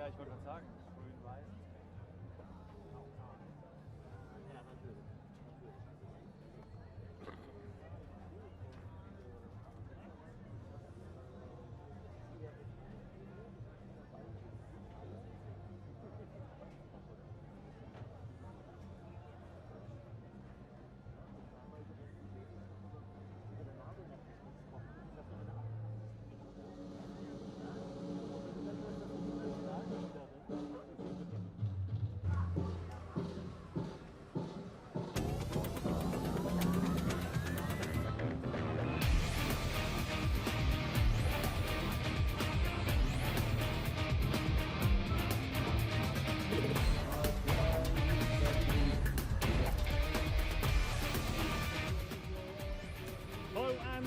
Ja, ich wollte gerade sagen, grün-weiß. Ja, natürlich.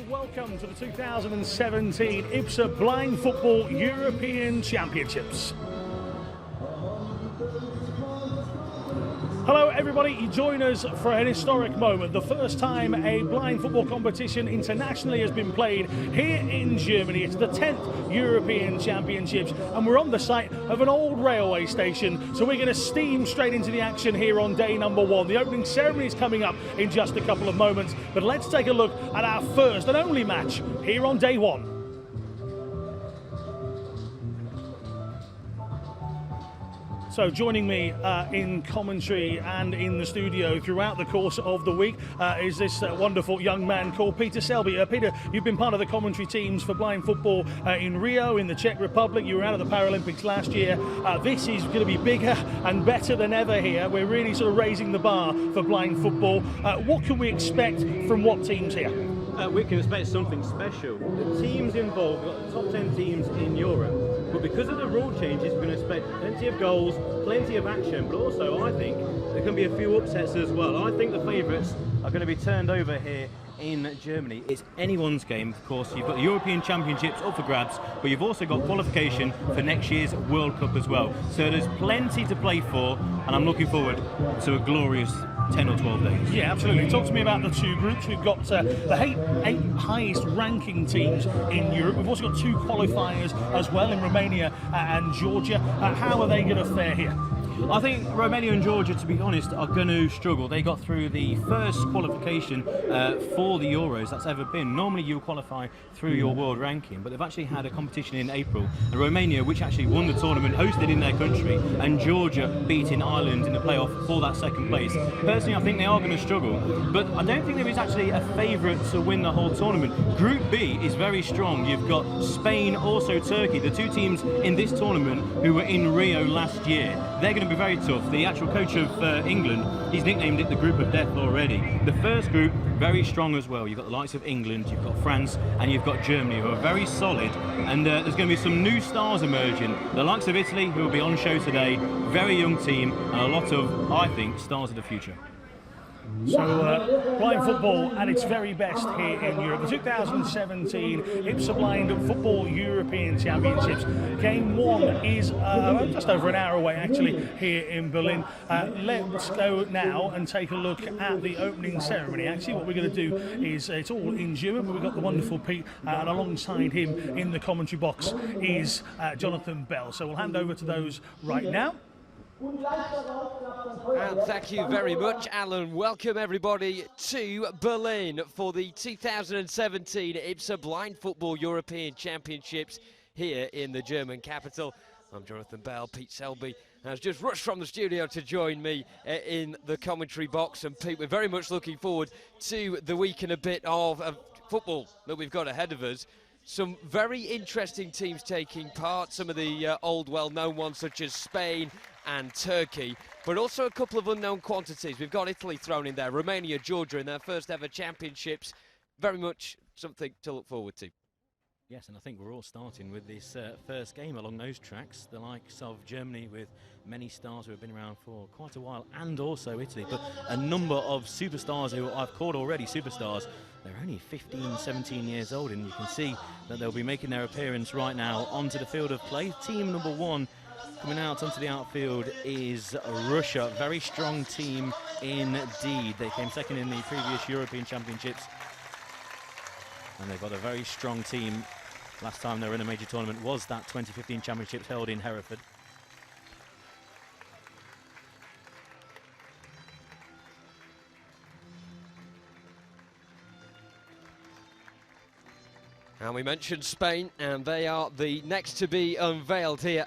Welcome to the 2017 IBSA Blind Football European Championships. Hello everybody, you join us for an historic moment. The first time a blind football competition internationally has been played here in Germany. It's the 10th European Championships and we're on the site of an old railway station. So we're going to steam straight into the action here on day number one. The opening ceremony is coming up in just a couple of moments, but let's take a look at our first and only match here on day one. So joining me in commentary and in the studio throughout the course of the week is this wonderful young man called Peter Selby. Peter, you've been part of the commentary teams for blind football in Rio, in the Czech Republic. You were out of the Paralympics last year. This is going to be bigger and better than ever here. We're really sort of raising the bar for blind football. What can we expect from what teams here? We can expect something special. The teams involved, we've got the top 10 teams in Europe. But because of the rule changes, we're going to expect plenty of goals, plenty of action, but also I think there can be a few upsets as well. I think the favourites are going to be turned over here in Germany. It's anyone's game, of course. You've got the European Championships up for grabs, but you've also got qualification for next year's World Cup as well. So there's plenty to play for, and I'm looking forward to a glorious 10 or 12 days. Yeah, absolutely. Talk to me about the two groups. We've got the eight highest ranking teams in Europe. We've also got two qualifiers as well in Romania and Georgia. How are they going to fare here? I think Romania and Georgia, to be honest, are going to struggle. They got through the first qualification for the Euros that's ever been. Normally you qualify through your world ranking, but they've actually had a competition in April. And Romania, which actually won the tournament, hosted in their country, and Georgia beating Ireland in the playoff for that second place. Personally, I think they are going to struggle, but I don't think there is actually a favourite to win the whole tournament. Group B is very strong. You've got Spain, also Turkey, the two teams in this tournament who were in Rio last year. They're going to be very tough. The actual coach of England, he's nicknamed it the group of death already. The first group, very strong as well. You've got the likes of England, you've got France, and you've got Germany, who are very solid. And there's going to be some new stars emerging. The likes of Italy, who will be on show today, very young team, and a lot of, I think, stars of the future. So blind football at its very best here in Europe. The 2017 IBSA Blind Football European Championships. Game one is just over an hour away actually here in Berlin. Let's go now and take a look at the opening ceremony. Actually what we're going to do is, it's all in German, but we've got the wonderful Pete and alongside him in the commentary box is Jonathan Bell. So we'll hand over to those right now. And thank you very much, Alan. Welcome everybody to Berlin for the 2017 IBSA Blind Football European Championships here in the German capital. I'm Jonathan Bell. Pete Selby has just rushed from the studio to join me in the commentary box. And Pete, we're very much looking forward to the week and a bit of football that we've got ahead of us. Some very interesting teams taking part, some of the old well-known ones such as Spain and Turkey, but also a couple of unknown quantities. We've got Italy thrown in there, Romania, Georgia in their first ever championships. Very much something to look forward to. Yes, and I think we're all starting with this first game along those tracks. The likes of Germany with many stars who have been around for quite a while, and also Italy, but a number of superstars who I've called already superstars. They're only 15, 17 years old, and you can see that they'll be making their appearance right now onto the field of play. Team number one coming out onto the outfield is Russia. Very strong team indeed. They came second in the previous European Championships, and they've got a very strong team. Last time they were in a major tournament was that 2015 Championships held in Hereford. And we mentioned Spain, and they are the next to be unveiled here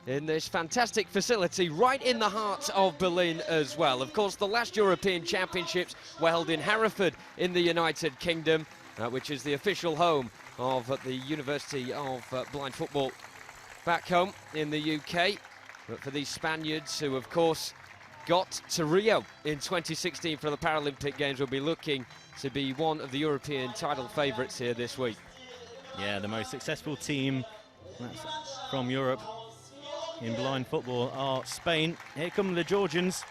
in this fantastic facility right in the heart of Berlin as well. Of course, the last European Championships were held in Hereford in the United Kingdom, which is the official home of the University of Blind Football back home in the UK. But for these Spaniards who, of course, got to Rio in 2016 for the Paralympic Games, will be looking to be one of the European title favourites here this week. Yeah, the most successful team that's from Europe in blind football are Spain. Here come the Georgians.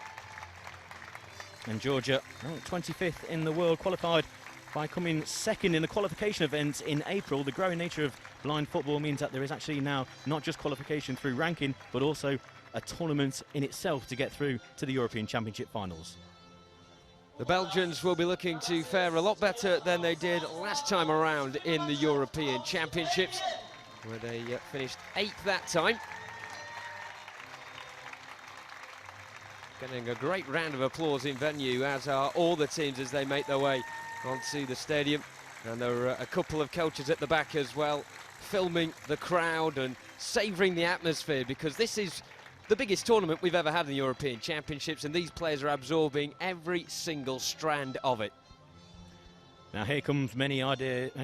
And Georgia, 25th in the world, qualified by coming second in the qualification events in April. The growing nature of blind football means that there is actually now not just qualification through ranking, but also a tournament in itself to get through to the European Championship finals. The Belgians will be looking to fare a lot better than they did last time around in the European Championships, where they finished 8th that time. Getting a great round of applause in venue, as are all the teams as they make their way onto the stadium. And there are a couple of coaches at the back as well, filming the crowd and savouring the atmosphere, because this is the biggest tournament we've ever had in the European Championships, and these players are absorbing every single strand of it. Now here comes many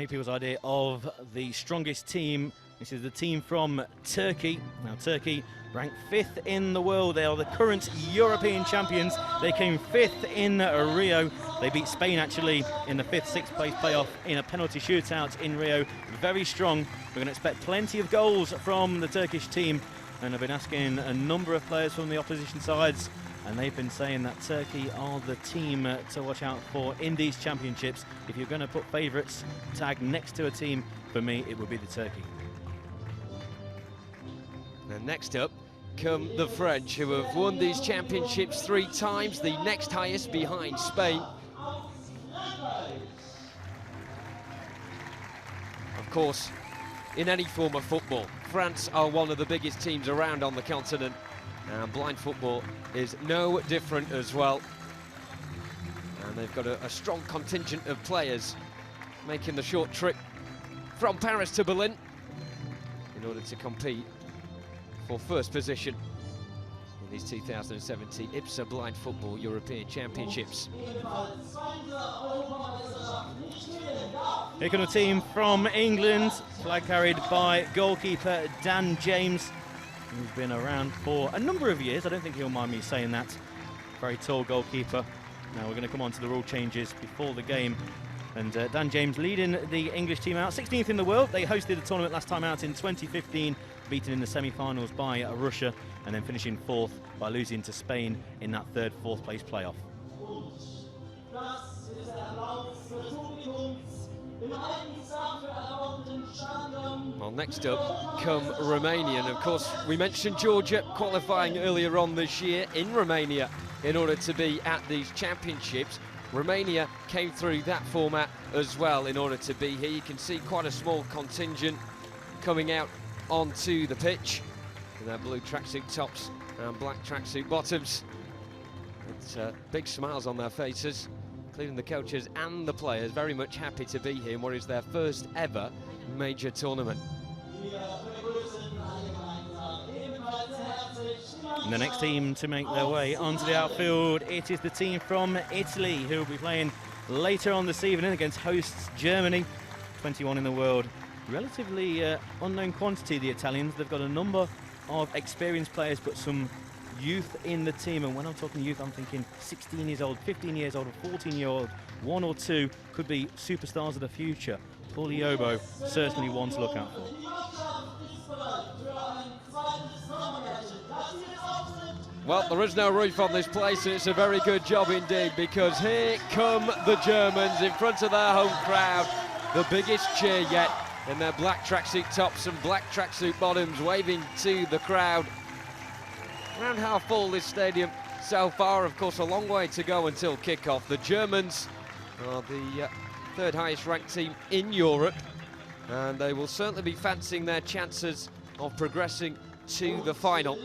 people's idea of the strongest team. This is the team from Turkey. Now Turkey ranked 5th in the world. They are the current European champions. They came 5th in Rio. They beat Spain actually in the 5th, 6th place playoff in a penalty shootout in Rio. Very strong. We're going to expect plenty of goals from the Turkish team. And I've been asking a number of players from the opposition sides, and they've been saying that Turkey are the team to watch out for in these championships. If you're going to put favourites tag next to a team, for me it would be the Turkey. And next up come the French, who have won these championships 3 times, the next highest behind Spain. Of course, in any form of football, France are one of the biggest teams around on the continent, and blind football is no different as well. And they've got a strong contingent of players making the short trip from Paris to Berlin in order to compete for first position in these 2017 IBSA Blind Football European Championships. Here comes a team from England, flag carried by goalkeeper Dan James, who's been around for a number of years. I don't think he'll mind me saying that. Very tall goalkeeper. Now we're going to come on to the rule changes before the game. And Dan James leading the English team out, 16th in the world. They hosted the tournament last time out in 2015, beaten in the semi-finals by Russia, and then finishing 4th by losing to Spain in that 3rd, 4th place playoff. Well, next up come Romania, and of course we mentioned Georgia qualifying earlier on this year in Romania in order to be at these championships. Romania came through that format as well in order to be here. You can see quite a small contingent coming out onto the pitch in their blue tracksuit tops and black tracksuit bottoms. It's big smiles on their faces, including the coaches and the players, very much happy to be here in what is their first ever major tournament. And the next team to make their way onto the outfield, it is the team from Italy, who will be playing later on this evening against hosts Germany, 21 in the world. Relatively unknown quantity, the Italians. They've got a number of experienced players, but some youth in the team. And when I'm talking youth, I'm thinking 16 years old, 15 years old, or 14-year-old. 1 or 2 could be superstars of the future. Poliobo, certainly one to look out for. Well, there is no roof on this place, and it's a very good job indeed, because here come the Germans in front of their home crowd. The biggest cheer yet, in their black tracksuit tops and black tracksuit bottoms, waving to the crowd. Around half full this stadium so far. Of course, a long way to go until kickoff. The Germans are the 3rd highest ranked team in Europe, and they will certainly be fancying their chances of progressing to the final.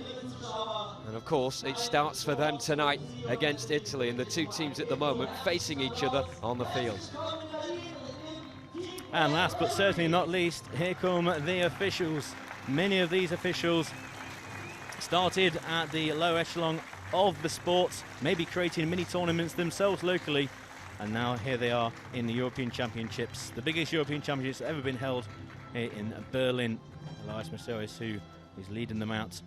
And of course, it starts for them tonight against Italy, and the 2 teams at the moment facing each other on the field. And last but certainly not least, here come the officials. Many of these officials started at the low echelon of the sports, maybe creating mini tournaments themselves locally, and now here they are in the European Championships, the biggest European Championships ever been held here in Berlin. Elias Masois, who is leading them out,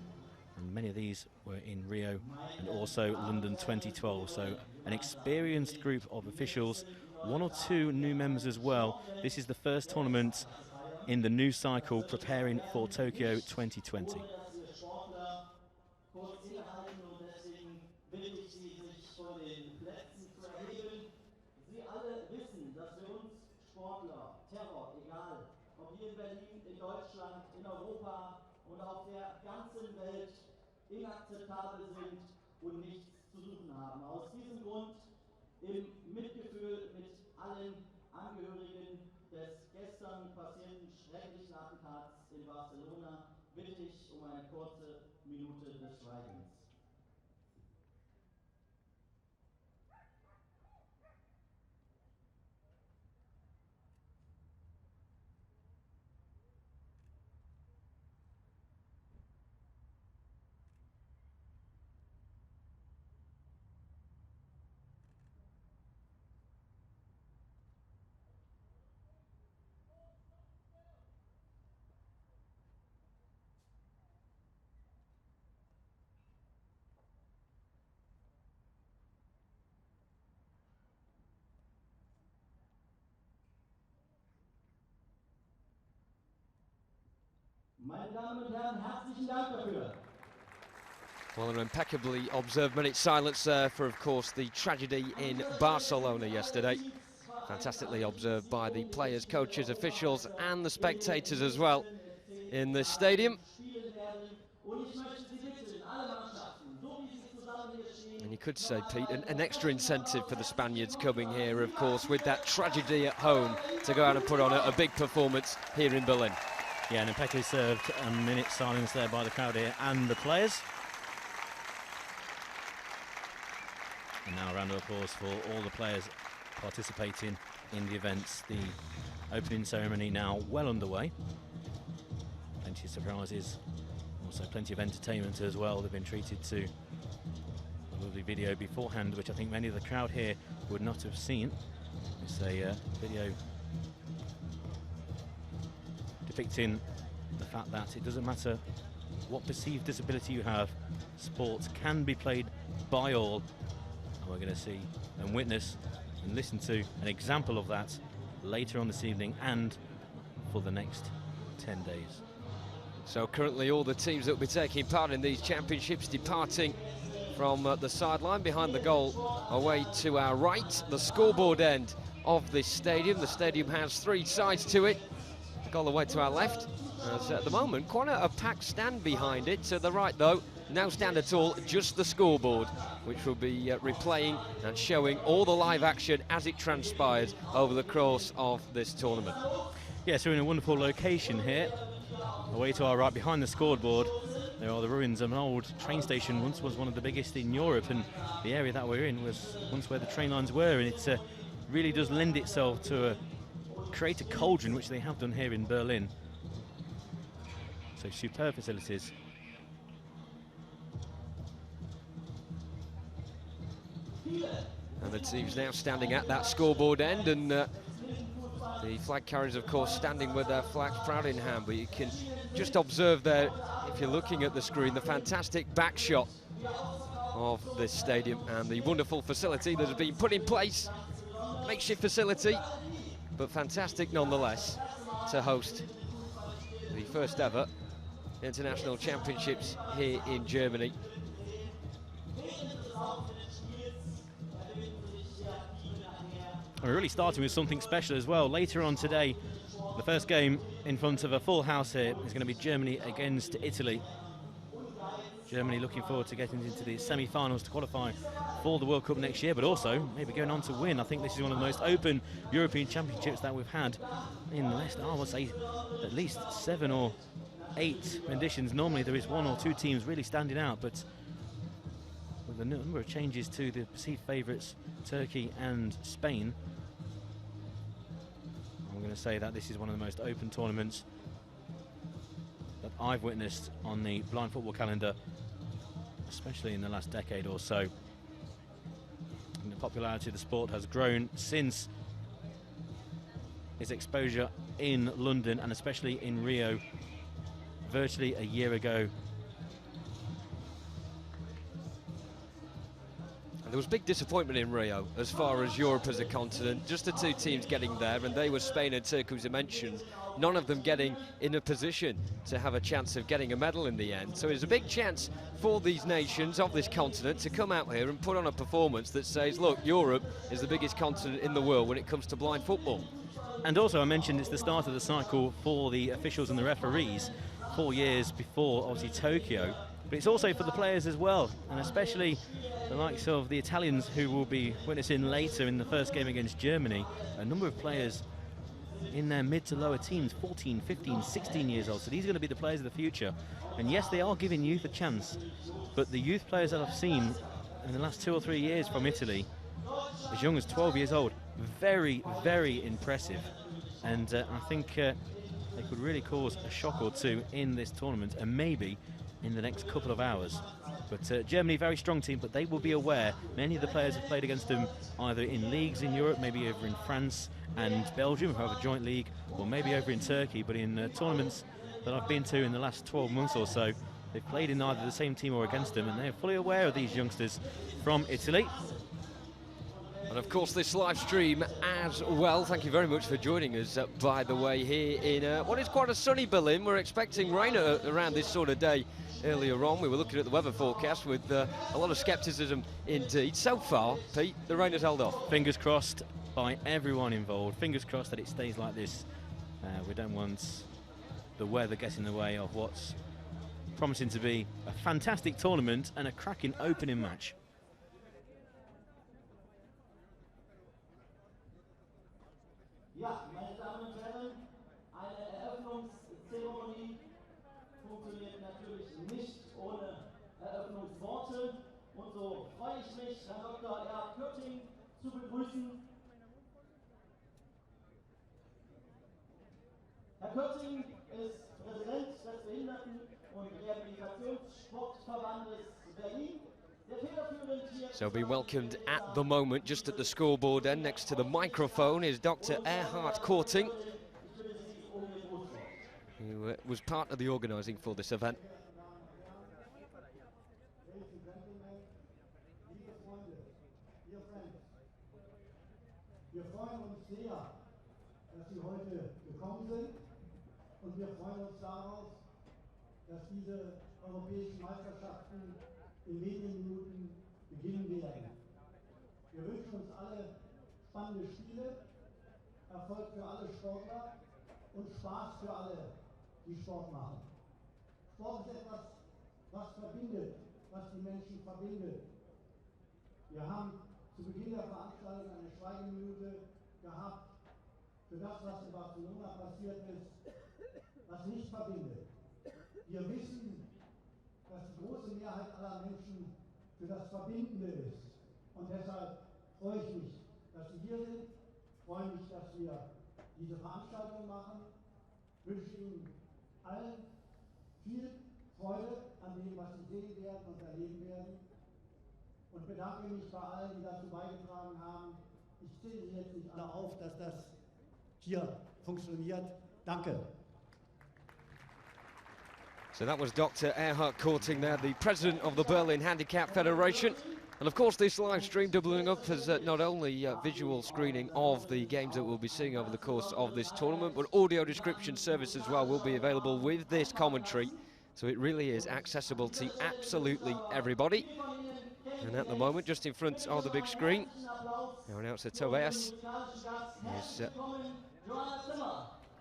and many of these were in Rio and also London 2012, so an experienced group of officials, 1 or 2 new members as well. This is the first tournament in the new cycle preparing for Tokyo 2020. inakzeptabel sind und nichts zu suchen haben. Aus diesem Grund, im Mitgefühl mit allen Angehörigen des gestern passierten schrecklichen Attentats in Barcelona, bitte ich um eine kurze Minute des Schweigens. Meine Damen und Herren, herzlichen Dank dafür. Well, an impeccably observed minute silence for, of course, the tragedy in Barcelona yesterday. Fantastically observed by the players, coaches, officials and the spectators as well in the stadium. And you could say, Pete, an extra incentive for the Spaniards coming here, of course, with that tragedy at home, to go out and put on a big performance here in Berlin. Yeah, and impeccably served, a minute silence there by the crowd here and the players. And now a round of applause for all the players participating in the events. The opening ceremony now well underway. Plenty of surprises, also plenty of entertainment as well. They've been treated to a lovely video beforehand, which I think many of the crowd here would not have seen. It's a video depicting the fact that it doesn't matter what perceived disability you have, sports can be played by all. And we're going to see and witness and listen to an example of that later on this evening and for the next 10 days. So currently all the teams that will be taking part in these championships departing from the sideline behind the goal away to our right, the scoreboard end of this stadium. The stadium has 3 sides to it. All the way to our left. There's at the moment quite a packed stand behind it. To the right though, no stand at all, just the scoreboard, which will be replaying and showing all the live action as it transpires over the course of this tournament. Yes, we're in a wonderful location here. Away to our right behind the scoreboard, there are the ruins of an old train station. Once was one of the biggest in Europe, and the area that we're in was once where the train lines were, and it really does lend itself to create a cauldron, which they have done here in Berlin. So superb facilities. And the team's now standing at that scoreboard end, and the flag carriers, of course, standing with their flags proud in hand. But you can just observe there, if you're looking at the screen, the fantastic back shot of this stadium and the wonderful facility that has been put in place. Makeshift facility, but fantastic nonetheless, to host the first ever international championships here in Germany. We're really starting with something special as well. Later on today, the first game in front of a full house here is going to be Germany against Italy. Germany looking forward to getting into the semi-finals to qualify for the World Cup next year, but also maybe going on to win. I think this is one of the most open European Championships that we've had in the last, I would say, at least 7 or 8 renditions. Normally there is 1 or 2 teams really standing out, but with a number of changes to the perceived favourites, Turkey and Spain, we're going going to say that this is one of the most open tournaments that I've witnessed on the blind football calendar, especially in the last decade or so. And the popularity of the sport has grown since its exposure in London and especially in Rio virtually a year ago. There was big disappointment in Rio as far as Europe as a continent. Just the two teams getting there, and they were Spain and Turkey, as I mentioned. None of them getting in a position to have a chance of getting a medal in the end. So it's a big chance for these nations of this continent to come out here and put on a performance that says, look, Europe is the biggest continent in the world when it comes to blind football. And also I mentioned it's the start of the cycle for the officials and the referees 4 years before, obviously, Tokyo. But it's also for the players as well, and especially the likes of the Italians who will be witnessing later in the first game against Germany. A number of players in their mid to lower teens, 14, 15, 16 years old. So these are going to be the players of the future. And yes, they are giving youth a chance, but the youth players that I've seen in the last 2 or 3 years from Italy, as young as 12 years old, very, very impressive. And I think they could really cause a shock or two in this tournament, and maybe in the next couple of hours. But Germany, very strong team, but they will be aware. Many of the players have played against them either in leagues in Europe, maybe over in France and Belgium, who have a joint league, or maybe over in Turkey. But in tournaments that I've been to in the last 12 months or so, they've played in either the same team or against them, and they're fully aware of these youngsters from Italy. And of course this live stream as well. Thank you very much for joining us, by the way, here in what is quite a sunny Berlin. We're expecting rain around this sort of day. Earlier on, we were looking at the weather forecast with a lot of scepticism indeed. So far, Pete, the rain has held off. Fingers crossed by everyone involved. Fingers crossed that it stays like this. We don't want the weather getting in the way of what's promising to be a fantastic tournament and a cracking opening match. Ja, meine Damen und Herren, eine Eröffnungszeremonie funktioniert natürlich nicht ohne Eröffnungsworte. Und so freue ich mich, Herrn Dr. Erhard Kötting zu begrüßen. Herr Kötting ist Präsident des Behinderten- und Rehabilitationssportverbandes Berlin. So being welcomed at the moment, just at the scoreboard end, next to the microphone, is Dr. Erhard Kötting, who was part of the organising for this event. Wir freuen uns sehr, dass Sie heute gekommen sind, und wir freuen uns darauf, dass diese europäischen Meisterschaften in wenigen Minuten beginnen werden. Wir wünschen uns alle spannende Spiele, Erfolg für alle Sportler und Spaß für alle, die Sport machen. Sport ist etwas, was verbindet, was die Menschen verbindet. Wir haben zu Beginn der Veranstaltung eine Schweigeminute gehabt für das, was in Barcelona passiert ist, was nicht verbindet. Wir wissen, dass die große Mehrheit aller Menschen für das Verbindende ist. Und deshalb freue ich mich, dass Sie hier sind, freue mich, dass wir diese Veranstaltung machen, wünsche Ihnen allen viel Freude an dem, was Sie sehen werden und erleben werden, und bedanke mich bei allen, die dazu beigetragen haben. Ich zähle Sie jetzt nicht alle auf, dass das hier funktioniert. Danke. So that was Dr. Erhard Kötting there, the president of the Berlin Handicap Federation. And of course this live stream doubling up as not only visual screening of the games that we'll be seeing over the course of this tournament, but audio description service as well will be available with this commentary. So it really is accessible to absolutely everybody. And at the moment, just in front of the big screen, our announcer Tobias is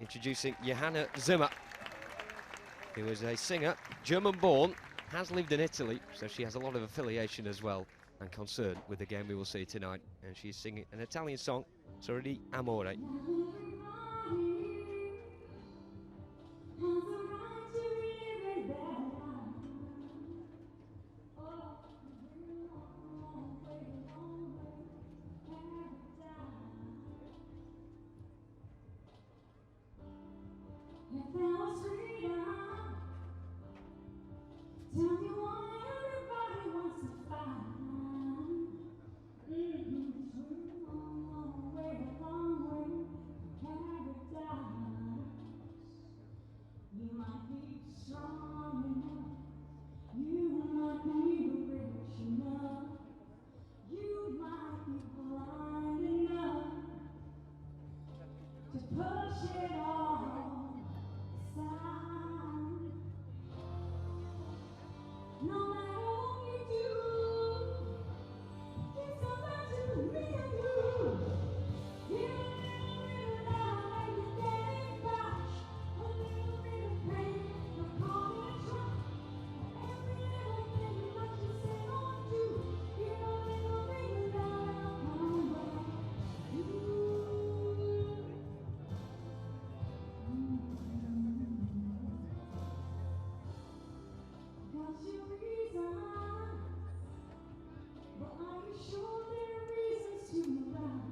introducing Johanna Zuma, who is a singer, German-born, has lived in Italy, so she has a lot of affiliation as well and concern with the game we will see tonight. And she's singing an Italian song, Sorridi Amore. strong enough. You might be rich enough. You might be blind enough to push it all aside. No matter what you do, give somebody to me and you. Give a little bit of love and you get it back. A little bit of pain, you're caught in a trap. Every little thing that you say or do, give a little bit of love and I'll come back to you. Got your reasons, but are you sure there are reasons to lie?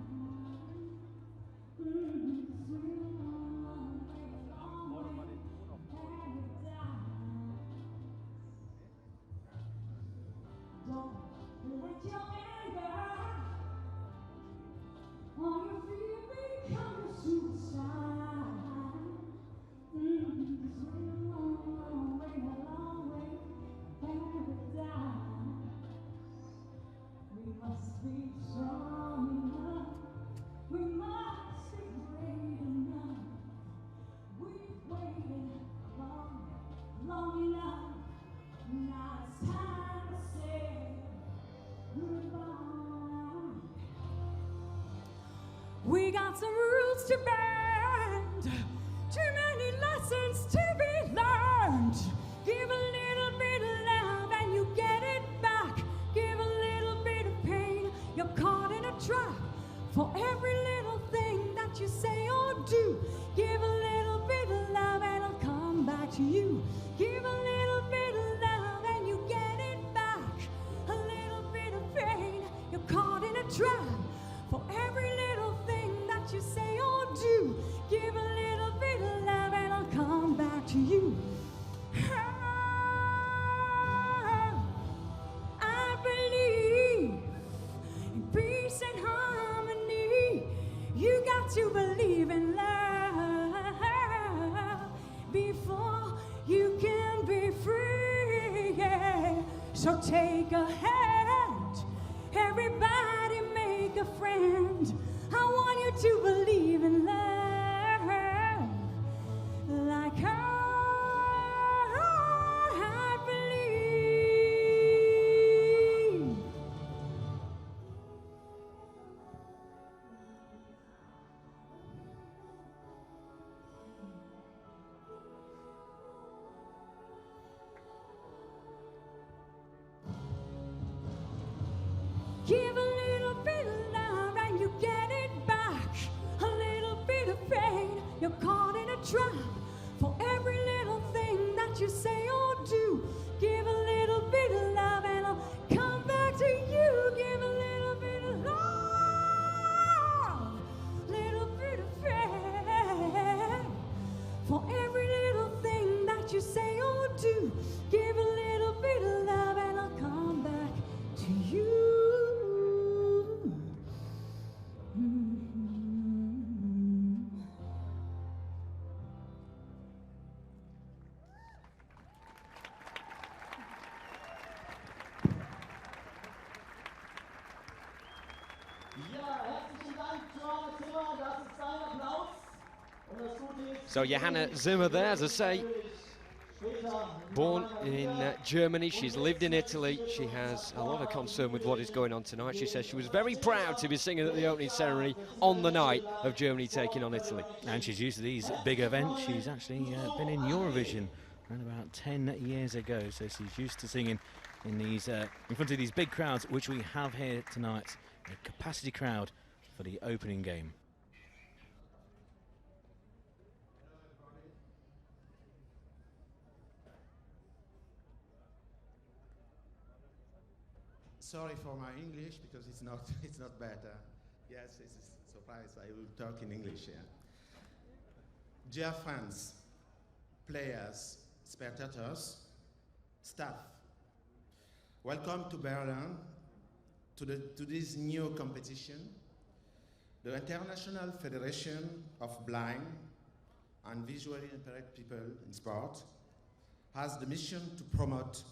Don't let your anger or your fear become a suicide. Long way, paradise. We must be strong enough. We must be brave enough. We've waited long enough. Now it's time to say goodbye. We got some rules to bend, too many lessons to be learned. Give a little bit of love and you get it back. Give a little bit of pain, you're caught in a trap. For every little thing that you say or do, give a little bit of love and it'll come back to you. Give a little bit of love and you get it back. A little bit of pain, you're caught in a trap. For every little thing that you say or do, give a little bit of love and it'll come back to you. I believe in peace and harmony. You got to believe in love before you can be free. Yeah. So take a hand, everybody make a friend. I want you to believe in love like I believe. Give a little bit of love and you get it back. A little bit of pain, you're caught in a trap. For every little thing that you say or do, give a little bit of love and I'll come back to you. Give a little bit of love, little bit of pain. For every little thing that you say or do, give a little bit of love and I'll come back to you. Ja, herzlichen Dank, Johanna Zimmer, das ist dein Applaus. Und das Gute ist, So Johanna Zuma there, as I say, später born in Germany, she's lived in Italy. She has a lot of concern with what is going on tonight. She says she was very proud to be singing at the opening ceremony on the night of Germany taking on Italy. And she's used to these big events. She's actually been in Eurovision around about 10 years ago, so she's used to singing in these in front of these big crowds, which we have here tonight. A capacity crowd for the opening game. Sorry for my English because it's not better. Yes, it's a surprise. I will talk in English here. Dear fans, players, spectators, staff, welcome to Berlin, to this new competition, the International Federation of Blind and Visually Impaired People in Sport has the mission to promote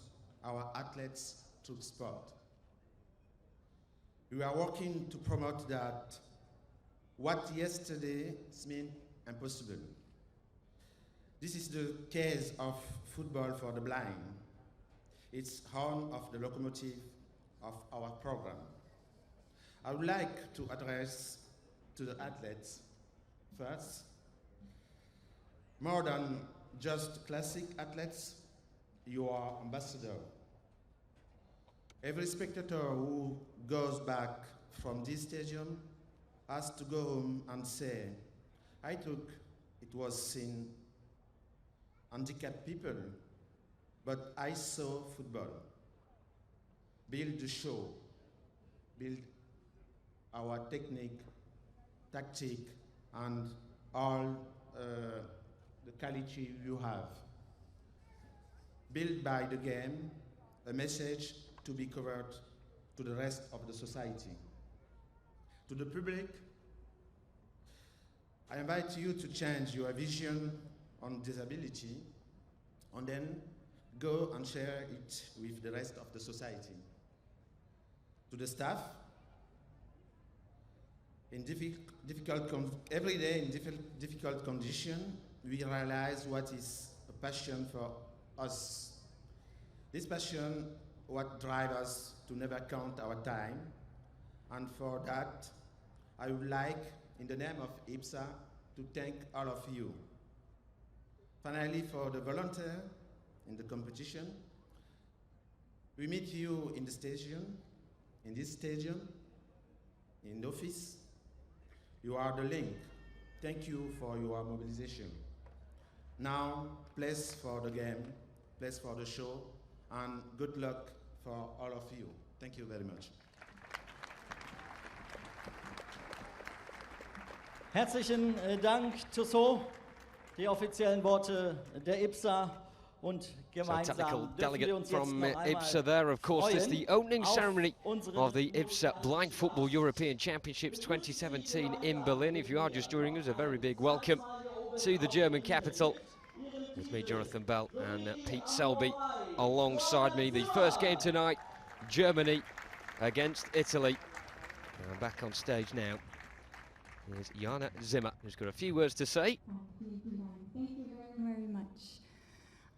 our athletes through sport. We are working to promote that what yesterday seemed impossible. This is the case of football for the blind. It's horn of the locomotive of our program. I would like to address to the athletes first, more than just classic athletes, you are ambassador. Every spectator who goes back from this stadium has to go home and say, I took it was seen handicapped people, but I saw football. Build the show, build our technique, tactic, and all the quality you have. Build by the game a message to be covered to the rest of the society. To the public, I invite you to change your vision on disability and then go and share it with the rest of the society. To the staff, in every day in difficult conditions, we realize what is a passion for us. This passion what drives us to never count our time, and for that, I would like, in the name of IBSA, to thank all of you. Finally, for the volunteer in the competition, we meet you in the stadium, in this stadium, in the office. You are the link. Thank you for your mobilization. Now, place for the game, place for the show, and good luck for all of you. Thank you very much. Herzlichen Dank, Tussaud. Die offiziellen Worte der IBSA und So gemeinsam technical dürfen wir delegate uns jetzt from noch einmal IBSA there. Of course, this is the opening auf ceremony unseren of the IBSA Blind Football European Championships 2017 in Berlin. If you are just joining us, a very big welcome to the German capital. With me, Jonathan Bell, and Pete Selby alongside me. The first game tonight, Germany against Italy. And back on stage now is Jana Zimmer, who's got a few words to say. Thank you very much.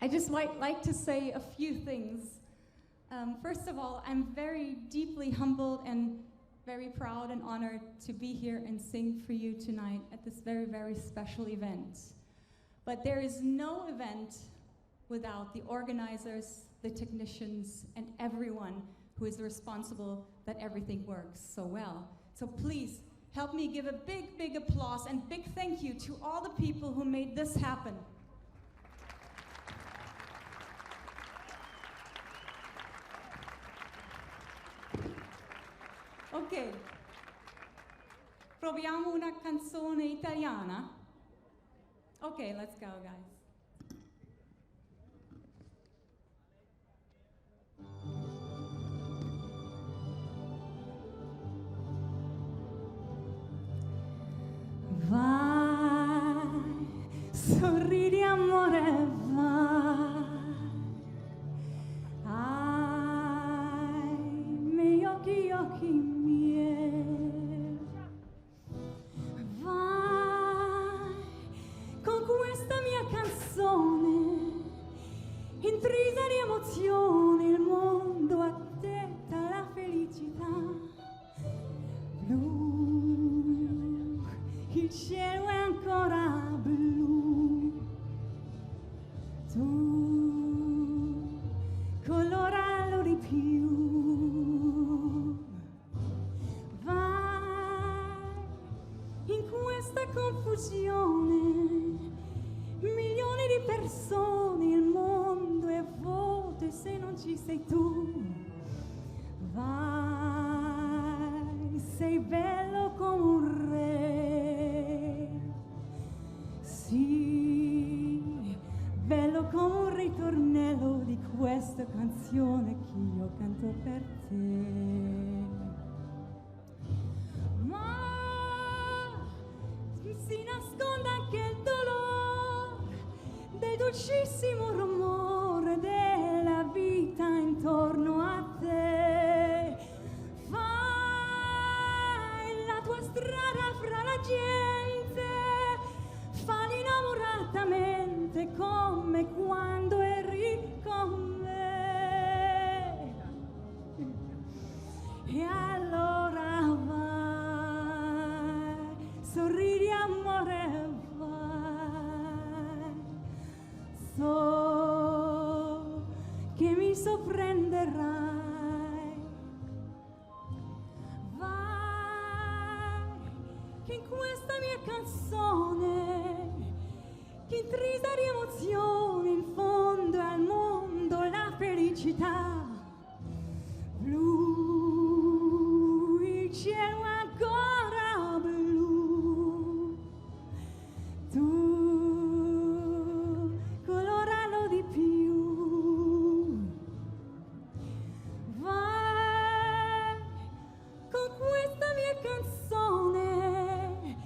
I just might like to say a few things. First of all, I'm very deeply humbled and very proud and honored to be here and sing for you tonight at this very, very special event. But there is no event without the organizers, the technicians, and everyone who is responsible that everything works so well. So please, help me give a big, big applause and big thank you to all the people who made this happen. Ok, proviamo una canzone italiana. Ok, let's go, guys. Vai, sorridi amore, vai. Ai, miei occhi miei. Vai, con questa mia canzone, intrisa di emozione, il mondo attenta la felicità. Blu. Il cielo è ancora blu, tu coloralo di più. Vai in questa confusione, milioni di persone, il mondo è vuoto e se non ci sei tu, vai, sei bello come un re. Sì, bello come un ritornello di questa canzone che io canto per te. Ma si nasconde anche il dolore del dolcissimo rumore questa mia canzone che intrisa di emozione in fondo al mondo la felicità. Blu, il cielo ancora blu, tu coloralo di più. Vai con questa mia canzone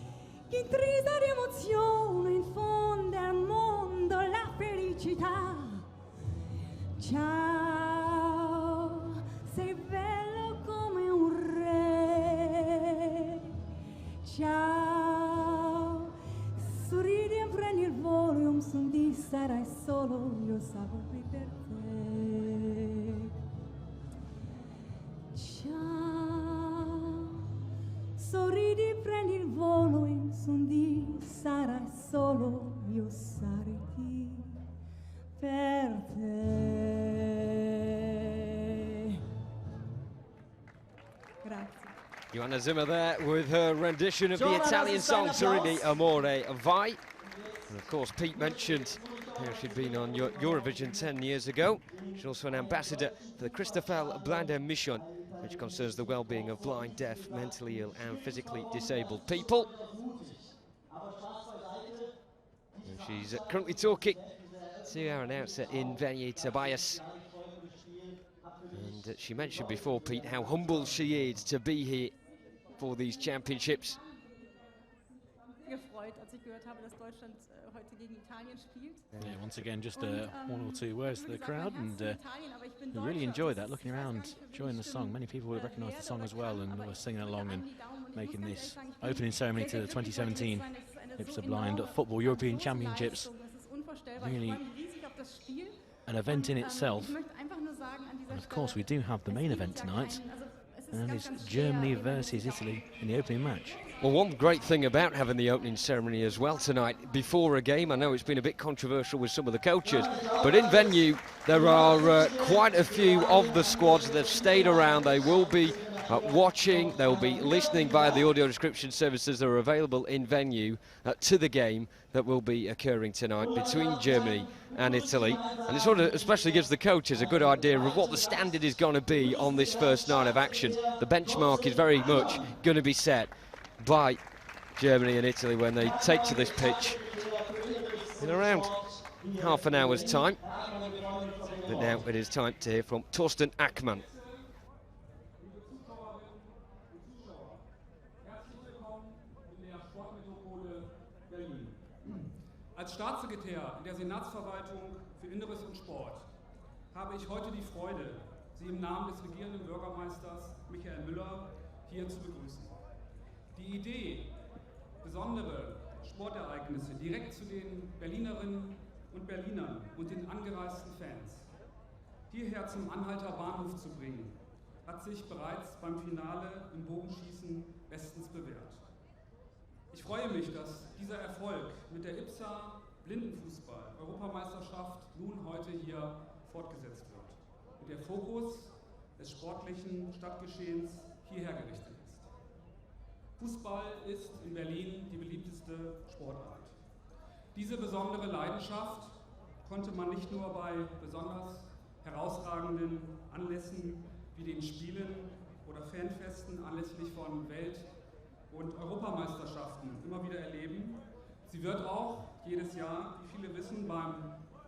che intrisa di emozione infonde al mondo la felicità. Ciao, sei bello come un re. Ciao, sorridi e prendi il volo e un son di sarai solo, io sarò qui per te. Ciao, sorridi, prendi il volo e un son di sarai solo, io sarei qui per te. Grazie. Joanna Zuma there with her rendition of the Italian song Sorridi Amore Vai. And of course, Pete mentioned how she'd been on Eurovision 10 years ago. She's also an ambassador for the Christopher Blanda Mission, which concerns the well-being of blind, deaf, mentally ill and physically disabled people. And she's currently talking to our announcer in venue, Tobias. And she mentioned before, Pete, how humble she is to be here for these championships. Gefreut, als ich gehört habe, dass Deutschland heute gegen Italien spielt. Yeah, once again, just one or two words to the crowd, and we really enjoyed that, looking around, enjoying the song. Many people would recognise the song as well and were singing along and making this opening ceremony to the 2017 IBSA Blind Football European Championships really an event in itself. And of course, we do have the main event tonight, and it's Germany versus Italy in the opening match. Well, one great thing about having the opening ceremony as well tonight, before a game, I know it's been a bit controversial with some of the coaches, but in venue there are quite a few of the squads that have stayed around. They will be watching, they'll be listening via the audio description services that are available in venue to the game that will be occurring tonight between Germany and Italy. And it sort of especially gives the coaches a good idea of what the standard is going to be on this first night of action. The benchmark is very much going to be set by Germany and Italy when they take to this pitch in around half an hour's time. But now it is time to hear from Thorsten Ackmann. Als Staatssekretär in der Senatsverwaltung für Inneres und Sport habe ich heute die Freude, Sie im Namen des regierenden Bürgermeisters Michael Müller hier zu begrüßen. Die Idee, besondere Sportereignisse direkt zu den Berlinerinnen und Berlinern und den angereisten Fans hierher zum Anhalter Bahnhof zu bringen, hat sich bereits beim Finale im Bogenschießen bestens bewährt. Ich freue mich, dass dieser Erfolg mit der IBSA Blindenfußball-Europameisterschaft nun heute hier fortgesetzt wird und der Fokus des sportlichen Stadtgeschehens hierher gerichtet ist. Fußball ist in Berlin die beliebteste Sportart. Diese besondere Leidenschaft konnte man nicht nur bei besonders herausragenden Anlässen wie den Spielen oder Fanfesten anlässlich von Welt- und Europameisterschaften immer wieder erleben. Sie wird auch jedes Jahr, wie viele wissen, beim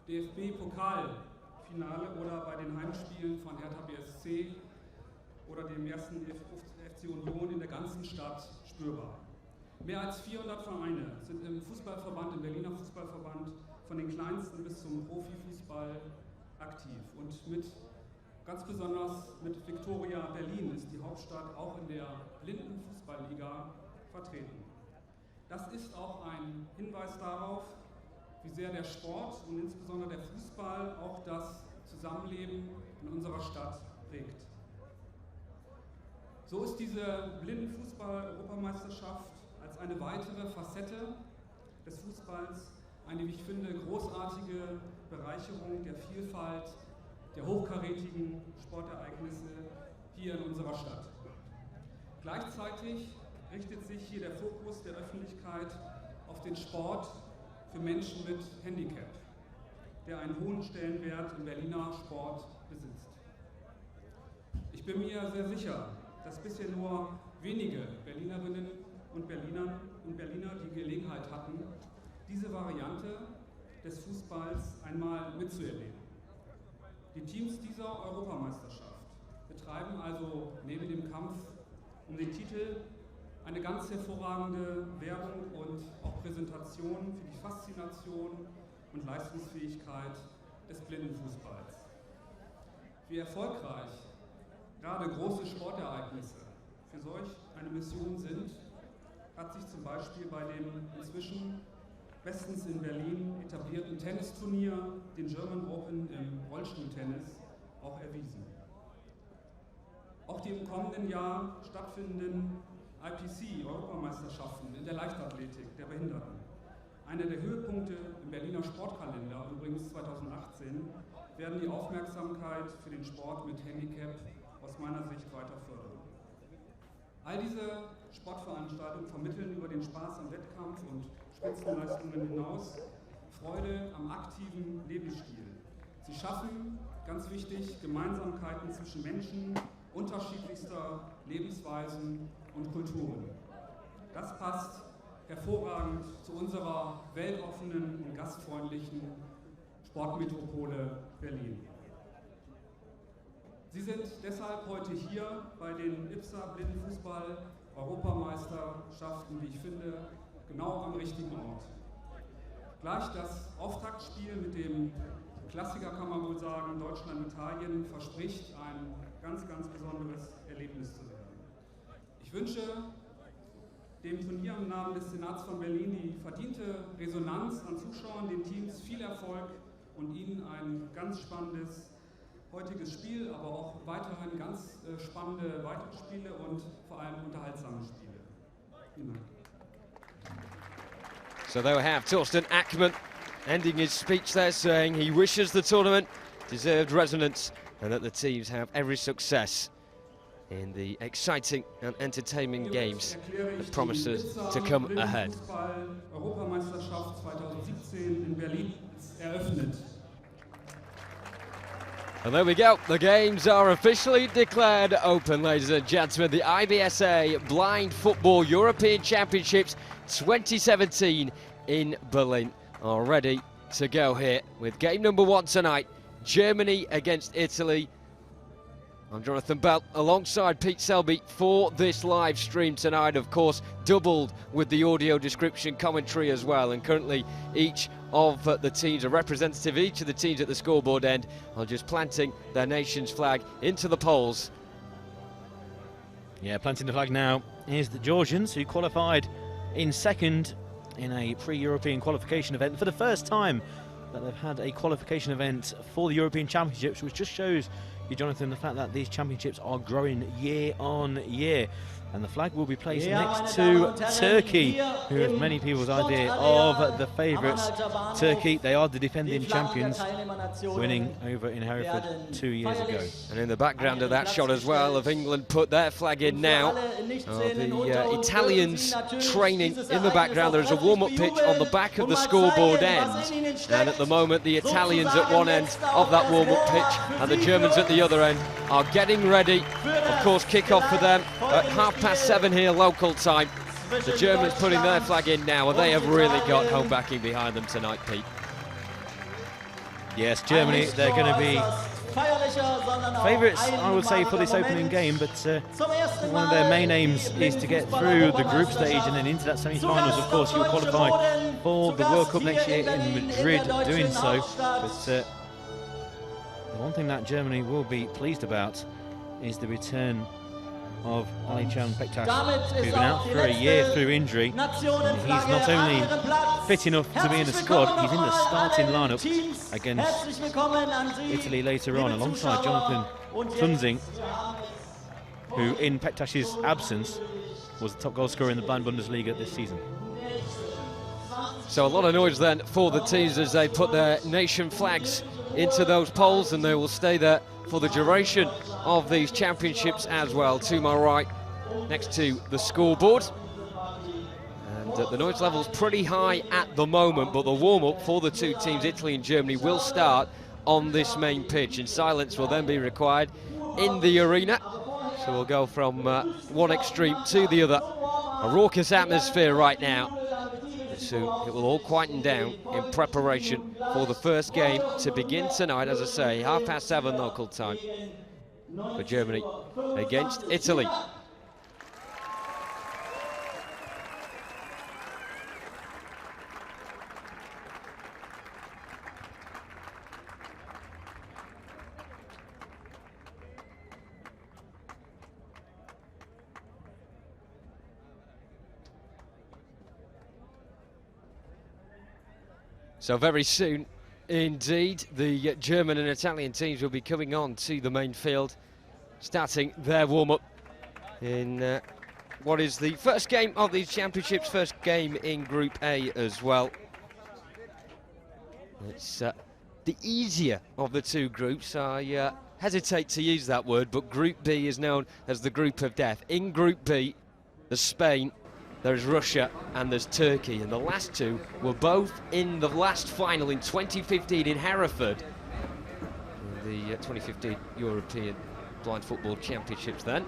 DFB-Pokalfinale oder bei den Heimspielen von Hertha BSC oder dem ersten FC Union in der ganzen Stadt spürbar. Mehr als 400 Vereine sind im Fußballverband, im Berliner Fußballverband, von den kleinsten bis zum Profifußball aktiv. Und ganz besonders mit Viktoria Berlin ist die Hauptstadt auch in der Blindenfußballliga vertreten. Das ist auch ein Hinweis darauf, wie sehr der Sport und insbesondere der Fußball auch das Zusammenleben in unserer Stadt prägt. So ist diese Blindenfußball-Europameisterschaft als eine weitere Facette des Fußballs eine, wie ich finde, großartige Bereicherung der Vielfalt der hochkarätigen Sportereignisse hier in unserer Stadt. Gleichzeitig richtet sich hier der Fokus der Öffentlichkeit auf den Sport für Menschen mit Handicap, der einen hohen Stellenwert im Berliner Sport besitzt. Ich bin mir sehr sicher, dass bisher nur wenige Berlinerinnen und Berliner die Gelegenheit hatten, diese Variante des Fußballs einmal mitzuerleben. Die Teams dieser Europameisterschaft betreiben also neben dem Kampf um den Titel eine ganz hervorragende Werbung und auch Präsentation für die Faszination und Leistungsfähigkeit des Blindenfußballs. Wie erfolgreich gerade große Sportereignisse für solch eine Mission sind, hat sich zum Beispiel bei dem inzwischen bestens in Berlin etablierten Tennisturnier, den German Open im Rollstuhltennis, auch erwiesen. Auch die im kommenden Jahr stattfindenden IBSA-Europameisterschaften in der Leichtathletik der Behinderten, einer der Höhepunkte im Berliner Sportkalender, übrigens 2018, werden die Aufmerksamkeit für den Sport mit Handicap aus meiner Sicht weiter fördern. All diese Sportveranstaltungen vermitteln über den Spaß am Wettkampf und Spitzenleistungen hinaus Freude am aktiven Lebensstil. Sie schaffen, ganz wichtig, Gemeinsamkeiten zwischen Menschen unterschiedlichster Lebensweisen und Kulturen. Das passt hervorragend zu unserer weltoffenen und gastfreundlichen Sportmetropole Berlin. Sie sind deshalb heute hier bei den IBSA Blindenfußball-Europameisterschaften, wie ich finde, genau am richtigen Ort. Gleich das Auftaktspiel mit dem Klassiker, kann man wohl sagen, Deutschland-Italien, verspricht ein ganz, ganz besonderes Erlebnis zu werden. Ich wünsche dem Turnier im Namen des Senats von Berlin die verdiente Resonanz an Zuschauern, den Teams viel Erfolg und Ihnen ein ganz spannendes heutiges Spiel, aber auch weiterhin ganz spannende weitere Spiele und vor allem unterhaltsame Spiele. Vielen Dank. So there we have Torsten Ackmann ending his speech there, saying he wishes the tournament deserved resonance and that the teams have every success in the exciting and entertaining games that promises to come ahead. Europameisterschaft 2017 in Berlin eröffnet. And there we go, the games are officially declared open, ladies and gentlemen. The IBSA Blind Football European Championships 2017 in Berlin are ready to go here with game number 1 tonight, Germany against Italy. I'm Jonathan Bell alongside Pete Selby for this live stream tonight, of course, doubled with the audio description commentary as well. And currently each of the teams, a representative of each of the teams at the scoreboard end, are just planting their nation's flag into the polls. Yeah, planting the flag now is the Georgians, who qualified in second in a pre-European qualification event for the first time that they've had a qualification event for the European Championships, which just shows you, Jonathan, the fact that these championships are growing year on year. And the flag will be placed next to Turkey, who is many people's idea of the favourites. Turkey, they are the defending champions, winning over in Hereford 2 years ago. And in the background of that shot as well, of England put their flag in now. The Italians training in the background. There's a warm-up pitch on the back of the scoreboard end. And at the moment, the Italians at one end of that warm-up pitch and the Germans at the other end are getting ready. Of course, kick-off for them at 7:30 here local time. The Germans putting their flag in now, and they have really got home backing behind them tonight, Pete. Yes, Germany, they're going to be favourites, I would say, for this opening game, but one of their main aims is to get through the group stage and then into that semi-finals. Of course, you'll qualify for the World Cup next year in Madrid doing so, but the one thing that Germany will be pleased about is the return of Pectus, who's been out for a year through injury. And he's not only fit enough to be in the squad, he's in the starting lineup against Italy later on, alongside Jonathan Taunting, who in Pectus's absence was the top goal scorer in the Blind Bundesliga this season. So a lot of noise then for the teams as they put their nation flags into those polls, and they will stay there for the duration of these championships as well. To my right, next to the scoreboard, the noise level's pretty high at the moment, but the warm-up for the two teams, Italy and Germany, will start on this main pitch, and silence will then be required in the arena. So we'll go from one extreme to the other. A raucous atmosphere right now. But soon it will all quieten down in preparation for the first game to begin tonight. As I say, 7:30 local time for Germany against Italy. So very soon, indeed, the German and Italian teams will be coming on to the main field, starting their warm-up in what is the first game of these championships, first game in Group A as well. It's the easier of the two groups. I hesitate to use that word, but Group B is known as the group of death. In Group B, there's Spain, there's Russia, and there's Turkey, and the last two were both in the last final in 2015 in Hereford, the 2015 European Blind Football Championships then.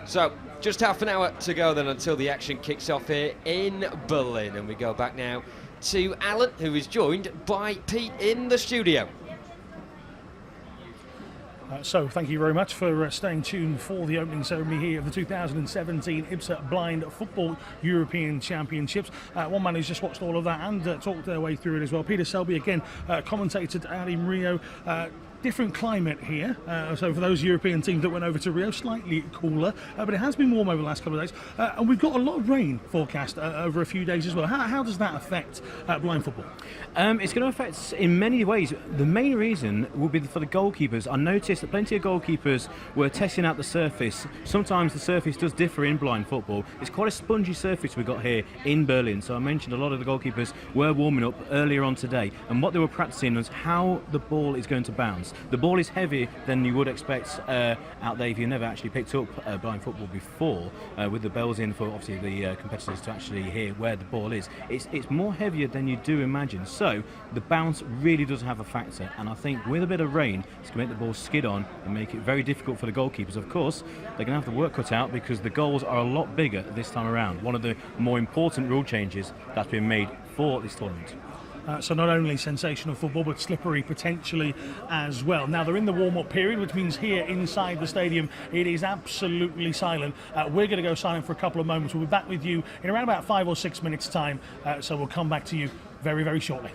So, just half an hour to go then until the action kicks off here in Berlin, and we go back now to Alan, who is joined by Pete in the studio. So thank you very much for staying tuned for the opening ceremony here of the 2017 IBSA Blind Football European Championships. One man who's just watched all of that and talked their way through it as well. Peter Selby again, commentated out in Rio. Different climate here, so for those European teams that went over to Rio, slightly cooler, but it has been warm over the last couple of days, and we've got a lot of rain forecast over a few days as well. How does that affect blind football? It's going to affect in many ways. The main reason will be for the goalkeepers. I noticed that plenty of goalkeepers were testing out the surface. Sometimes the surface does differ in blind football. It's quite a spongy surface we've got here in Berlin, so I mentioned a lot of the goalkeepers were warming up earlier on today, and what they were practicing was how the ball is going to bounce. The ball is heavier than you would expect out there if you never actually picked up blind football before, with the bells in for obviously the competitors to actually hear where the ball is. It's more heavier than you do imagine, so the bounce really does have a factor, and I think with a bit of rain it's going to make the ball skid on and make it very difficult for the goalkeepers. Of course, they're going to have the work cut out because the goals are a lot bigger this time around. One of the more important rule changes that's been made for this tournament. So not only sensational football, but slippery potentially as well. Now they're in the warm-up period, which means here inside the stadium it is absolutely silent. We're going to go silent for a couple of moments. We'll be back with you in around about 5 or 6 minutes time, so we'll come back to you very, very shortly.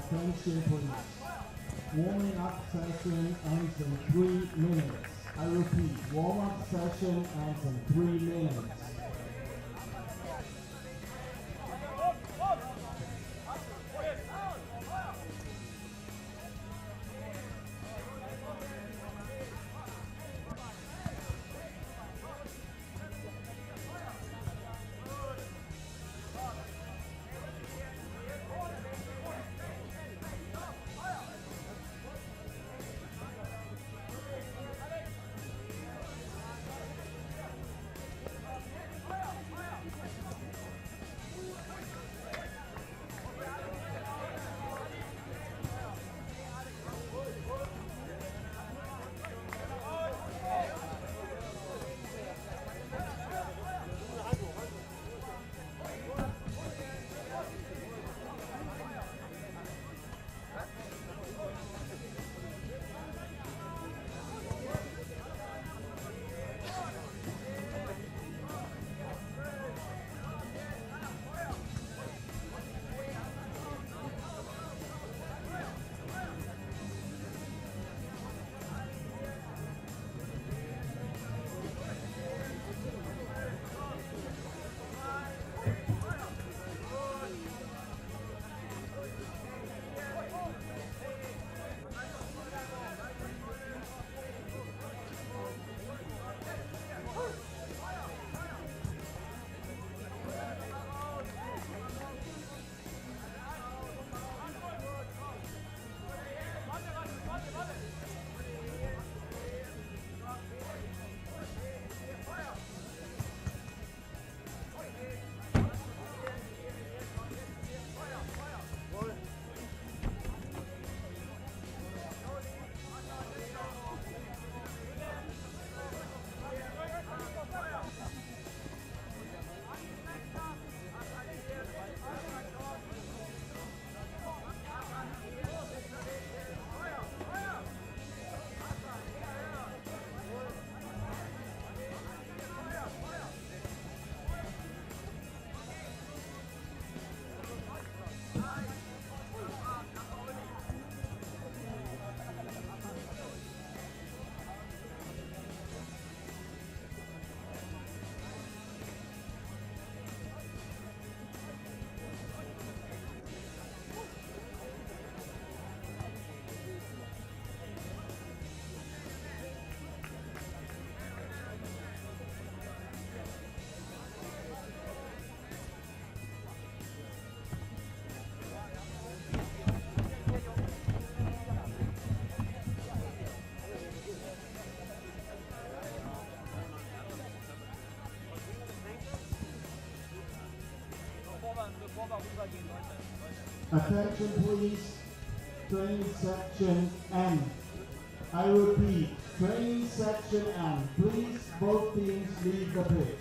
Attention please. Warming up session ends in 3 minutes. I repeat, warm up session ends in 3 minutes. Attention please, training section N. I repeat, training section N. Please, both teams leave the pitch.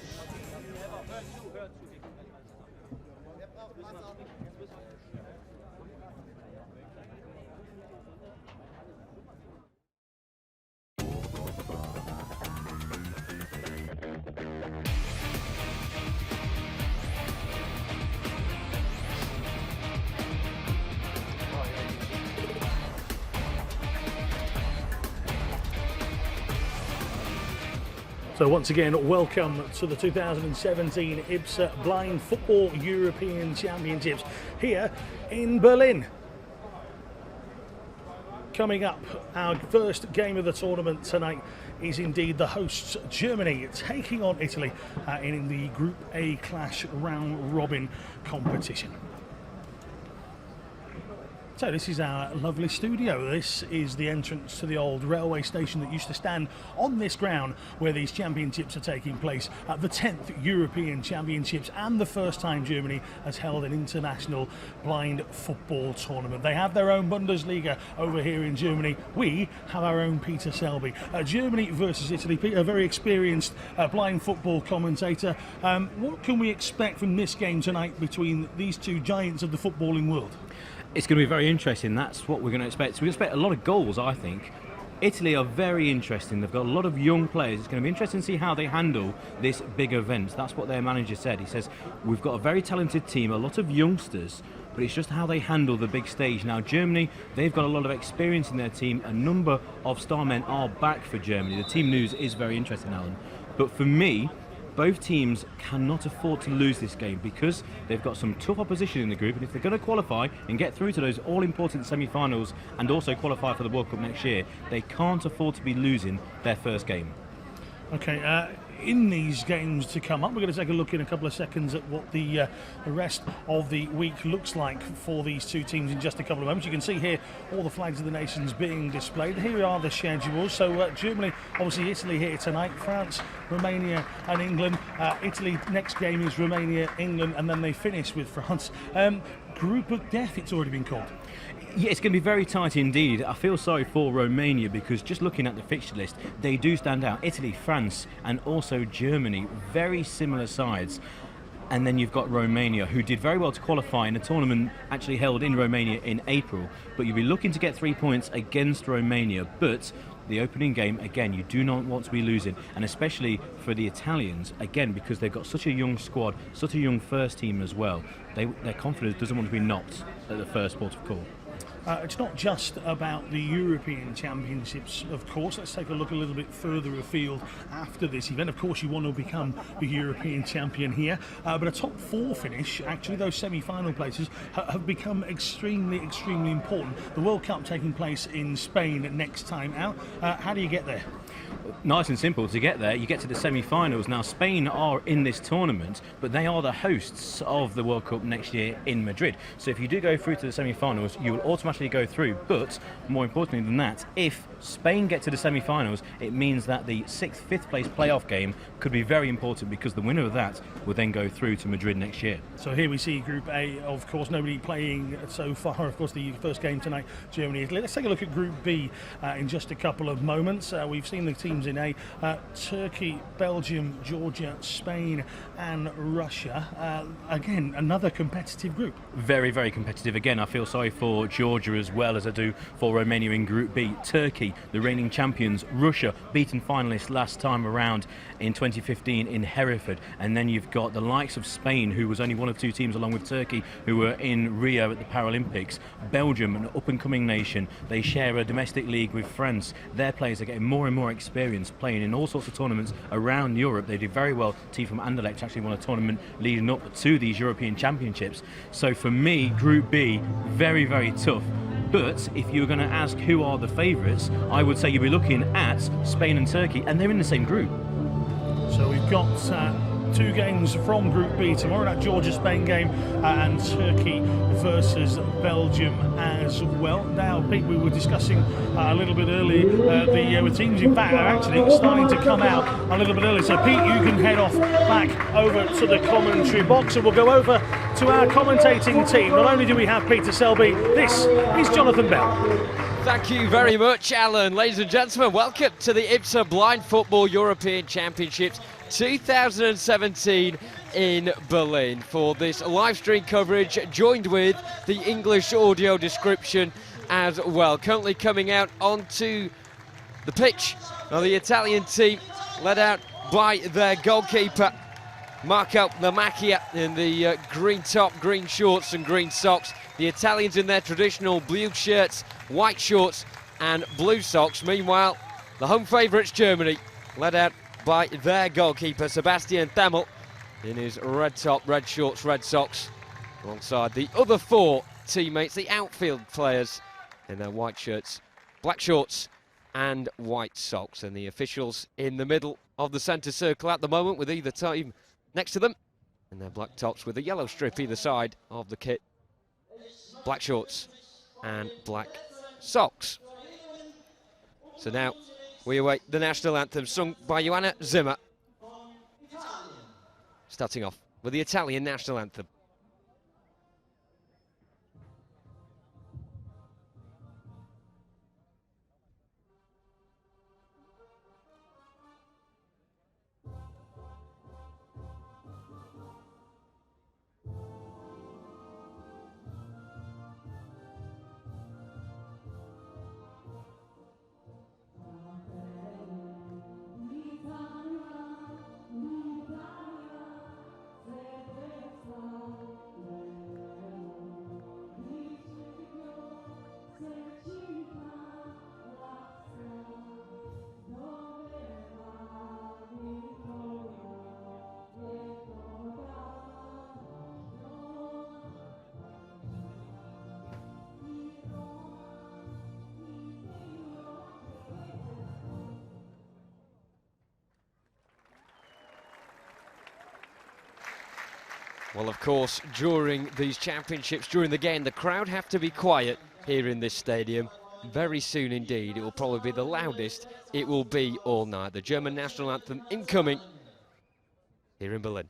So once again, welcome to the 2017 IBSA Blind Football European Championships here in Berlin. Coming up, our first game of the tournament tonight is indeed the hosts Germany taking on Italy in the Group A Clash round robin competition. So this is our lovely studio. This is the entrance to the old railway station that used to stand on this ground where these championships are taking place at the 10th European Championships and the first time Germany has held an international blind football tournament. They have their own Bundesliga over here in Germany. We have our own Peter Selby. Germany versus Italy. Peter, a very experienced blind football commentator. What can we expect from this game tonight between these two giants of the footballing world? It's going to be very interesting. That's what we're going to expect. We expect a lot of goals, I think. Italy are very interesting. They've got a lot of young players. It's going to be interesting to see how they handle this big event. That's what their manager said. He says, we've got a very talented team, a lot of youngsters, but it's just how they handle the big stage. Now, Germany, they've got a lot of experience in their team. A number of star men are back for Germany. The team news is very interesting, Alan. But for me, both teams cannot afford to lose this game because they've got some tough opposition in the group, and if they're going to qualify and get through to those all-important semi-finals and also qualify for the World Cup next year, they can't afford to be losing their first game. Okay, in these games to come up, we're going to take a look in a couple of seconds at what the rest of the week looks like for these two teams in just a couple of moments. You can see here all the flags of the nations being displayed. Here are the schedules. So Germany, obviously Italy here tonight, France, Romania and England. Italy, next game is Romania, England, and then they finish with France. Group of death, it's already been called. Yeah, it's going to be very tight indeed. I feel sorry for Romania because just looking at the fixture list, they do stand out. Italy, France and also Germany, very similar sides. And then you've got Romania, who did very well to qualify in a tournament actually held in Romania in April. But you'll be looking to get 3 points against Romania. But the opening game, again, you do not want to be losing. And especially for the Italians, again, because they've got such a young squad, such a young first team as well. Their confidence doesn't want to be knocked at the first port of call. It's not just about the European Championships, of course. Let's take a look a little bit further afield after this event. Of course, you want to become the European champion here, but a top four finish, actually those semi-final places, have become extremely, extremely important. The World Cup taking place in Spain next time out. How do you get there? Nice and simple. To get there, you get to the semi-finals. Now, Spain are in this tournament, but they are the hosts of the World Cup next year in Madrid. So if you do go through to the semi-finals, you will automatically go through. But more importantly than that, if Spain get to the semi-finals, it means that the 6th, 5th place playoff game could be very important because the winner of that will then go through to Madrid next year. So here we see Group A, of course, nobody playing so far. Of course, the first game tonight, Germany, Italy. Let's take a look at Group B in just a couple of moments. We've seen the teams in A, Turkey, Belgium, Georgia, Spain and Russia. Again, another competitive group. Very, very competitive. Again, I feel sorry for Georgia as well as I do for Romania in Group B. Turkey, the reigning champions. Russia, beaten finalists last time around in 2015 in Hereford. And then you've got the likes of Spain, who was only one of two teams along with Turkey who were in Rio at the Paralympics. Belgium, an up-and-coming nation. They share a domestic league with France. Their players are getting more and more experience playing in all sorts of tournaments around Europe. They did very well. A team from Anderlecht actually won a tournament leading up to these European Championships. So for me, Group B, very, very tough. But if you were going to ask who are the favourites, I would say you'd be looking at Spain and Turkey, and they're in the same group. So we've got 2 games from Group B tomorrow, that Georgia-Spain game and Turkey versus Belgium as well. Now, Pete, we were discussing a little bit earlier the teams, in fact, are actually starting to come out a little bit early. So, Pete, you can head off back over to the commentary box and we'll go over to our commentating team. Not only do we have Peter Selby, this is Jonathan Bell. Thank you very much, Alan. Ladies and gentlemen, welcome to the IBSA Blind Football European Championships 2017 in Berlin. For this live stream coverage, joined with the English audio description as well. Currently coming out onto the pitch of the Italian team, led out by their goalkeeper, Marco Lamacchia, in the green top, green shorts and green socks. The Italians in their traditional blue shirts, white shorts and blue socks. Meanwhile, the home favourites, Germany, led out by their goalkeeper, Sebastian Themmel, in his red top, red shorts, red socks, alongside the other 4 teammates, the outfield players, in their white shirts, black shorts and white socks. And the officials in the middle of the centre circle at the moment, with either team next to them, and their black tops with a yellow strip either side of the kit. Black shorts and black socks. So now we await the national anthem sung by Joanna Zimmer. Starting off with the Italian national anthem. Well, of course, during these championships, during the game, the crowd have to be quiet here in this stadium. Very soon indeed, it will probably be the loudest it will be all night. The German national anthem incoming here in Berlin.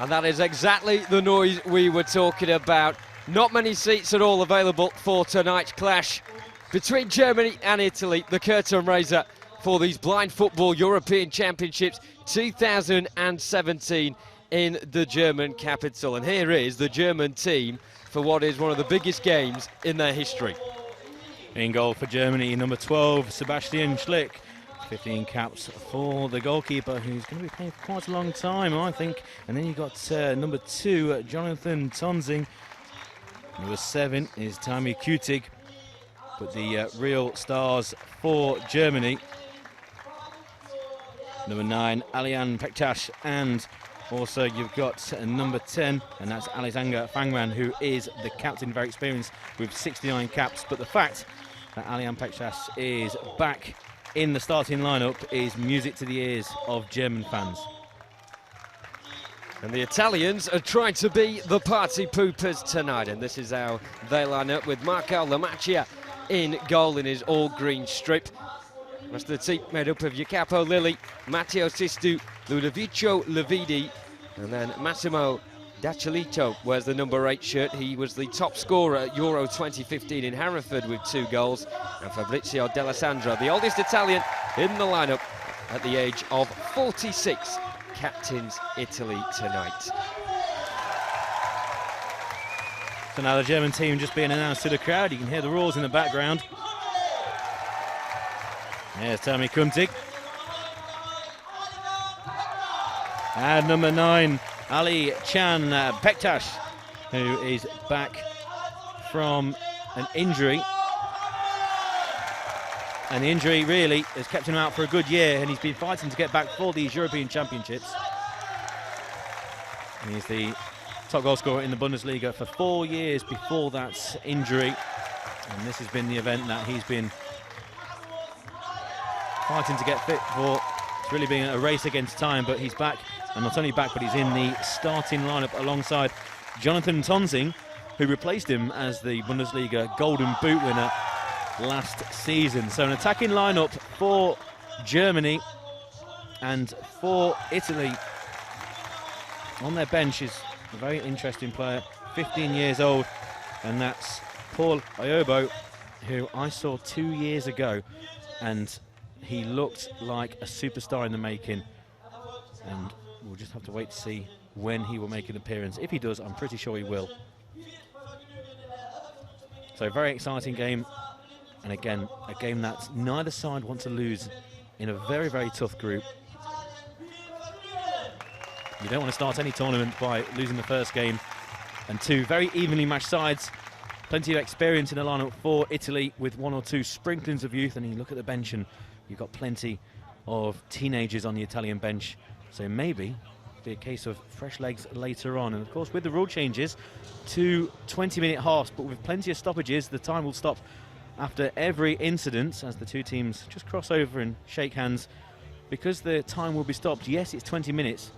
And that is exactly the noise we were talking about. Not many seats at all available for tonight's clash between Germany and Italy, the curtain raiser for these Blind Football European Championships 2017 in the German capital. And here is the German team for what is one of the biggest games in their history. In goal for Germany, number 12, Sebastian Schlick. 15 caps for the goalkeeper, who's going to be playing for quite a long time, I think. And then you've got number 2, Jonathan Taunting. Number 7 is Tammy Kutig. But the real stars for Germany, number 9, Alian Pectus, and also you've got number 10, and that's Alexander Fangman, who is the captain, very experienced with 69 caps. But the fact that Alian Pectus is back in the starting lineup is music to the ears of German fans. And the Italians are trying to be the party poopers tonight, and this is how they line up, with Marco Lamacchia in goal in his all-green strip. The rest of the team made up of Jacopo Lilli, Matteo Sistu, Ludovico Levidi, and then Massimo Dachelito wears the number 8 shirt. He was the top scorer at Euro 2015 in Hereford with 2 goals. And Fabrizio D'Alessandro, the oldest Italian in the lineup at the age of 46, captains Italy tonight. So now the German team just being announced to the crowd. You can hear the roars in the background. There's Tommy Kuntig. And number 9, Ali Chan Pectus, who is back from an injury. And the injury really has kept him out for a good year, and he's been fighting to get back for these European Championships. And he's the top goal scorer in the Bundesliga for 4 years before that injury. And this has been the event that he's been fighting to get fit for. It's really been a race against time, but he's back. And not only back, but he's in the starting lineup alongside Jonathan Taunting, who replaced him as the Bundesliga Golden Boot winner last season. So an attacking lineup for Germany, and for Italy on their bench is a very interesting player, 15 years old, and that's Paul Ayobo, who I saw 2 years ago, and he looked like a superstar in the making, and we'll just have to wait to see when he will make an appearance. If he does, I'm pretty sure he will. So very exciting game, and again, a game that neither side want to lose in a very, very tough group. You don't want to start any tournament by losing the first game. And 2 very evenly matched sides. Plenty of experience in the lineup for Italy, with 1 or 2 sprinklings of youth. And you look at the bench and you've got plenty of teenagers on the Italian bench. So maybe be a case of fresh legs later on. And of course, with the rule changes, 2 20-minute halves, but with plenty of stoppages, the time will stop after every incident as the 2 teams just cross over and shake hands. Because the time will be stopped, yes, it's 20 minutes,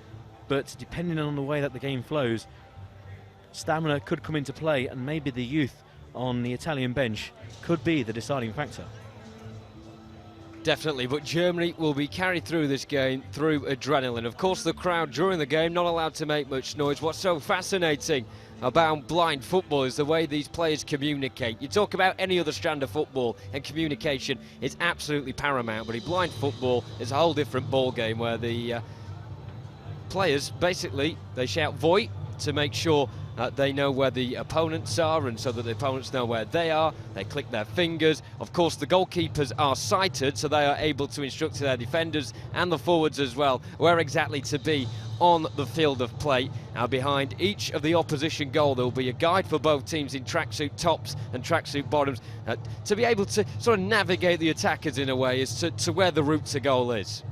but depending on the way that the game flows, stamina could come into play, and maybe the youth on the Italian bench could be the deciding factor. Definitely, but Germany will be carried through this game through adrenaline. Of course, the crowd during the game not allowed to make much noise. What's so fascinating about blind football is the way these players communicate. You talk about any other strand of football, and communication is absolutely paramount, but in blind football, it's a whole different ball game where the players, basically, they shout "Voit" to make sure they know where the opponents are, and so that the opponents know where they are. They click their fingers. Of course, the goalkeepers are sighted, so they are able to instruct their defenders and the forwards as well where exactly to be on the field of play. Now, behind each of the opposition goal, there will be a guide for both teams in tracksuit tops and tracksuit bottoms to be able to sort of navigate the attackers in a way as to where the route to goal is.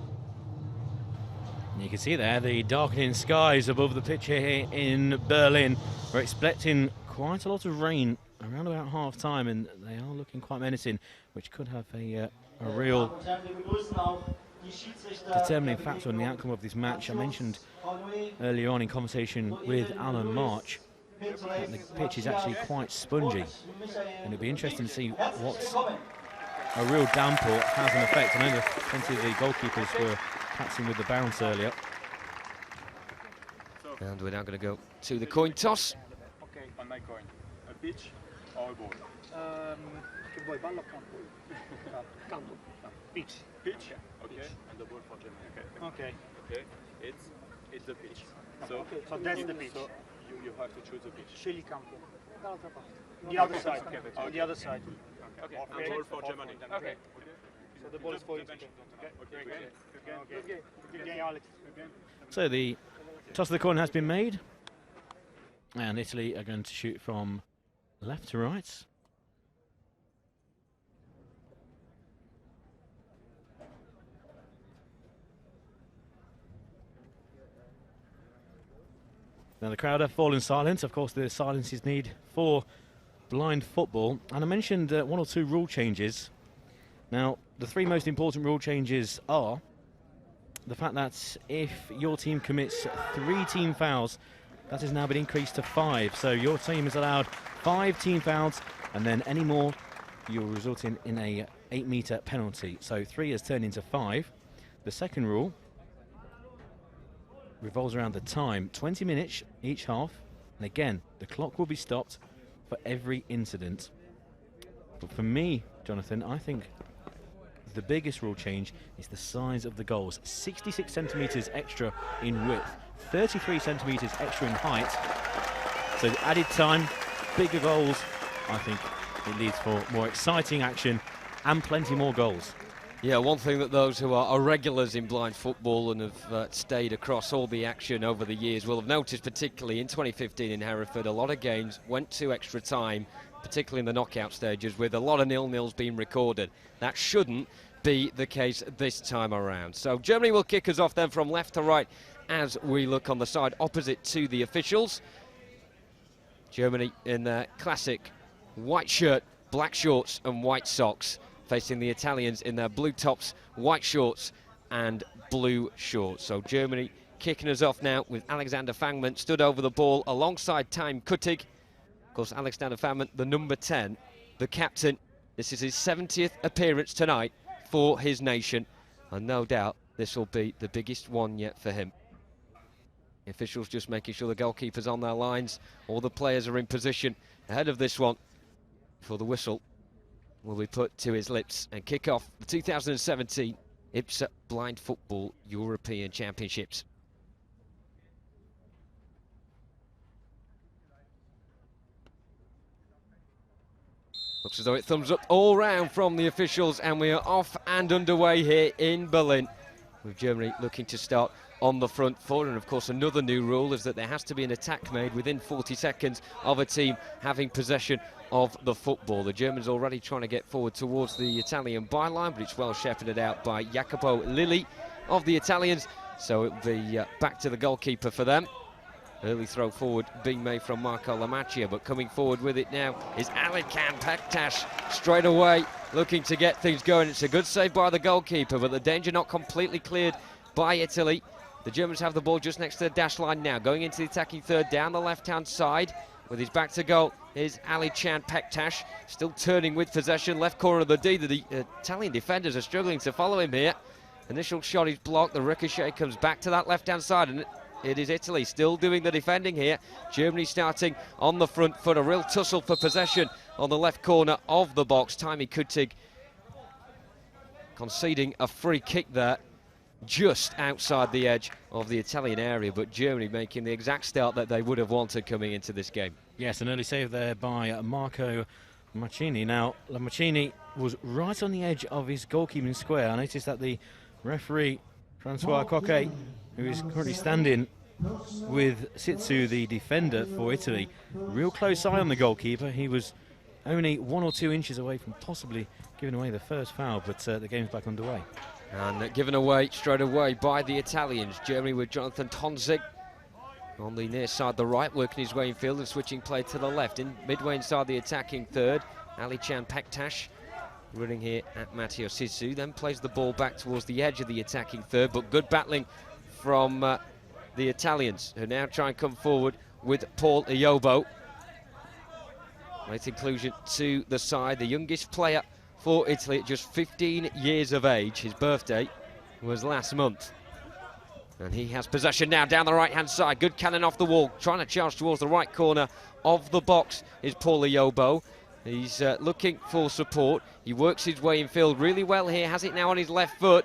You can see there the darkening skies above the pitch here in Berlin. We're expecting quite a lot of rain around about half time, and they are looking quite menacing, which could have a real determining factor on the outcome of this match. I mentioned earlier on in conversation with Alan March that the pitch is actually quite spongy, and it'll be interesting to see what a real downpour has an effect. I know that plenty of the goalkeepers were practicing with the bounce earlier. And we're now going to go to the coin toss. Okay, on my coin, a pitch or a ball? Che vuoi, palla o campo? Campo. Pitch. Pitch? Okay. Pitch. And the ball for Germany. Okay. Okay. It's the pitch. So, okay. So that's the pitch. So you have to choose a pitch. Scegli campo. The other side. Okay. On the other side. Okay. And ball for Germany. Okay. So the ball is for you. Okay. Alex. So the toss of the coin has been made, and Italy are going to shoot from left to right. Now the crowd have fallen silent. Of course, the silence is needed for blind football. And I mentioned 1 or 2 rule changes. Now, the 3 most important rule changes are the fact that if your team commits 3 team fouls, that has now been increased to 5. So your team is allowed 5 team fouls, and then any more, you'll result in a 8-meter penalty. So 3 has turned into 5. The second rule revolves around the time. 20 minutes each half. And again, the clock will be stopped for every incident. But for me, Jonathan, I think the biggest rule change is the size of the goals. 66 centimetres extra in width, 33 centimetres extra in height. So the added time, bigger goals, I think it leads for more exciting action and plenty more goals. Yeah, one thing that those who are regulars in blind football and have stayed across all the action over the years will have noticed, particularly in 2015 in Hereford, a lot of games went to extra time, particularly in the knockout stages, with a lot of nil-nils being recorded. That shouldn't be the case this time around. So Germany will kick us off then from left to right as we look on the side opposite to the officials. Germany in their classic white shirt, black shorts and white socks, facing the Italians in their blue tops, white shorts and blue shorts. So Germany kicking us off now with Alexander Fangman stood over the ball alongside Taim Kuttig. Of course, Alexander Fangman, the number 10, the captain. This is his 70th appearance tonight for his nation, and no doubt this will be the biggest one yet for him. The officials just making sure the goalkeeper's on their lines, all the players are in position ahead of this one before the whistle will be put to his lips and kick off the 2017 IBSA Blind Football European Championships. Looks as though it thumbs up all round from the officials, and we are off and underway here in Berlin, with Germany looking to start on the front foot. And of course another new rule is that there has to be an attack made within 40 seconds of a team having possession of the football. The Germans already trying to get forward towards the Italian byline, but it's well shepherded out by Jacopo Lilli of the Italians, so it'll be back to the goalkeeper for them. Early throw forward being made from Marco Lamacchia, but coming forward with it now is Alican Pectus straight away looking to get things going. It's a good save by the goalkeeper, but the danger not completely cleared by Italy. The Germans have the ball just next to the dash line now, going into the attacking third down the left-hand side. With his back to goal is Alican Pectus, still turning with possession, left corner of the D. The Italian defenders are struggling to follow him here. Initial shot is blocked, the ricochet comes back to that left-hand side, and it is Italy still doing the defending here. Germany starting on the front foot, a real tussle for possession on the left corner of the box. Taim Kuttig conceding a free kick there, just outside the edge of the Italian area, but Germany making the exact start that they would have wanted coming into this game. Yes, an early save there by Marco Lamacchini. Now, Lamacchini was right on the edge of his goalkeeping square. I noticed that the referee, Francois Coquet, who is currently standing with Sioux, the defender for Italy, real close eye on the goalkeeper. He was only 1 or 2 inches away from possibly giving away the first foul, but the game's back underway. And given away straight away by the Italians. Germany with Jonathan Taunting on the near side, the right, working his way in field and switching play to the left. In midway inside the attacking third, Alican Pectus running here at Matteo Sioux, then plays the ball back towards the edge of the attacking third, but good battling from the Italians, who now try and come forward with Paul Iobo. Late inclusion to the side, the youngest player for Italy at just 15 years of age. His birthday was last month. And he has possession now down the right-hand side. Good cannon off the wall, trying to charge towards the right corner of the box is Paul Iobo. He's looking for support. He works his way in field really well here, has it now on his left foot.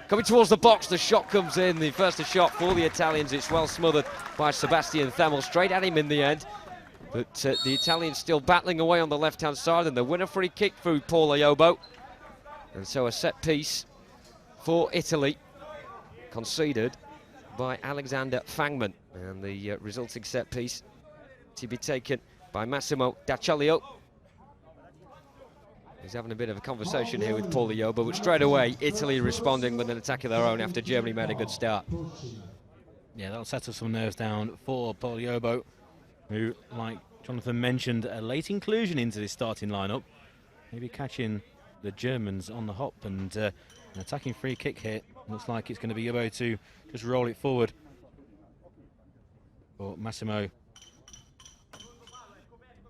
Coming towards the box, the shot comes in. The first shot for the Italians, it's well smothered by Sebastian Themmel, straight at him in the end. But the Italians still battling away on the left-hand side, and the winner free kick through Paul Iobo. And so a set piece for Italy, conceded by Alexander Fangman. And the resulting set piece to be taken by Massimo D'Acciolio. He's having a bit of a conversation here with Paul Iobo, but straight away Italy responding with an attack of their own after Germany made a good start. Yeah, that'll settle some nerves down for Paul Iobo, who, like Jonathan mentioned, a late inclusion into this starting lineup. Maybe catching the Germans on the hop, and an attacking free kick here. Looks like it's going to be Iobo to just roll it forward for Massimo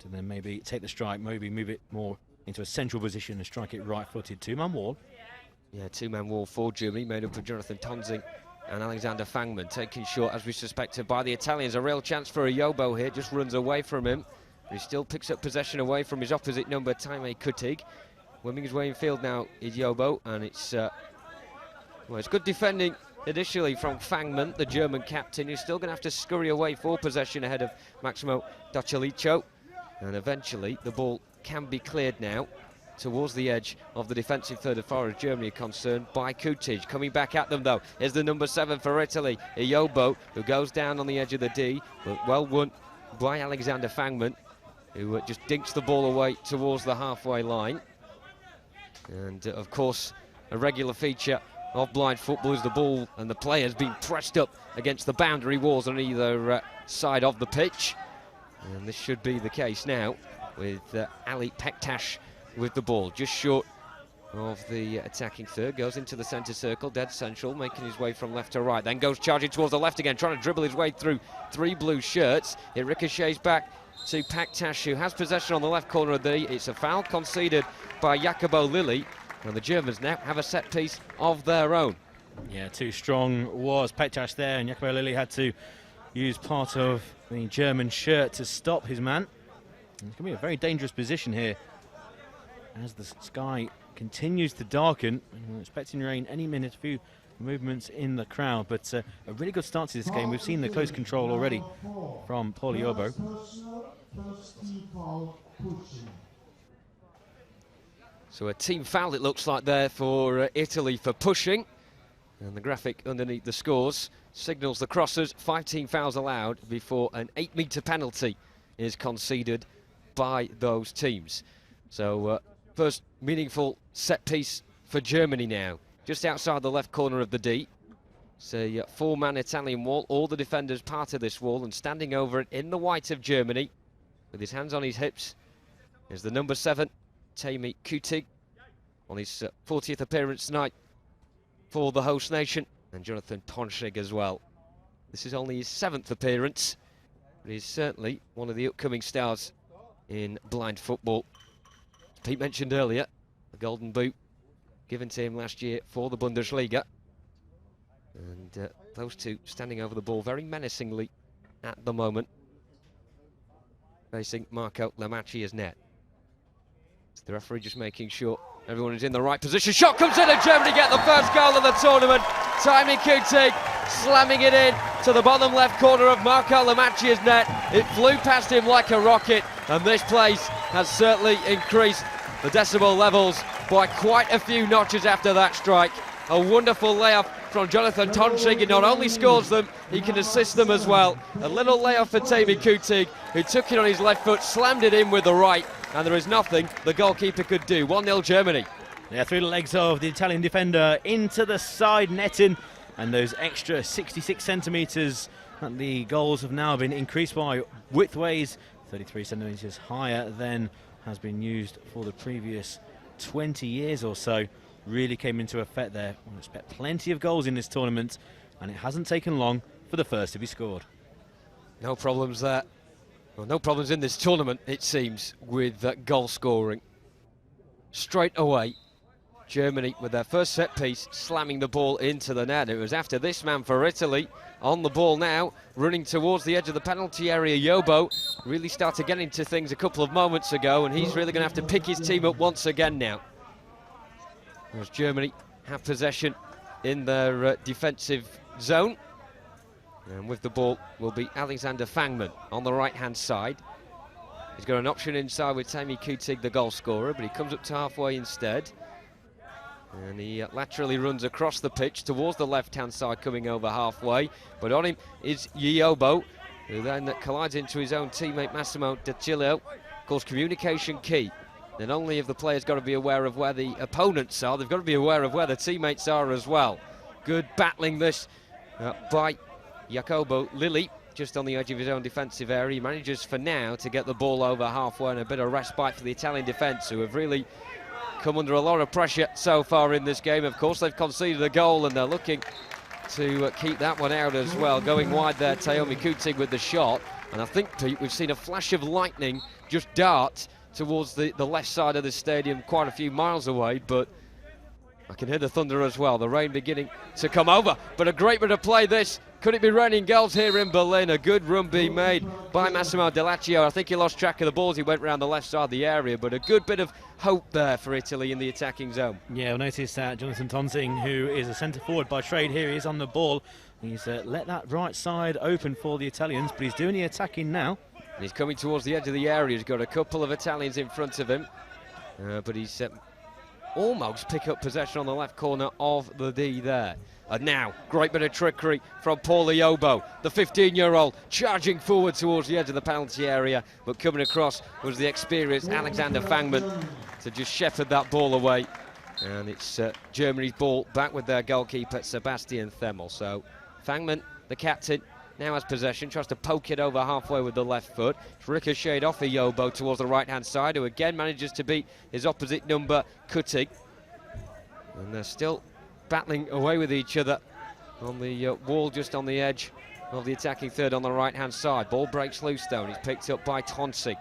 to then maybe take the strike, maybe move it more into a central position and strike it right-footed. Two-man wall. Yeah, two-man wall for Germany, made up of Jonathan Taunting And Alexander Fangman taken short, as we suspected, by the Italians. A real chance for Iyobo here, just runs away from him. But he still picks up possession away from his opposite number, Taime Kutig. Winning his way in field now is Iyobo, and it's good defending initially from Fangman, the German captain, who's still going to have to scurry away for possession ahead of Maximo Docelico. And eventually the ball can be cleared now towards the edge of the defensive third as far as Germany are concerned by Kutic. Coming back at them though is the number 7 for Italy, Iyobo, who goes down on the edge of the D, but well won by Alexander Fangman, who just dinks the ball away towards the halfway line. And of course, a regular feature of blind football is the ball and the players being pressed up against the boundary walls on either side of the pitch. And this should be the case now with Ali Pectus with the ball, just short of the attacking third, goes into the centre circle, dead central, making his way from left to right, then goes charging towards the left again, trying to dribble his way through 3 blue shirts. It ricochets back to Pectus, who has possession on the left corner of the D. It's a foul conceded by Jacobo Lilly, and the Germans now have a set piece of their own. Yeah, too strong was Pectus there, and Jacobo Lilly had to use part of the German shirt to stop his man. It's going to be a very dangerous position here as the sky continues to darken. We're expecting rain any minute, a few movements in the crowd, but a really good start to this game. We've seen the close control already from Paul Iyobo. So a team foul, it looks like, there for Italy for pushing. And the graphic underneath the scores signals the crossers. 5 team fouls allowed before an 8-metre penalty is conceded by those teams. So first meaningful set piece for Germany now. Just outside the left corner of the D. It's a 4-man Italian wall. All the defenders part of this wall, and standing over it in the white of Germany with his hands on his hips is the number 7, Taime Kutig, on his 40th appearance tonight for the host nation, and Jonathan Tonchig as well. This is only his 7th appearance, but he's certainly one of the upcoming stars in blind football. As Pete mentioned earlier, the golden boot given to him last year for the Bundesliga. And those two standing over the ball very menacingly at the moment, facing Marco Lamacchia's net. It's the referee just making sure everyone is in the right position. Shot comes in and Germany get the first goal of the tournament. Taime Kutig slamming it in to the bottom left corner of Marco Lamacchia's net. It flew past him like a rocket, and this place has certainly increased the decibel levels by quite a few notches after that strike. A wonderful layoff from Jonathan Tonchig. He not only scores them, he can assist them as well. A little layoff for Taime Kutig, who took it on his left foot, slammed it in with the right, and there is nothing the goalkeeper could do. 1-0 Germany. Yeah, through the legs of the Italian defender into the side netting, and those extra 66 centimetres that the goals have now been increased by. Widthways 33 centimetres higher than has been used for the previous 20 years or so. Really came into effect there. We expect plenty of goals in this tournament, and it hasn't taken long for the first to be scored. No problems there. Well, no problems in this tournament, it seems, with goal scoring. Straight away, Germany with their first set piece, slamming the ball into the net. It was after this man for Italy, on the ball now, running towards the edge of the penalty area. Iyobo really started getting to things a couple of moments ago, and he's really going to have to pick his team up once again now. As Germany have possession in their defensive zone. And with the ball will be Alexander Fangman on the right-hand side. He's got an option inside with Taime Kutig, the goal scorer, but he comes up to halfway instead. And he laterally runs across the pitch towards the left-hand side, coming over halfway. But on him is Iyobo, who then collides into his own teammate Massimo D'Acilio. Of course, communication key. Not only have the players got to be aware of where the opponents are, they've got to be aware of where the teammates are as well. Good battling this by Jacobo Lilly, just on the edge of his own defensive area. He manages for now to get the ball over halfway, and a bit of respite for the Italian defence, who have really come under a lot of pressure so far in this game. Of course, they've conceded a goal, and they're looking to keep that one out as well. Going wide there, Taime Kutig with the shot. And I think, Pete, we've seen a flash of lightning just dart towards the left side of the stadium, quite a few miles away, but I can hear the thunder as well, the rain beginning to come over, but a great bit of play this. Could it be raining goals here in Berlin? A good run being made by Massimo Dell'Accio. I think he lost track of the balls, he went round the left side of the area, but a good bit of hope there for Italy in the attacking zone. Yeah, we'll notice that Jonathan Taunting, who is a centre forward by trade, here he is on the ball. He's let that right side open for the Italians, but he's doing the attacking now. And he's coming towards the edge of the area. He's got a couple of Italians in front of him, but he's almost pick up possession on the left corner of the D there. And now, great bit of trickery from Paul Iobo, the 15-year-old, charging forward towards the edge of the penalty area, but coming across was the experienced Alexander Fangman to just shepherd that ball away. And it's Germany's ball back with their goalkeeper, Sebastian Themmel. So Fangman, the captain, now has possession, tries to poke it over halfway with the left foot. It's ricocheted off Iobo towards the right-hand side, who again manages to beat his opposite number, Kutig. And they're still battling away with each other on the wall just on the edge of the attacking third on the right-hand side. Ball breaks loose though, and he's picked up by Taunting.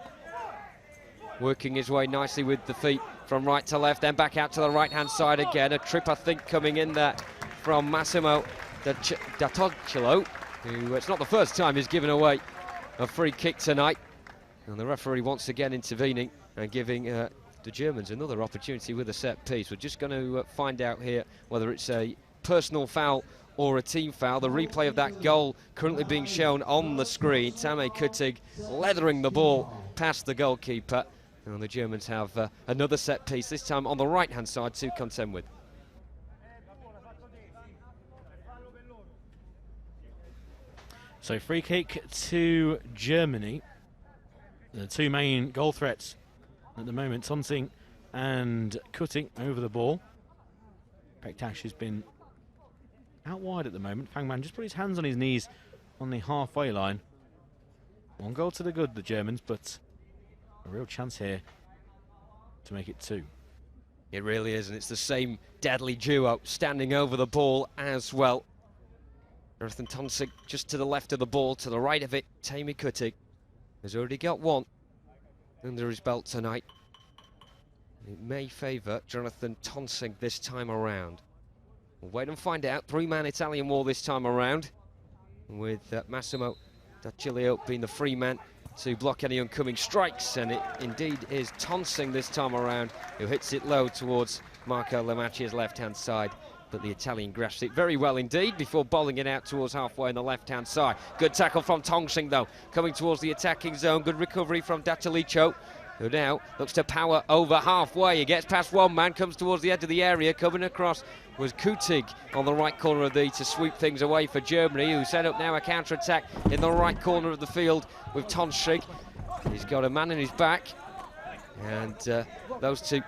Working his way nicely with the feet from right to left, then back out to the right-hand side again. A trip, I think, coming in there from Massimo D'Antocchio, who it's not the first time he's given away a free kick tonight. And the referee once again intervening and giving the Germans another opportunity with a set piece. We're just going to find out here whether it's a personal foul or a team foul. The replay of that goal currently being shown on the screen. Tamé Kutig leathering the ball past the goalkeeper. And the Germans have another set piece, this time on the right-hand side, to contend with. So free kick to Germany. The two main goal threats at the moment, Taunting and Kutig over the ball. Pectus has been out wide at the moment. Fangman just put his hands on his knees on the halfway line. One goal to the good, the Germans, but a real chance here to make it two. It really is, and it's the same deadly duo standing over the ball as well. Jonathan Taunting just to the left of the ball, to the right of it, Tamé Kutig has already got one under his belt tonight. It may favour Jonathan Taunting this time around. We'll wait and find out. Three-man Italian wall this time around, with Massimo D'Accio being the free man to block any oncoming strikes, and it indeed is Taunting this time around who hits it low towards Marco Lamacchia's left-hand side. But the Italian grasps it very well indeed before bowling it out towards halfway on the left-hand side. Good tackle from Taunting though, coming towards the attacking zone. Good recovery from D'Accio, who now looks to power over halfway. He gets past one man, comes towards the edge of the area. Coming across was Kutig on the right corner of the to sweep things away for Germany, who set up now a counter-attack in the right corner of the field with Taunting. He's got a man in his back, and those two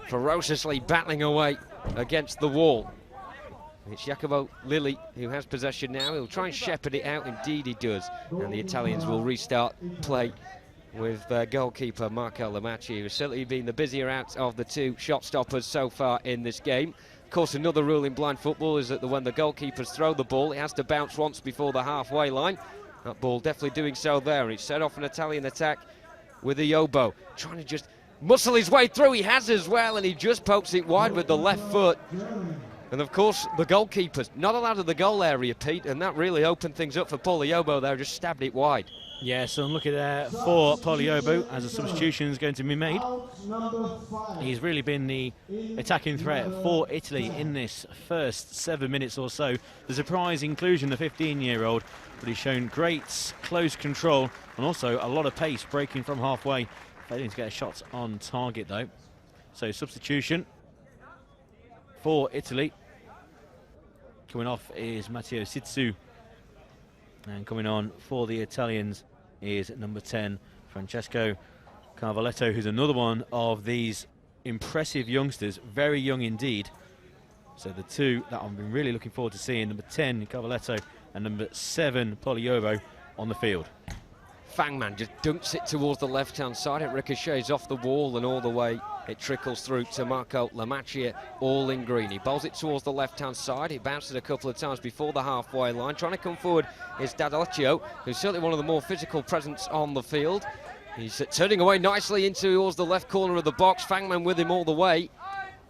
ferociously battling away against the wall. It's Jacopo Lilli who has possession now. He'll try and shepherd it out. Indeed he does. And the Italians will restart play with their goalkeeper Marco Lamacchia, who's certainly been the busier out of the two shot stoppers so far in this game. Of course, another rule in blind football is that when the goalkeepers throw the ball, it has to bounce once before the halfway line. That ball definitely doing so there. And he's set off an Italian attack with Iobo, trying to just muscle his way through. He has as well, and he just pokes it wide with the left foot. And of course, the goalkeepers not allowed in the goal area, Pete, and that really opened things up for Paul Iobo there, just stabbed it wide. Yeah, so look at there for Paul Iobo as a substitution is going to be made. He's really been the attacking threat for Italy in this first 7 minutes or so. The surprise inclusion, the 15-year-old, but he's shown great close control and also a lot of pace breaking from halfway. Failing to get a shot on target though. So substitution for Italy. Coming off is Matteo Sioux, and coming on for the Italians is number 10, Francesco Carvaletto, who's another one of these impressive youngsters, very young indeed. So the two that I've been really looking forward to seeing, number 10, Carvaletto, and number 7, Paul Iobo, on the field. Fangman just dunks it towards the left-hand side. It ricochets off the wall and all the way it trickles through to Marco Lamacchia, all in green. He bowls it towards the left-hand side. He bounced it a couple of times before the halfway line. Trying to come forward is D'Accio, who's certainly one of the more physical presence on the field. He's turning away nicely into towards the left corner of the box. Fangman with him all the way.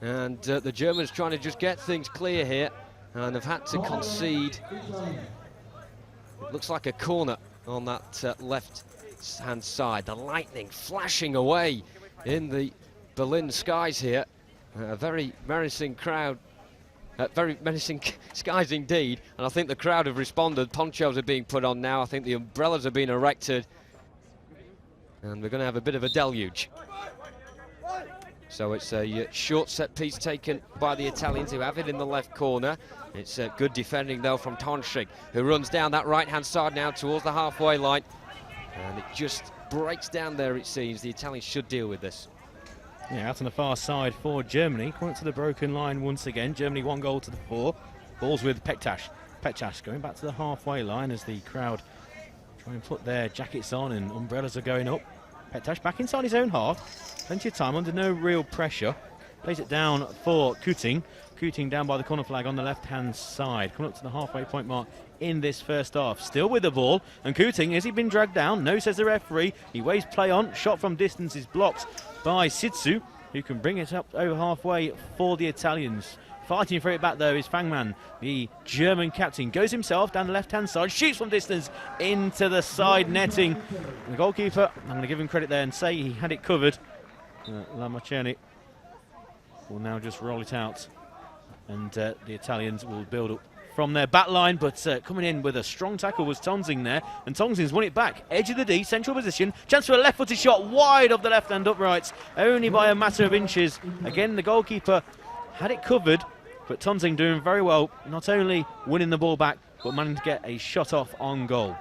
And the Germans trying to just get things clear here, and have had to concede. It looks like a corner on that left-hand side. The lightning flashing away in the Berlin skies here. A very menacing crowd. Very menacing skies indeed, and I think the crowd have responded. Ponchos are being put on now. I think the umbrellas are being erected, and we're going to have a bit of a deluge. So it's a short set piece taken by the Italians, who have it in the left corner. It's good defending though from Taunting, who runs down that right-hand side now towards the halfway line, and it just breaks down there, it seems. The Italians should deal with this. Yeah, out on the far side for Germany. Coming to the broken line once again. Germany 1 goal to the 4. Ball's with Pectus. Pectus going back to the halfway line as the crowd try and put their jackets on and umbrellas are going up. Pectus back inside his own half. Plenty of time, under no real pressure. Plays it down for Kuting. Kuting down by the corner flag on the left-hand side. Coming up to the halfway point mark in this first half. Still with the ball. And Kuting, has he been dragged down? No, says the referee. He waves play on. Shot from distance is blocked by Sioux, who can bring it up over halfway for the Italians. Fighting for it back though is Fangman, the German captain. Goes himself down the left-hand side, shoots from distance into the side netting. The goalkeeper, I'm going to give him credit there and say he had it covered. Lamaceni will now just roll it out, and the Italians will build up from their back line, but coming in with a strong tackle was Taunting there, and Taunting's won it back. Edge of the D, central position, chance for a left-footed shot wide of the left-hand uprights, only by a matter of inches. Again, the goalkeeper had it covered, but Taunting doing very well, not only winning the ball back, but managing to get a shot off on goal.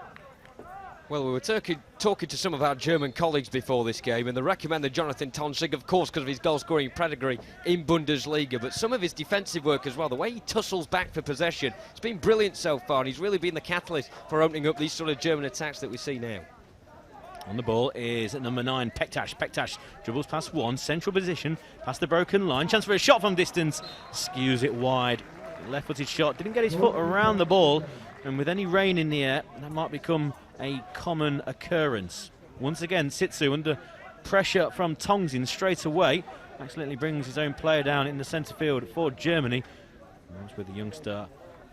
Well, we were talking to some of our German colleagues before this game, and they recommended Jonathan Taunting, of course, because of his goal-scoring pedigree in Bundesliga, but some of his defensive work as well, the way he tussles back for possession, it's been brilliant so far, and he's really been the catalyst for opening up these sort of German attacks that we see now. On the ball is number 9, Pectus. Pectus dribbles past one, central position, past the broken line, chance for a shot from distance, skews it wide. Left-footed shot, didn't get his foot around the ball, and with any rain in the air, that might become a common occurrence. Once again, Sioux under pressure from Taunting straight away, accidentally brings his own player down in the centre field for Germany. That's with the youngster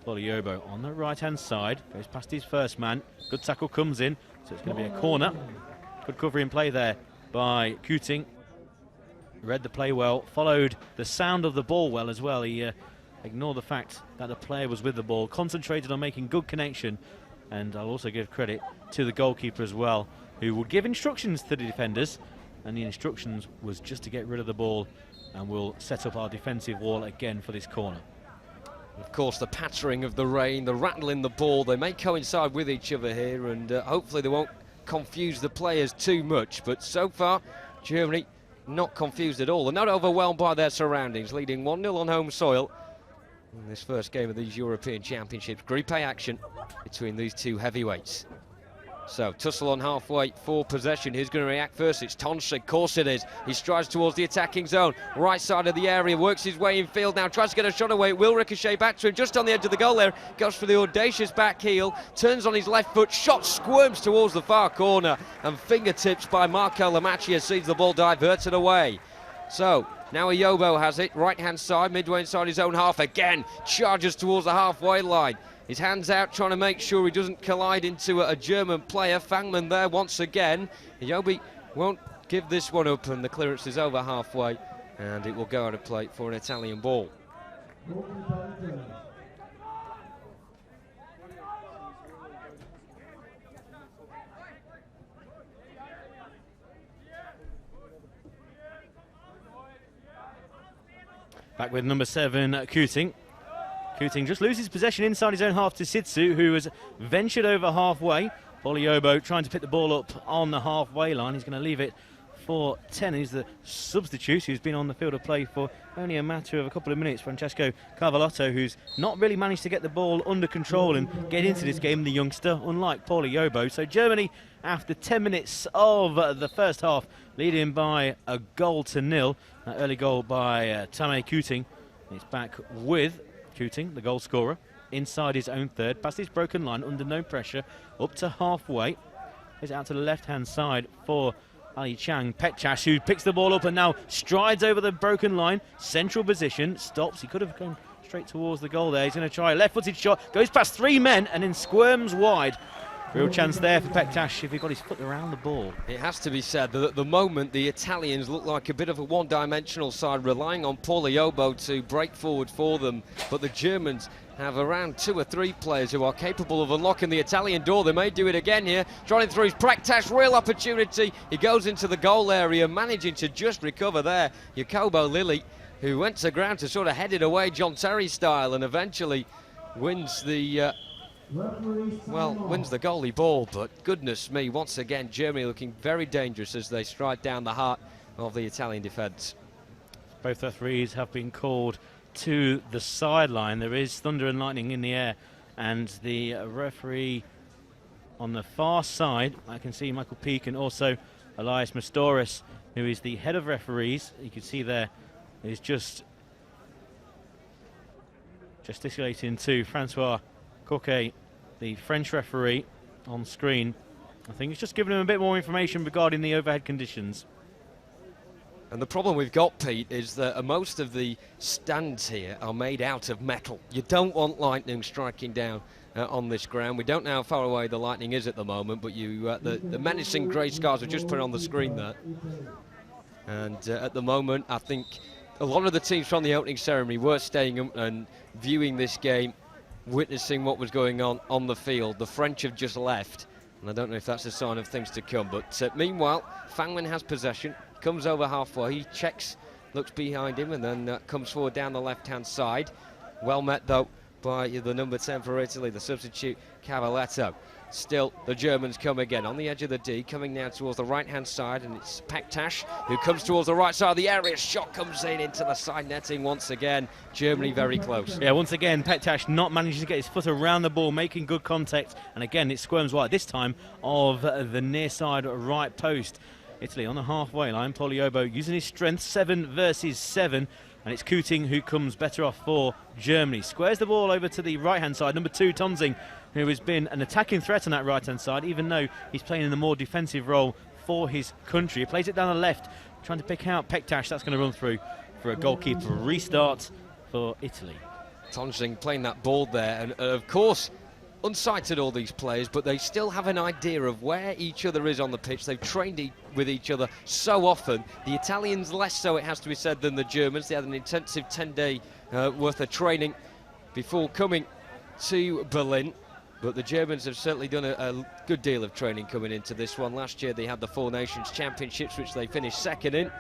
Poliobo on the right-hand side, goes past his first man. Good tackle comes in, so it's going to be a corner. Good covering play there by Kuting. Read the play well, followed the sound of the ball well as well. He ignored the fact that the player was with the ball, concentrated on making good connection. And I'll also give credit to the goalkeeper as well, who would give instructions to the defenders, and the instructions was just to get rid of the ball, and we'll set up our defensive wall again for this corner. Of course, the pattering of the rain, the rattling the ball, they may coincide with each other here, and hopefully they won't confuse the players too much. But so far, Germany not confused at all. They're not overwhelmed by their surroundings, leading 1-0 on home soil in this first game of these European Championships. Group A action between these two heavyweights. So, tussle on halfway for possession. Who's going to react first? It's Taunting, of course it is. He strides towards the attacking zone. Right side of the area, works his way in field now, tries to get a shot away. It will ricochet back to him just on the edge of the goal there. Goes for the audacious back heel, turns on his left foot, shot squirms towards the far corner, and fingertips by Marco Lamacchia sees the ball diverted away. So, now Ayobo has it, right-hand side, midway inside his own half again, charges towards the halfway line. His hands out, trying to make sure he doesn't collide into a German player. Fangman there once again. Ayobi won't give this one up, and the clearance is over halfway, and it will go out of play for an Italian ball. Back with number 7, Kuting. Kuting just loses possession inside his own half to Sioux, who has ventured over halfway. Poliobo trying to pick the ball up on the halfway line. He's going to leave it for Tennis, the substitute, who's been on the field of play for only a matter of a couple of minutes. Francesco Carvalotto, who's not really managed to get the ball under control and get into this game, the youngster, unlike Poliobo. So Germany, after 10 minutes of the first half, leading by a goal to nil. That early goal by Tame Kuting. It's back with Kuting, the goal scorer, inside his own third, past his broken line, under no pressure, up to halfway. Is out to the left-hand side for Ali Chang, Pectus, who picks the ball up and now strides over the broken line. Central position, stops. He could have gone straight towards the goal there. He's going to try a left-footed shot, goes past 3 men and then squirms wide. Real chance there for Pectus if he got his foot around the ball. It has to be said that at the moment the Italians look like a bit of a one-dimensional side, relying on Poliobo to break forward for them, but the Germans have around 2 or 3 players who are capable of unlocking the Italian door. They may do it again here. Trotting through his Pectus, real opportunity. He goes into the goal area, managing to just recover there. Jacobo Lilly, who went to ground to sort of head it away John Terry style, and eventually wins the wins the goalie ball. But goodness me, once again Germany looking very dangerous as they stride down the heart of the Italian defence. Both referees have been called to the sideline. There is thunder and lightning in the air, and the referee on the far side, I can see Michael Peake and also Elias Mastoris, who is the head of referees. You can see there is just gesticulating to Francois Coquet, the French referee, on screen. I think it's just giving him a bit more information regarding the overhead conditions. And the problem we've got, Pete, is that most of the stands here are made out of metal. You don't want lightning striking down on this ground. We don't know how far away the lightning is at the moment, but the menacing grey scars are just put on the screen there. And at the moment, I think a lot of the teams from the opening ceremony were staying and viewing this game, witnessing what was going on the field. The French have just left, and I don't know if that's a sign of things to come. But meanwhile, Fangman has possession, comes over halfway, he checks, looks behind him, and then comes forward down the left-hand side. Well met, though, by the number 10 for Italy, the substitute Cavaletto. Still, the Germans come again on the edge of the D, coming now towards the right-hand side, and it's Pectus who comes towards the right side of the area. Shot comes in into the side netting once again. Germany very close. Yeah, once again, Pectus not managing to get his foot around the ball, making good contact, and again it squirms wide, this time of the near side right post. Italy on the halfway line, Poliobo using his strength, 7 versus 7, and it's Kuting who comes better off for Germany. Squares the ball over to the right-hand side, number 2, Taunting, who has been an attacking threat on that right-hand side, even though he's playing in a more defensive role for his country. He plays it down the left, trying to pick out Pectus. That's going to run through for a goalkeeper restart for Italy. Taunting playing that ball there, and of course, unsighted all these players, but they still have an idea of where each other is on the pitch. They've trained with each other so often. The Italians less so, it has to be said, than the Germans. They had an intensive 10-day worth of training before coming to Berlin. But the Germans have certainly done a good deal of training coming into this one. Last year they had the Four Nations Championships, which they finished second in.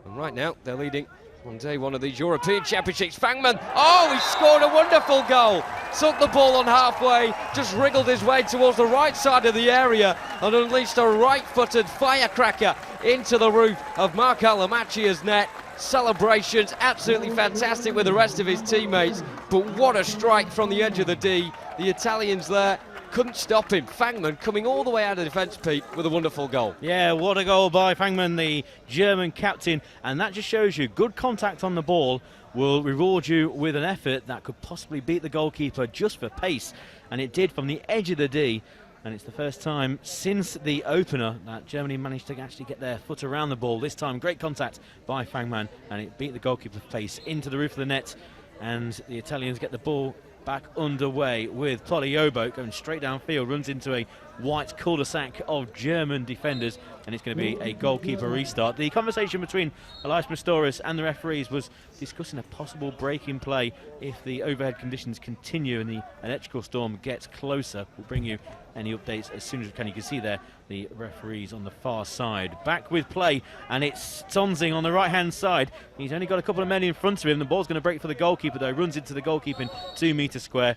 And right now they're leading on day one of these European Championships. Fangman, oh, he scored a wonderful goal. Took the ball on halfway, just wriggled his way towards the right side of the area and unleashed a right-footed firecracker into the roof of Marco Lamacchia's net. Celebrations absolutely fantastic with the rest of his teammates, but what a strike from the edge of the D. The Italians there couldn't stop him. Fangman coming all the way out of defence, Pete, with a wonderful goal. Yeah, what a goal by Fangman, the German captain, and that just shows you good contact on the ball will reward you with an effort that could possibly beat the goalkeeper just for pace, and it did from the edge of the D. And it's the first time since the opener that Germany managed to actually get their foot around the ball. This time, great contact by Fangman, and it beat the goalkeeper's pace into the roof of the net. And the Italians get the ball back underway with Poliobo going straight downfield, runs into a white cul-de-sac of German defenders, and it's going to be a goalkeeper restart. The conversation between Elias Mastoris and the referees was discussing a possible break in play if the overhead conditions continue and the electrical storm gets closer. We'll bring you any updates as soon as we can. You can see there the referees on the far side. Back with play, and it's Taunting on the right-hand side. He's only got a couple of men in front of him. The ball's going to break for the goalkeeper, though. Runs into the goalkeeping 2-metre square.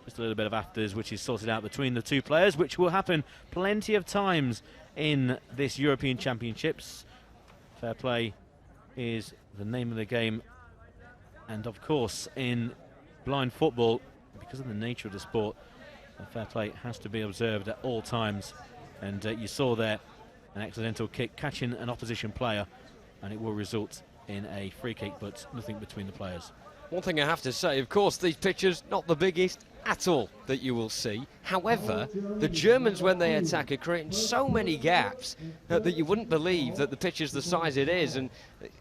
Just a little bit of afters, which is sorted out between the two players, which will happen plenty of times in this European Championships. Fair play is the name of the game. And of course, in blind football, because of the nature of the sport, fair play has to be observed at all times. And you saw there an accidental kick catching an opposition player, and it will result in a free kick, but nothing between the players. One thing I have to say, of course, these pictures, not the biggest at all that you will see. However, the Germans, when they attack, are creating so many gaps that you wouldn't believe that the pitch is the size it is. And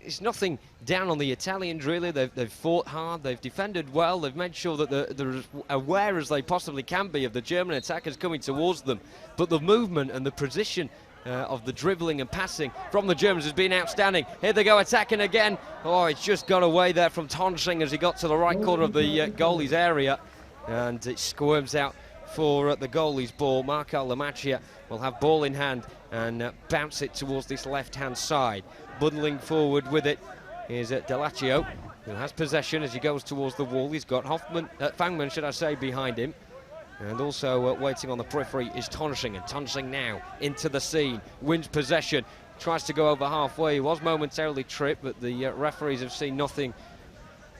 it's nothing down on the Italians, really. They've fought hard, they've defended well, they've made sure that they're as aware as they possibly can be of the German attackers coming towards them. But the movement and the position of the dribbling and passing from the Germans has been outstanding. Here they go attacking again. Oh, it's just got away there from Taunting as he got to the right corner of the goalie's area. And it squirms out for the goalie's ball. Marco Lamacchia will have ball in hand and bounce it towards this left-hand side. Bundling forward with it is Delaccio, who has possession as he goes towards the wall. He's got Fangman, should I say, behind him. And also waiting on the periphery is Taunting. And Taunting now into the scene, wins possession, tries to go over halfway. He was momentarily tripped, but the referees have seen nothing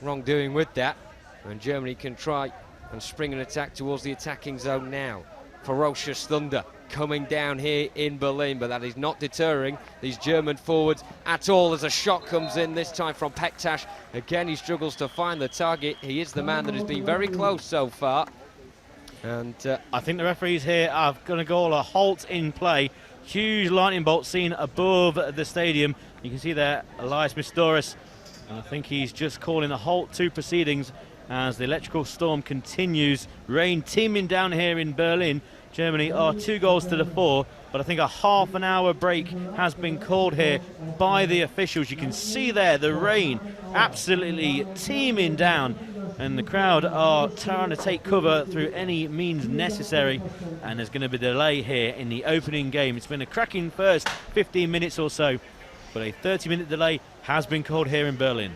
wrongdoing with that. And Germany can try and spring an attack towards the attacking zone now. Ferocious thunder coming down here in Berlin, but that is not deterring these German forwards at all as a shot comes in, this time from Pectus. Again, he struggles to find the target. He is the man that has been very close so far. And I think the referees here are going to call a halt in play. Huge lightning bolt seen above the stadium. You can see there Elias Mistoris, and I think he's just calling a halt to proceedings as the electrical storm continues. Rain teeming down here in Berlin. Germany are 2-4, but I think a half-an-hour break has been called here by the officials. You can see there the rain absolutely teeming down, and the crowd are trying to take cover through any means necessary, and there's going to be a delay here in the opening game. It's been a cracking first 15 minutes or so, but a 30-minute delay has been called here in Berlin.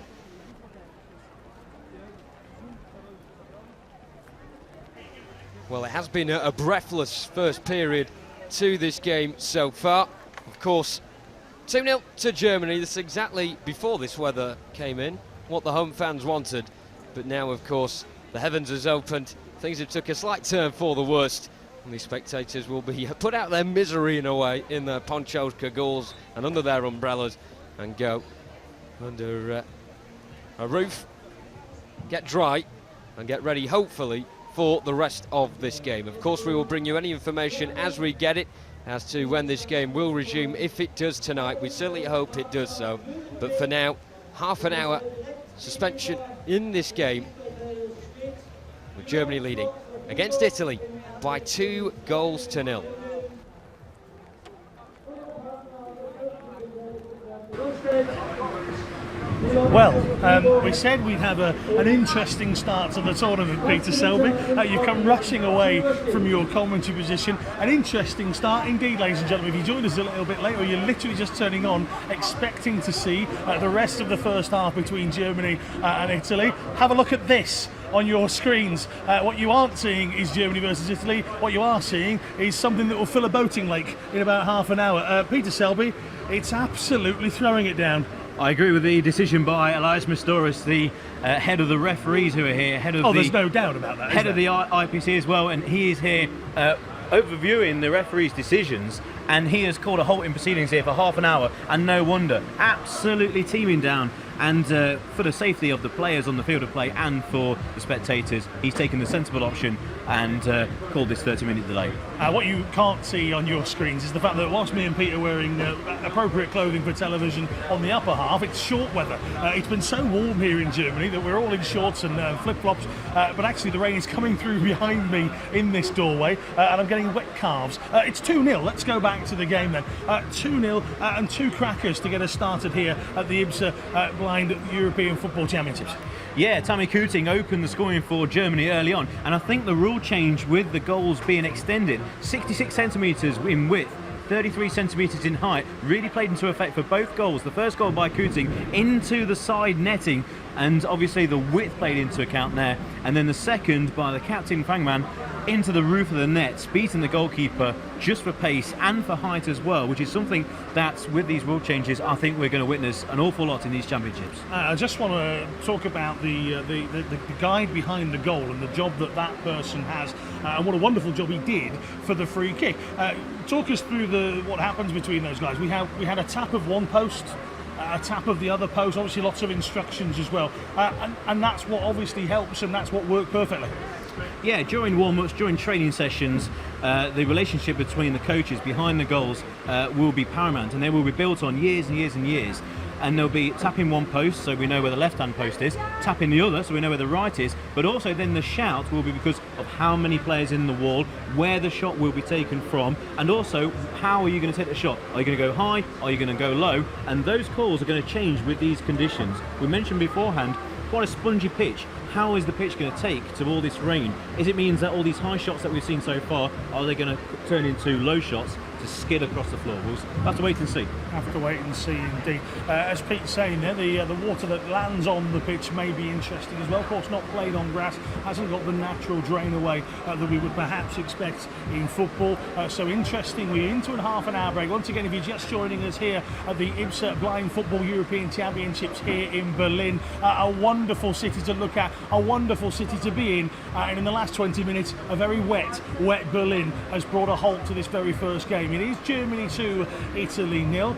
Well, it has been a breathless first period to this game so far. Of course, 2-0 to Germany. This is exactly before this weather came in, what the home fans wanted. But now, of course, the heavens has opened. Things have took a slight turn for the worst. And the spectators will be put out their misery in a way in their ponchos, cagoules and under their umbrellas and go under a roof, get dry and get ready, hopefully, for the rest of this game. Of course, we will bring you any information as we get it as to when this game will resume, if it does tonight. We certainly hope it does so. But for now, half an hour suspension in this game, with Germany leading against Italy by 2-0. Well, we said we'd have an interesting start to the tournament, Peter Selby. You've come rushing away from your commentary position. An interesting start indeed, ladies and gentlemen. If you joined us a little bit late, or you're literally just turning on, expecting to see the rest of the first half between Germany and Italy, have a look at this on your screens. What you aren't seeing is Germany versus Italy. What you are seeing is something that will fill a boating lake in about half an hour. Peter Selby, it's absolutely throwing it down. I agree with the decision by Elias Mistoris, the head of the referees who are here, there's no doubt about that. Head of the IPC as well, and he is here overviewing the referees' decisions, and he has called a halt in proceedings here for half an hour, and no wonder, absolutely teeming down. And for the safety of the players on the field of play and for the spectators, he's taken the sensible option and called this 30-minute delay. What you can't see on your screens is the fact that whilst me and Pete are wearing appropriate clothing for television on the upper half, it's short weather. It's been so warm here in Germany that we're all in shorts and flip-flops, but actually the rain is coming through behind me in this doorway, and I'm getting wet calves. It's 2-0. Let's go back to the game then. 2-0 and two crackers to get us started here at the IBSA Blind European Football Championships. Yeah, Tammy Kuting opened the scoring for Germany early on, and I think the rule change with the goals being extended, 66 centimetres in width, 33 centimetres in height, really played into effect for both goals. The first goal by Kuting into the side netting, and obviously the width played into account there, and then the second by the captain Fangman into the roof of the net, beating the goalkeeper just for pace and for height as well, which is something that with these rule changes I think we're going to witness an awful lot in these championships. I just want to talk about the guide behind the goal and the job that person has, and what a wonderful job he did for the free kick. Talk us through what happens between those guys. We had a tap of one post, a tap of the other post, obviously lots of instructions as well, and that's what obviously helps, and that's what worked perfectly. Yeah, during warm-ups, during training sessions, the relationship between the coaches behind the goals will be paramount, and they will be built on years and years and years. And they'll be tapping one post so we know where the left-hand post is, tapping the other so we know where the right is, but also then the shout will be because of how many players in the wall, where the shot will be taken from, and also how are you going to take the shot? Are you going to go high? Are you going to go low? And those calls are going to change with these conditions. We mentioned beforehand, quite a spongy pitch. How is the pitch going to take to all this rain? Is it means that all these high shots that we've seen so far, are they going to turn into low shots to skid across the floor? We'll have to wait and see. Have to wait and see indeed. As Pete's saying there, the water that lands on the pitch may be interesting as well. Of course, not played on grass, hasn't got the natural drain away that we would perhaps expect in football. So interesting. We're into a half an hour break. Once again, if you're just joining us here at the IBSA Blind Football European Championships here in Berlin, a wonderful city to look at, a wonderful city to be in, and in the last 20 minutes, a very wet Berlin has brought a halt to this very first game. It is Germany 2, Italy 0.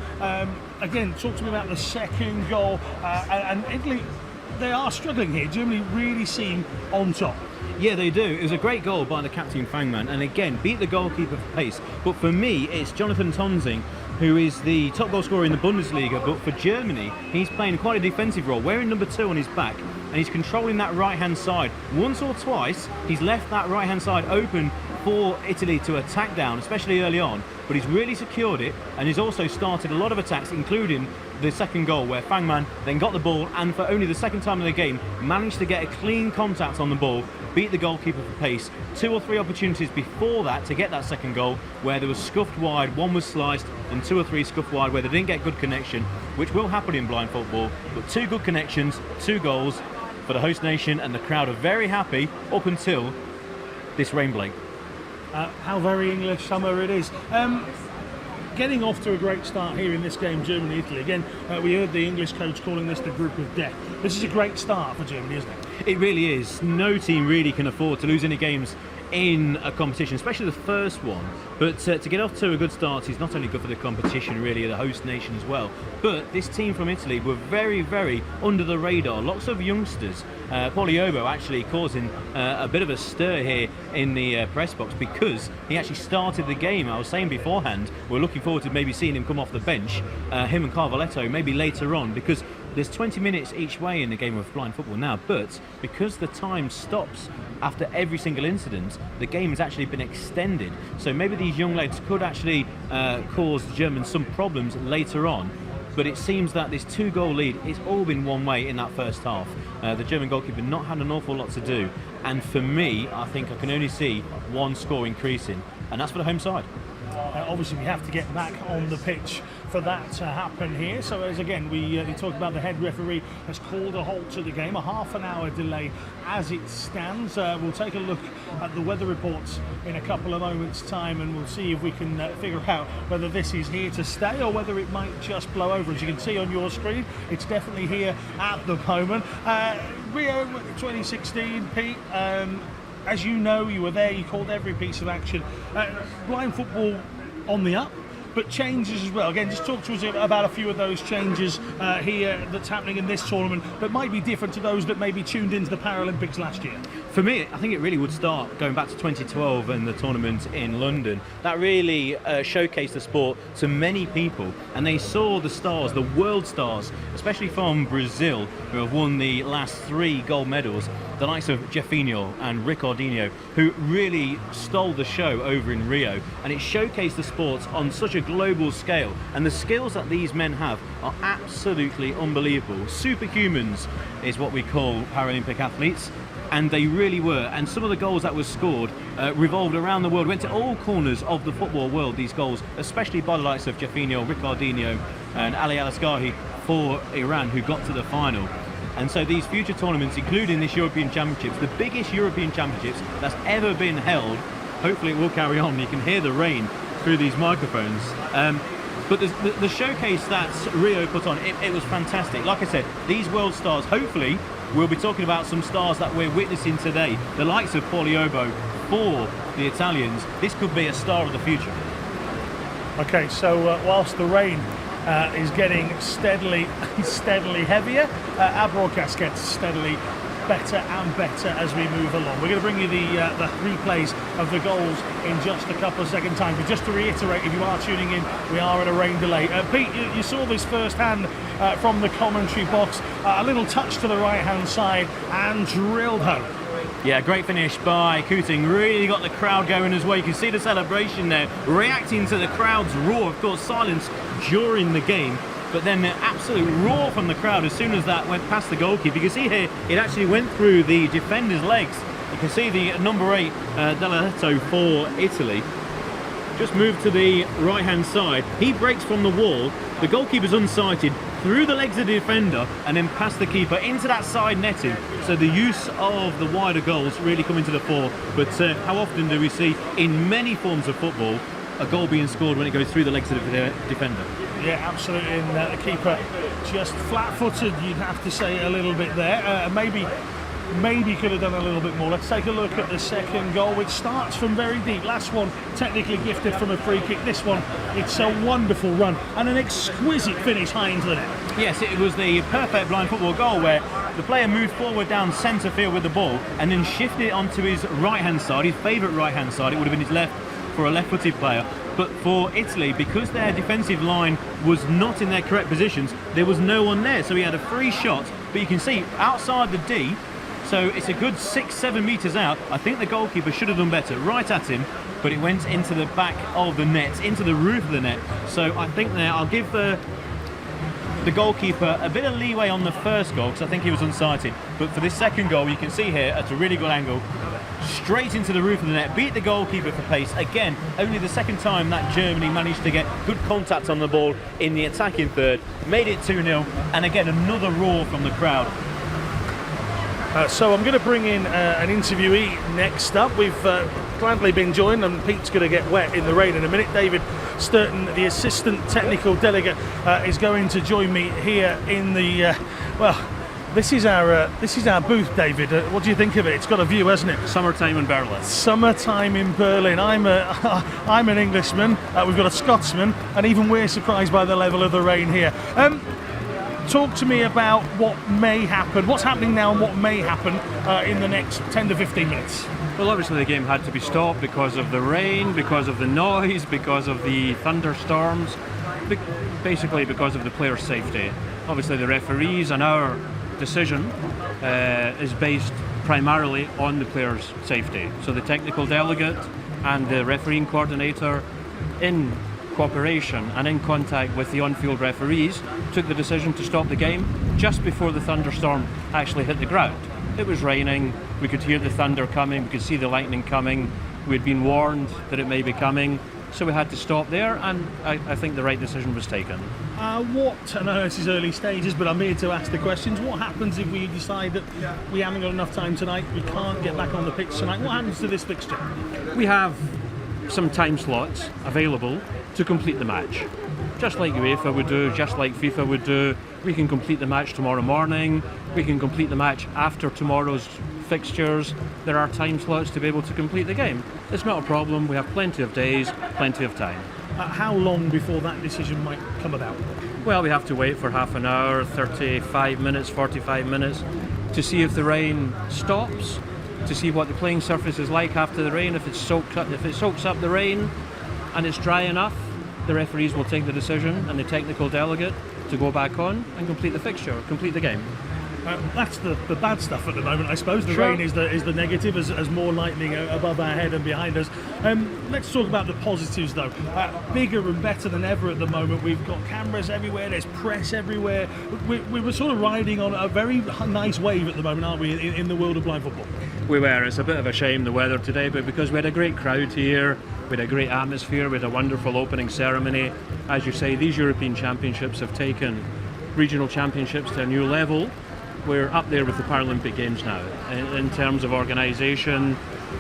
Again, talk to me about the second goal, and Italy, they are struggling here. Germany really seem on top. Yeah, they do. It was a great goal by the captain Fangman, and again, beat the goalkeeper for pace. But for me, it's Jonathan Taunting, who is the top goal scorer in the Bundesliga, but for Germany, he's playing quite a defensive role, wearing number 2 on his back, and he's controlling that right-hand side. Once or twice, he's left that right-hand side open for Italy to attack down, especially early on, but he's really secured it, and he's also started a lot of attacks, including the second goal, where Fangman then got the ball, and for only the second time in the game, managed to get a clean contact on the ball, beat the goalkeeper for pace. 2 or 3 opportunities before that to get that second goal, where there was scuffed wide, one was sliced, and 2 or 3 scuffed wide where they didn't get good connection, which will happen in blind football, but 2 good connections, 2 goals for the host nation, and the crowd are very happy up until this rain break. How very English summer it is. Getting off to a great start here in this game, Germany-Italy. Again, we heard the English coach calling this the group of death. This is a great start for Germany, isn't it? It really is. No team really can afford to lose any games in a competition, especially the first one. But to get off to a good start is not only good for the competition, really, the host nation as well. But this team from Italy were very, very under the radar. Lots of youngsters. Poliobo actually causing a bit of a stir here in the press box because he actually started the game. I was saying beforehand, we're looking forward to maybe seeing him come off the bench, him and Carvaletto maybe later on, because there's 20 minutes each way in the game of blind football now, but because the time stops after every single incident, the game has actually been extended. So maybe these young lads could actually cause the Germans some problems later on. But it seems that this 2-goal lead, it's all been one way in that first half. The German goalkeeper not had an awful lot to do. And for me, I think I can only see one score increasing, and that's for the home side. Obviously, we have to get back on the pitch for that to happen here. So as again, we talked about, the head referee has called a halt to the game, a half an hour delay as it stands. We'll take a look at the weather reports in a couple of moments' time, and we'll see if we can figure out whether this is here to stay or whether it might just blow over. As you can see on your screen, it's definitely here at the moment. Rio 2016, Pete. As you know, you were there, you called every piece of action. Blind football on the up, but changes as well. Again, just talk to us about a few of those changes here that's happening in this tournament that might be different to those that maybe tuned into the Paralympics last year. For me, I think it really would start going back to 2012 and the tournament in London. That really showcased the sport to many people, and they saw the stars, the world stars, especially from Brazil, who have won the last 3 gold medals, the likes of Jefinho and Ricardinho, who really stole the show over in Rio, and it showcased the sport on such a global scale, and the skills that these men have are absolutely unbelievable. Superhumans is what we call Paralympic athletes, and they really were. And some of the goals that were scored revolved around the world, went to all corners of the football world, these goals, especially by the likes of Jefinho, Ricardinho and Ali Al-Askari for Iran, who got to the final. And so these future tournaments, including this European Championships, the biggest European Championships that's ever been held, hopefully it will carry on. You can hear the rain through these microphones. But the showcase that Rio put on, it was fantastic. Like I said, these world stars, hopefully, we'll be talking about some stars that we're witnessing today. The likes of Poliobo for the Italians. This could be a star of the future. Okay, so whilst the rain is getting steadily heavier. Our broadcast gets steadily better and better as we move along. We're going to bring you the replays of the goals in just a couple of seconds time. But just to reiterate, if you are tuning in, we are at a rain delay. Pete, you saw this firsthand from the commentary box. A little touch to the right-hand side and drilled home. Yeah, great finish by Taunting. Really got the crowd going as well. You can see the celebration there, reacting to the crowd's roar. Of course, silence during the game, but then the absolute roar from the crowd as soon as that went past the goalkeeper. You can see here, it actually went through the defender's legs. You can see the number 8, Delaletto for Italy. Just moved to the right-hand side. He breaks from the wall. The goalkeeper's unsighted, through the legs of the defender, and then past the keeper into that side netting. So the use of the wider goals really coming to the fore. But how often do we see in many forms of football a goal being scored when it goes through the legs of the defender? Yeah, absolutely. And the keeper just flat-footed, you'd have to say, a little bit there. Maybe could have done a little bit more. Let's take a look at the second goal, which starts from very deep. Last one technically gifted from a free kick. This one, it's a wonderful run and an exquisite finish high into the net. Yes, it was the perfect blind football goal where the player moved forward down centre field with the ball and then shifted it onto his right-hand side, his favourite right-hand side. It would have been his left for a left-footed player. But for Italy, because their defensive line was not in their correct positions, there was no one there. So he had a free shot, but you can see outside the D, so it's a good 6-7 metres out. I think the goalkeeper should have done better, right at him, but it went into the back of the net, into the roof of the net. So I think there, I'll give the goalkeeper a bit of leeway on the first goal, because I think he was unsighted. But for this second goal, you can see here, at a really good angle, straight into the roof of the net, beat the goalkeeper for pace. Again, only the second time that Germany managed to get good contact on the ball in the attacking third, made it 2-0, and again, another roar from the crowd. So I'm going to bring in an interviewee next up. We've gladly been joined, and Pete's going to get wet in the rain in a minute. David Sturton, the assistant technical delegate, is going to join me here in the this is our booth, David. What do you think of it? It's got a view, hasn't it? Summertime in Berlin. Summertime in Berlin. I'm an Englishman. We've got a Scotsman, and even we're surprised by the level of the rain here. Talk to me about what may happen, what's happening now and what may happen in the next 10 to 15 minutes. Well, obviously the game had to be stopped because of the rain, because of the noise, because of the thunderstorms, basically because of the players' safety. Obviously the referees and our decision is based primarily on the players' safety. So the technical delegate and the refereeing coordinator, in cooperation and in contact with the on-field referees, took the decision to stop the game just before the thunderstorm actually hit the ground. It was raining, we could hear the thunder coming, we could see the lightning coming, we had been warned that it may be coming, so we had to stop there, and I think the right decision was taken. I know this is early stages, but I'm here to ask the questions. What happens if we decide that we haven't got enough time tonight, we can't get back on the pitch tonight? What happens to this fixture? We have some time slots available to complete the match. Just like UEFA would do, just like FIFA would do, we can complete the match tomorrow morning, we can complete the match after tomorrow's fixtures. There are time slots to be able to complete the game. It's not a problem, we have plenty of days, plenty of time. How long before that decision might come about? Well, we have to wait for half an hour, 35 minutes, 45 minutes to see if the rain stops, to see what the playing surface is like after the rain. If it soaks up the rain and it's dry enough, the referees will take the decision, and the technical delegate to go back on and complete the fixture, complete the game. That's the bad stuff at the moment, I suppose. The Sure. rain is the negative, as more lightning above our head and behind us. Let's talk about the positives, though. Bigger and better than ever at the moment. We've got cameras everywhere, there's press everywhere. We were sort of riding on a very nice wave at the moment, aren't we, in the world of blind football? We were. It's a bit of a shame, the weather today, but because we had a great crowd here, we had a great atmosphere, we had a wonderful opening ceremony. As you say, these European Championships have taken regional championships to a new level. We're up there with the Paralympic Games now in terms of organisation,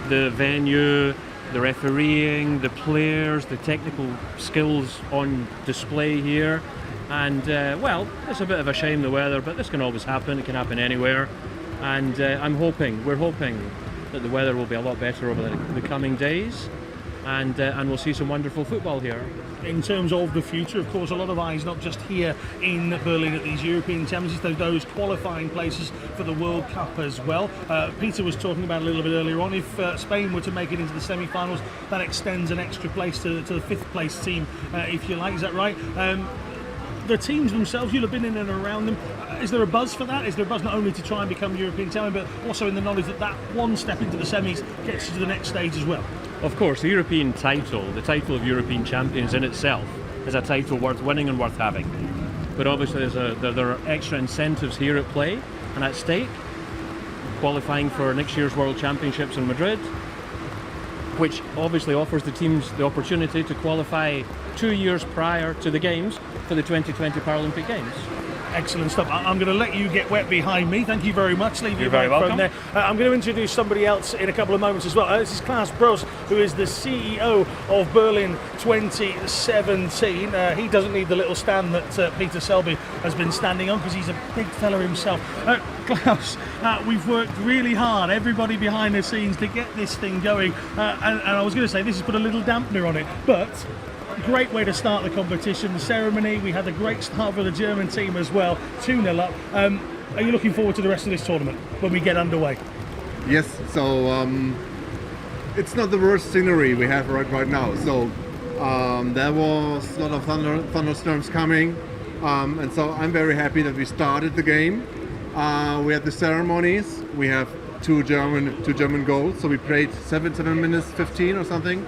the venue, the refereeing, the players, the technical skills on display here. And well, it's a bit of a shame, the weather, but this can always happen. It can happen anywhere. And we're hoping that the weather will be a lot better over the coming days. and we'll see some wonderful football here. In terms of the future, of course, a lot of eyes not just here in Berlin at these European Championships, those qualifying places for the World Cup as well. Peter was talking about a little bit earlier on, if Spain were to make it into the semi-finals, that extends an extra place to the fifth place team, if you like. Is that right? The teams themselves, you'll have been in and around them. Is there a buzz for that? Is there a buzz not only to try and become European champion, but also in the knowledge that that one step into the semis gets you to the next stage as well? Of course, the European title, the title of European champions in itself, is a title worth winning and worth having. But obviously there are extra incentives here at play and at stake. Qualifying for next year's World Championships in Madrid, which obviously offers the teams the opportunity to qualify 2 years prior to the Games for the 2020 Paralympic Games. Excellent stuff. I'm going to let you get wet behind me. Thank you very much. Leave You're very welcome. There. I'm going to introduce somebody else in a couple of moments as well. This is Klaus Bros, who is the CEO of Berlin 2017. He doesn't need the little stand that Peter Selby has been standing on because he's a big fella himself. Klaus, we've worked really hard, everybody behind the scenes, to get this thing going. And I was going to say this has put a little dampener on it, but great way to start the competition. The ceremony, we had a great start for the German team as well, 2-0 up. Are you looking forward to the rest of this tournament when we get underway? Yes, so it's not the worst scenery we have right now. So there was a lot of thunderstorms coming, and so I'm very happy that we started the game. We had the ceremonies, we have two German goals, so we played 7 minutes 15 or something.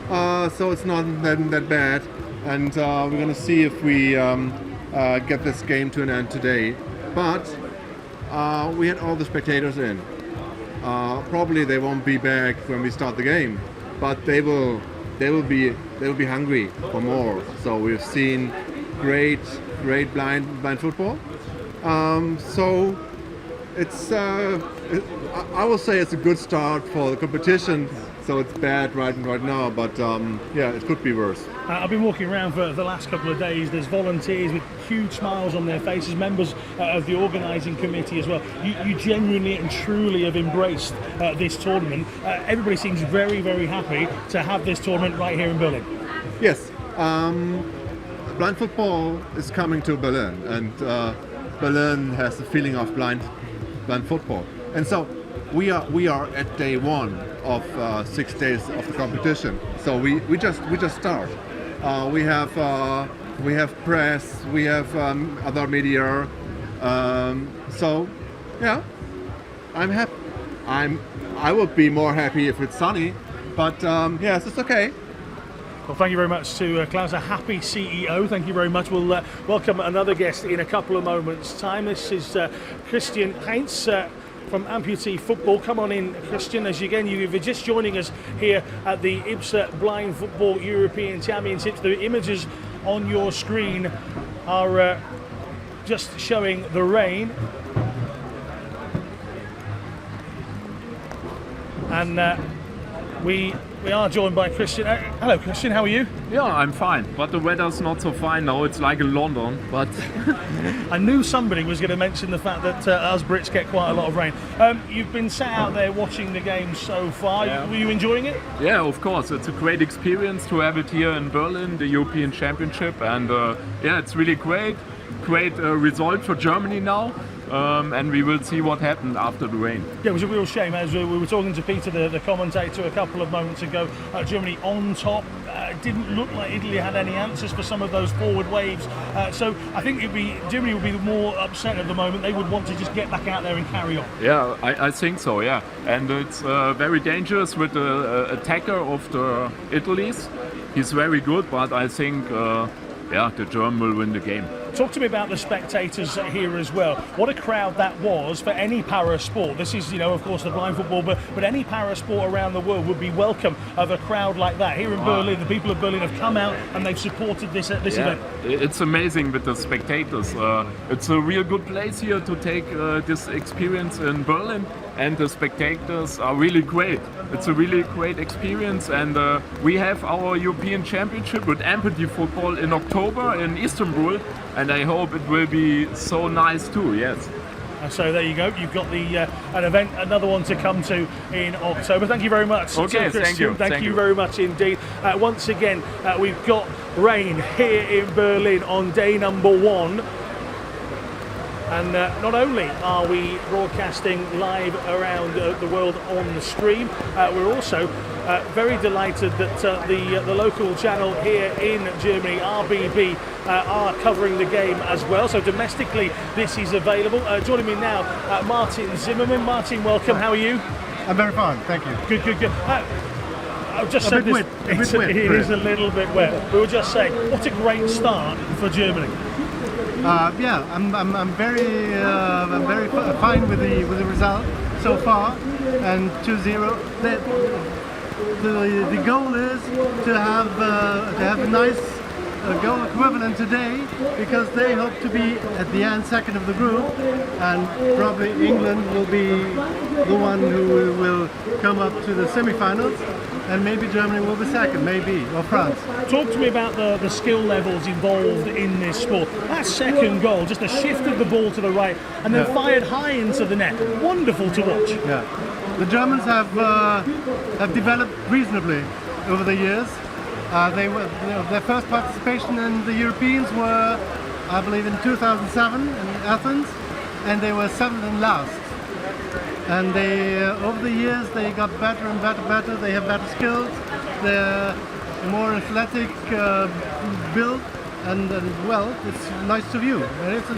So it's not that bad, and we're going to see if we get this game to an end today. But we had all the spectators in. Probably they won't be back when we start the game, but they will be hungry for more. So we've seen great blind football. So it's I will say it's a good start for the competition. So it's bad right now, but yeah, it could be worse. I've been walking around for the last couple of days. There's volunteers with huge smiles on their faces, members of the organising committee as well. You genuinely and truly have embraced this tournament. Everybody seems very, very happy to have this tournament right here in Berlin. Yes, blind football is coming to Berlin, and Berlin has the feeling of blind football, and so we are at day one of 6 days of the competition. So we just start. We have press, we have other media. So yeah, I'm happy. I would be more happy if it's sunny, but yes, it's okay. Well, thank you very much to Klaus, a happy CEO. Thank you very much. We'll welcome another guest in a couple of moments' time. This is Christian Heinz from Amputee Football. Come on in, Christian, as you're just joining us here at the IBSA Blind Football European Championships. The images on your screen are just showing the rain. And we are joined by Christian. Hello, Christian, how are you? Yeah, I'm fine, but the weather's not so fine now. It's like in London, but... I knew somebody was going to mention the fact that us Brits get quite a lot of rain. You've been sat out there watching the game so far. Yeah. Were you enjoying it? Yeah, of course. It's a great experience to have it here in Berlin, the European Championship. And yeah, it's really great result for Germany now. And we will see what happened after the rain. Yeah, it was a real shame. As we were talking to Peter, the commentator, a couple of moments ago, Germany on top. Didn't look like Italy had any answers for some of those forward waves. So I think Germany would be more upset at the moment. They would want to just get back out there and carry on. Yeah, I think so, yeah. And it's very dangerous with the attacker of the Italy's. He's very good, but I think yeah, the German will win the game. Talk to me about the spectators here as well. What a crowd that was for any para sport. This is, of course, the blind football, but any para sport around the world would be welcome of a crowd like that. Here in Berlin, the people of Berlin have come out and they've supported this event. It's amazing with the spectators. It's a real good place here to take this experience in Berlin, and the spectators are really great. It's a really great experience, and we have our European Championship with Amputee Football in October in Istanbul, and I hope it will be so nice too, yes. So there you go. You've got the an event, another one to come to in October. Thank you very much. Okay, Christian. thank you. Thank you very much indeed. Once again, we've got rain here in Berlin on day number 1. And not only are we broadcasting live around the world on the stream, we're also very delighted that the local channel here in Germany, RBB, are covering the game as well. So domestically, this is available. Joining me now, Martin Zimmerman. Martin, welcome. How are you? I'm very fine, thank you. Good. I've just said this. It is a little bit wet. We were just saying, what a great start for Germany. Yeah, I'm very fine with the result so far, and 2-0. The goal is to have a nice goal equivalent today, because they hope to be at the end second of the group, and probably England will be the one who will come up to the semi-finals. And maybe Germany will be second, maybe, or France. Talk to me about the skill levels involved in this sport. That second goal, just a shift of the ball to the right, and then fired high into the net. Wonderful to watch. Yeah, the Germans have developed reasonably over the years. They were their first participation in the Europeans were, I believe, in 2007 in Athens, and they were 7th and last. And they, over the years, they got better and better. They have better skills. They're more athletic build, and well, it's nice to view. And it's a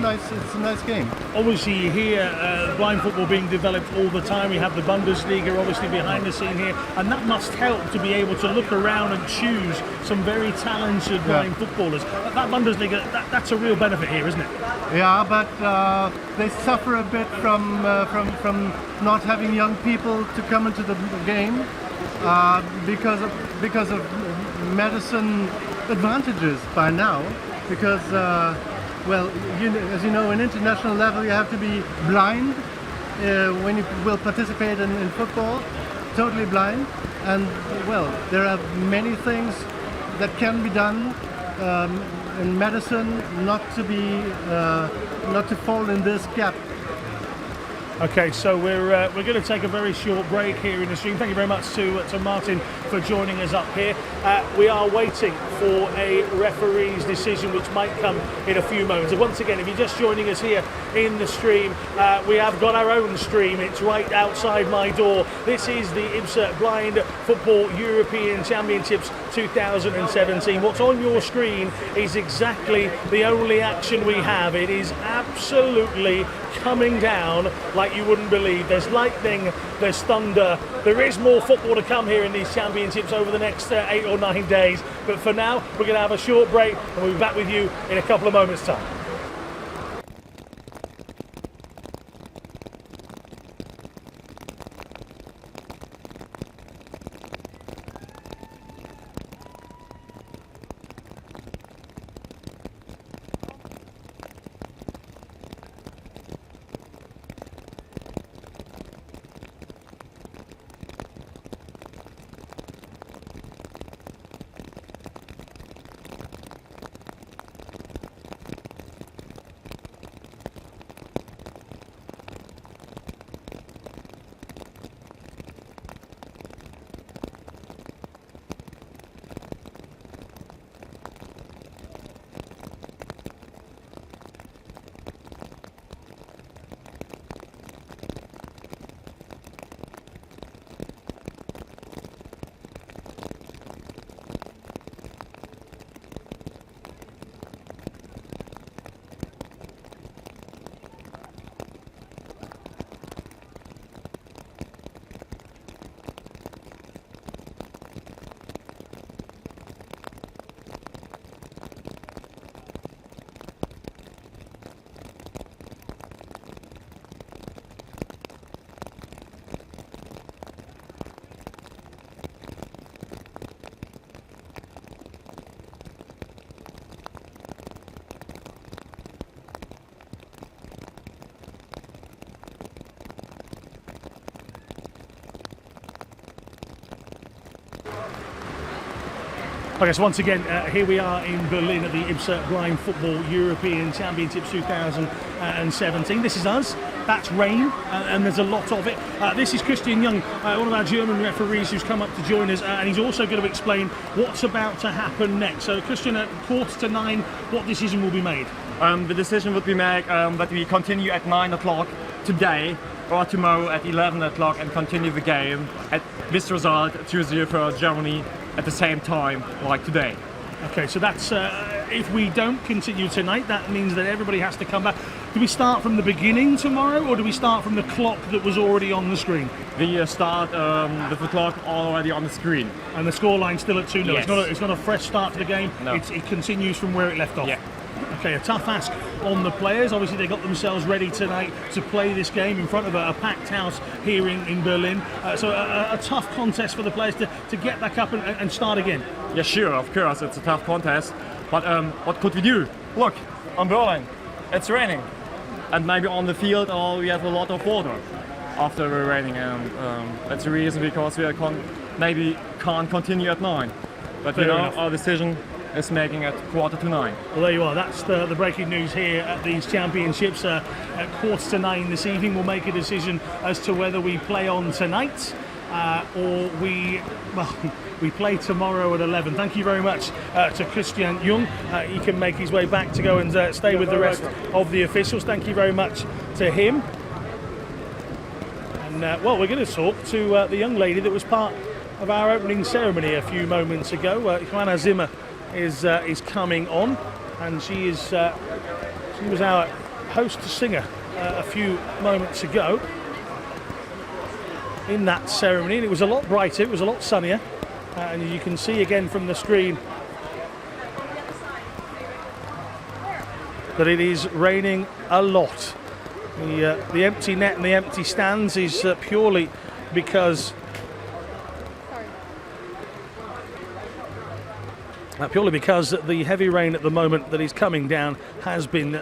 nice game. Obviously, you hear blind football being developed all the time. We have the Bundesliga obviously behind the scene here, and that must help to be able to look around and choose some very talented blind footballers. That Bundesliga, that's a real benefit here, isn't it? Yeah, but they suffer a bit from not having young people to come into the game because of medicine advantages by now. Because well, as you know, in international level, you have to be blind when you will participate in football, totally blind. And well, there are many things that can be done in medicine not to fall in this gap. Okay, so we're going to take a very short break here in the stream. Thank you very much to Martin for joining us up here. We are waiting for a referee's decision, which might come in a few moments. And once again, if you're just joining us here in the stream, we have got our own stream. It's right outside my door. This is the IBSA Blind Football European Championships 2017. What's on your screen is exactly the only action we have. It is absolutely coming down like you wouldn't believe. There's lightning, there's thunder. There is more football to come here in these championships over the next 8 or 9 days. But for now, we're going to have a short break, and we'll be back with you in a couple of moments' time. Okay, so once again, here we are in Berlin at the IBSA Blind Football European Championships 2017. This is us. That's rain, and there's a lot of it. This is Christian Jung, one of our German referees who's come up to join us, and he's also going to explain what's about to happen next. So, Christian, at 8:45, what decision will be made? The decision would be made that we continue at 9 o'clock today or tomorrow at 11 o'clock and continue the game at this result 2-0 for Germany at the same time like today. Okay, so that's if we don't continue tonight, that means that everybody has to come back. Do we start from the beginning tomorrow, or do we start from the clock that was already on the screen? We start with the clock already on the screen. And the scoreline still at 2-0. Yes. It's not a fresh start to the game. No. It continues from where it left off. Yeah. Okay, a tough ask on the players. Obviously, they got themselves ready tonight to play this game in front of a packed house here in Berlin. So a tough contest for the players to get back up and start again. Yeah, sure, of course, it's a tough contest. But what could we do? Look, on Berlin, it's raining. And maybe on the field we have a lot of water after the raining. That's the reason because we maybe can't continue at 9. But Fair enough. our decision is making at 8:45. Well, there you are. That's the breaking news here at these championships. At 8:45 this evening, we'll make a decision as to whether we play on tonight or we play tomorrow at 11. Thank you very much to Christian Jung. He can make his way back to go and stay with the rest of the officials. Thank you very much to him. And well, we're going to talk to the young lady that was part of our opening ceremony a few moments ago. Joanna Zuma is coming on, and she was our host singer a few moments ago in that ceremony, and it was a lot brighter, it was a lot sunnier, and you can see again from the screen that it is raining a lot. The empty net and the empty stands is purely because the heavy rain at the moment that is coming down has been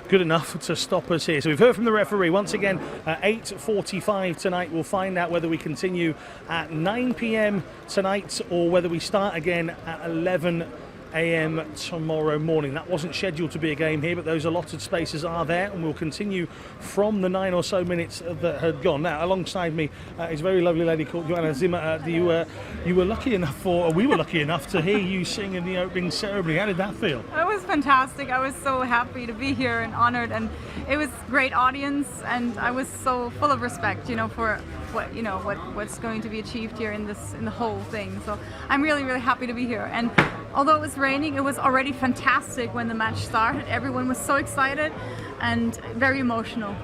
good enough to stop us here. So we've heard from the referee. Once again, 8:45 tonight. We'll find out whether we continue at 9 p.m. tonight or whether we start again at 11 a.m. tomorrow morning. That wasn't scheduled to be a game here, but those allotted spaces are there, and we'll continue from the 9 or so minutes that had gone. Now, alongside me is a very lovely lady called Joanna Zimmer. We were lucky enough to hear you sing in the opening ceremony. How did that feel? It was fantastic. I was so happy to be here and honored, and it was a great audience, and I was so full of respect, for what's going to be achieved here in the whole thing. So I'm really, really happy to be here. And although it was raining, it was already fantastic when the match started. Everyone was so excited and very emotional.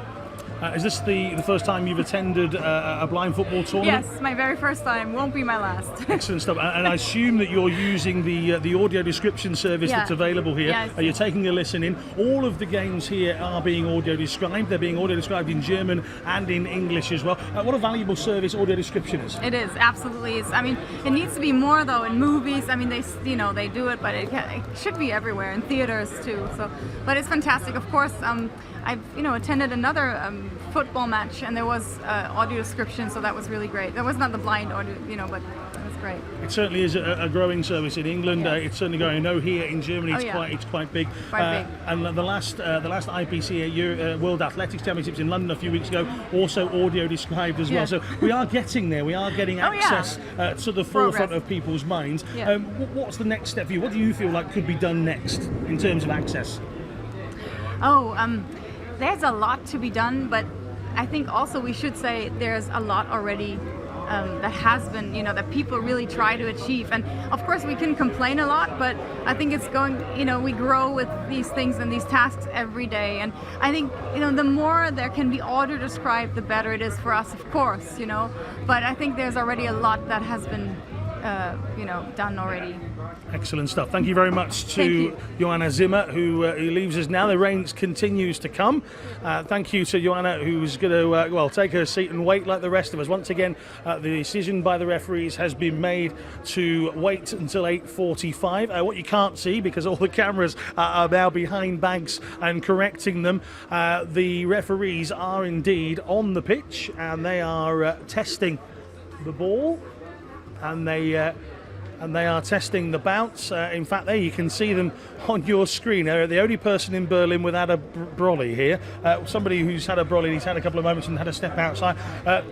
Is this the first time you've attended a blind football tournament? Yes, my very first time. Won't be my last. Excellent stuff. And I assume that you're using the audio description service that's available here. Yes. You're taking a listen in. All of the games here are being audio described. They're being audio described in German and in English as well. What a valuable service audio description is. It is, absolutely is. I mean, it needs to be more though in movies. I mean, they do it, but it should be everywhere, in theaters too. So, but it's fantastic. Of course, I've attended another football match, and there was audio description, so that was really great. That was not the blind audio, but it was great. It certainly is a growing service in England. Yes. It's certainly growing. I know here in Germany it's quite big. And the last IBSA World Athletics Championships in London a few weeks ago also audio described as well. So we are getting there. We are getting access to the forefront of people's minds. Yeah. What's the next step for you? What do you feel like could be done next in terms of access? There's a lot to be done, but I think also we should say there's a lot already that has been, that people really try to achieve. And of course we can complain a lot, but I think it's going, we grow with these things and these tasks every day. And I think, the more there can be audio described, the better it is for us, of course, But I think there's already a lot that has been, done already. Excellent stuff. Thank you very much to Joanna Zimmer, who leaves us now. The rain continues to come. Thank you to Joanna, who's going to take her seat and wait like the rest of us. Once again, the decision by the referees has been made to wait until 8:45. What you can't see, because all the cameras are now behind bags and correcting them, the referees are indeed on the pitch, and they are testing the ball, and they and they are testing the bounce. In fact, there you can see them on your screen. They're the only person in Berlin without a brolly here. Somebody who's had a brolly, he's had a couple of moments and had a step outside.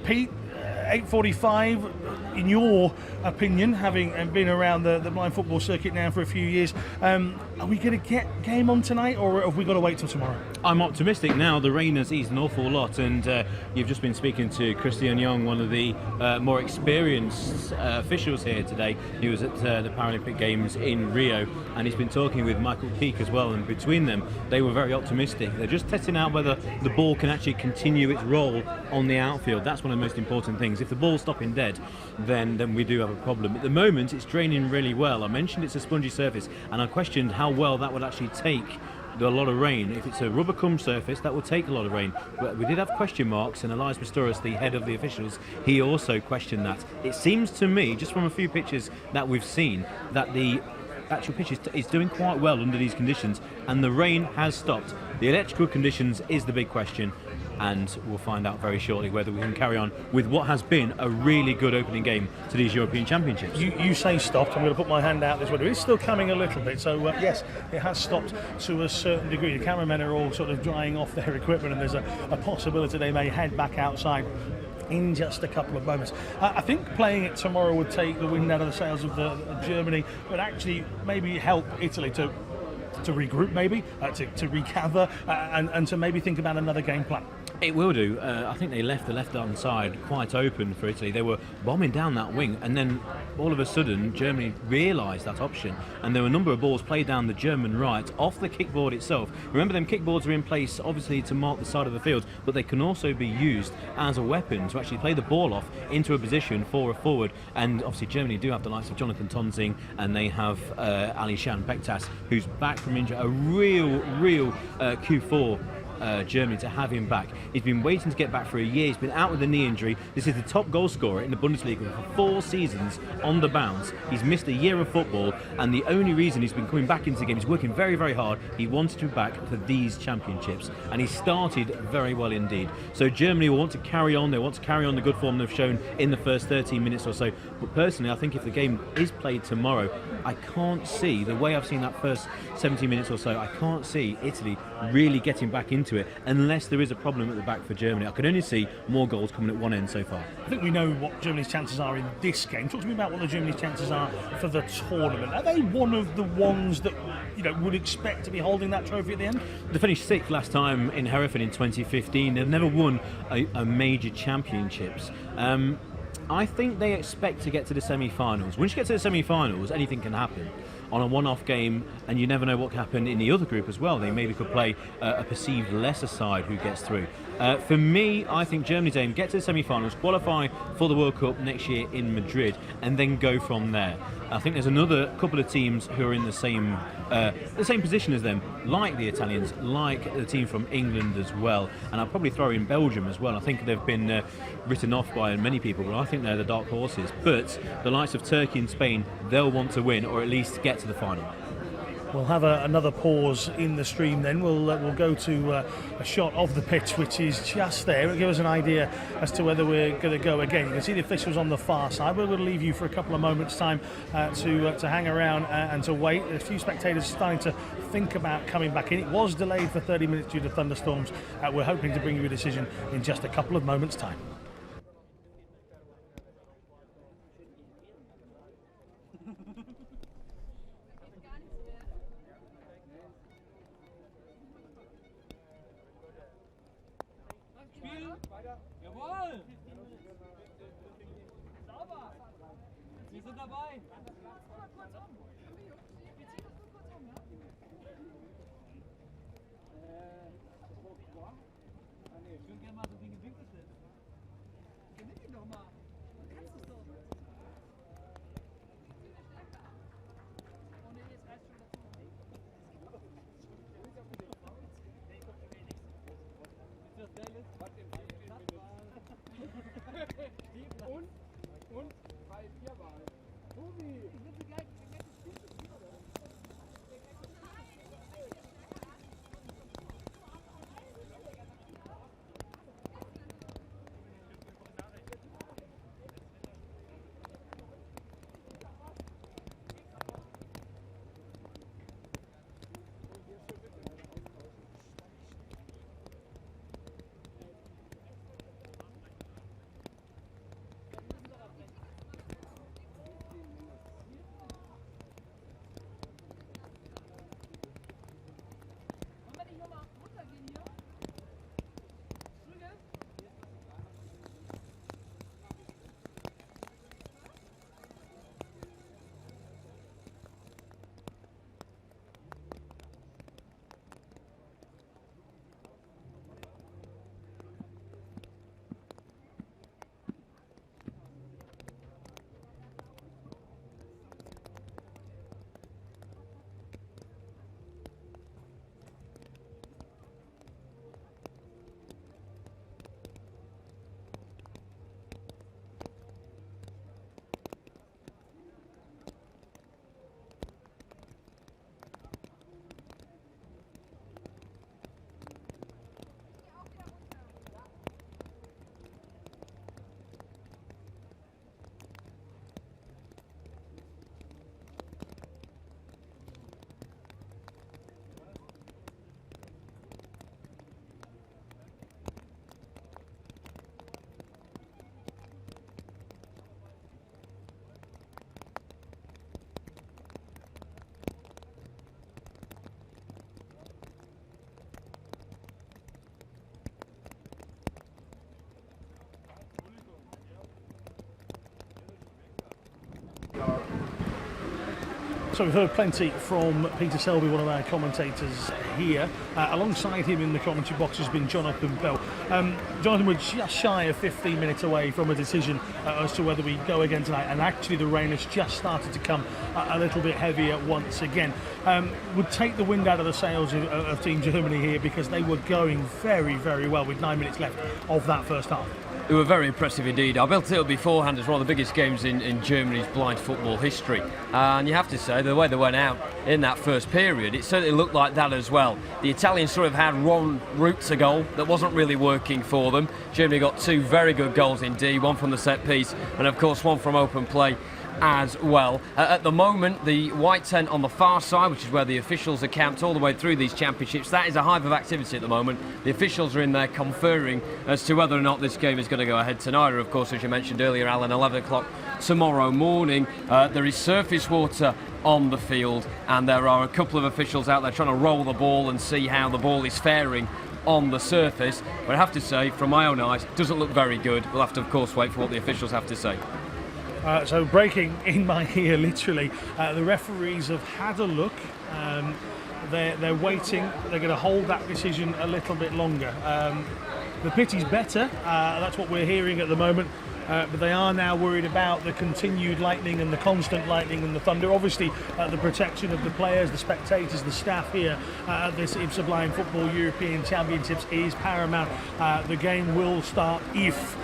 Pete, 8:45. In your opinion, having been around the blind football circuit now for a few years, are we going to get game on tonight, or have we got to wait till tomorrow? I'm optimistic now. The rain has eased an awful lot, and you've just been speaking to Christian Young, one of the more experienced officials here today. He was at the Paralympic Games in Rio, and he's been talking with Michael Peake as well, and between them they were very optimistic. They're just testing out whether the ball can actually continue its role on the outfield. That's one of the most important things. If the ball's stopping dead, then we do have a problem. At the moment it's draining really well. I mentioned it's a spongy surface, and I questioned how well that would actually take a lot of rain. If it's a rubber cum surface, that will take a lot of rain. But we did have question marks, and Elias Pistorius, the head of the officials, he also questioned that. It seems to me, just from a few pictures that we've seen, that the actual pitch is doing quite well under these conditions, and the rain has stopped. The electrical conditions is the big question, and we'll find out very shortly whether we can carry on with what has been a really good opening game to these European Championships. You say stopped. I'm going to put my hand out this way. It's still coming a little bit, so yes, it has stopped to a certain degree. The cameramen are all sort of drying off their equipment, and there's a possibility they may head back outside in just a couple of moments. I think playing it tomorrow would take the wind out of the sails of Germany, but actually maybe help Italy to regroup, maybe to recover, and to maybe think about another game plan. It will do. I think they left the left-hand side quite open for Italy. They were bombing down that wing, and then all of a sudden Germany realised that option, and there were a number of balls played down the German right off the kickboard itself. Remember, them kickboards are in place obviously to mark the side of the field, but they can also be used as a weapon to actually play the ball off into a position for a forward. And obviously Germany do have the likes of Jonathan Taunting, and they have Alishan Pectus, who's back from injury. A real Q4 Germany to have him back. He's been waiting to get back for a year. He's been out with a knee injury. This is the top goal scorer in the Bundesliga for 4 seasons on the bounce. He's missed a year of football, and the only reason he's been coming back into the game, he's working very, very hard. He wanted to be back for these championships, and he started very well indeed. So Germany will want to carry on. They want to carry on the good form they've shown in the first 13 minutes or so. But personally, I think if the game is played tomorrow, I can't see, the way I've seen that first 17 minutes or so, I can't see Italy really getting back into it unless there is a problem at the back for Germany. I can only see more goals coming at one end so far. I think we know what Germany's chances are in this game. Talk to me about what the Germany's chances are for the tournament. Are they one of the ones that would expect to be holding that trophy at the end? They finished 6th last time in Hereford in 2015. They've never won a major championships. I think they expect to get to the semi-finals. Once you get to the semi-finals, anything can happen on a one-off game, and you never know what can happen in the other group as well. They maybe could play a perceived lesser side who gets through. For me, I think Germany's aim, get to the semi-finals, qualify for the World Cup next year in Madrid, and then go from there. I think there's another couple of teams who are in the same position as them, like the Italians, like the team from England as well, and I'll probably throw in Belgium as well. I think they've been written off by many people, but I think they're the dark horses. But the likes of Turkey and Spain, they'll want to win, or at least get to the final. We'll have another pause in the stream then. We'll go to a shot of the pitch, which is just there. It'll give us an idea as to whether we're going to go again. You can see the officials on the far side. We're going to leave you for a couple of moments' time to hang around and to wait. A few spectators starting to think about coming back in. It was delayed for 30 minutes due to thunderstorms. We're hoping to bring you a decision in just a couple of moments' time. Jawohl! Sauber! Wir sind dabei! Ich würde gerne mal so Dinge winkeln. Nimm ihn doch mal! Du kannst es doch! Oh ne, jetzt reißt schon dazu. Ist das geil ist? Und bei 4 Wahl. Tobi! Ich würde gleich So we've heard plenty from Peter Selby, one of our commentators here. Alongside him in the commentary box has been Jonathan Bell. Jonathan, we're just shy of 15 minutes away from a decision as to whether we go again tonight, and actually the rain has just started to come a little bit heavier once again. Would take the wind out of the sails of Team Germany here, because they were going very, very well with 9 minutes left of that first half. They were very impressive indeed. I built it up beforehand as one of the biggest games in Germany's blind football history. And you have to say, the way they went out in that first period, it certainly looked like that as well. The Italians sort of had one route to goal that wasn't really working for them. Germany got 2 very good goals indeed, one from the set piece and of course one from open play as well. At the moment, the white tent on the far side, which is where the officials are camped all the way through these championships, that is a hive of activity at the moment. The officials are in there conferring as to whether or not this game is going to go ahead tonight. Or of course, as you mentioned earlier, Alan, 11 o'clock tomorrow morning. There is surface water on the field, and there are a couple of officials out there trying to roll the ball and see how the ball is faring on the surface. But I have to say, from my own eyes, it doesn't look very good. We'll have to, of course, wait for what the officials have to say. So breaking in my ear, literally, the referees have had a look. They're waiting. They're going to hold that decision a little bit longer. The pitch is better. That's what we're hearing at the moment. But they are now worried about the continued lightning and the constant lightning and the thunder. Obviously, the protection of the players, the spectators, the staff here at this IBSA Blind Football European Championships is paramount. The game will start if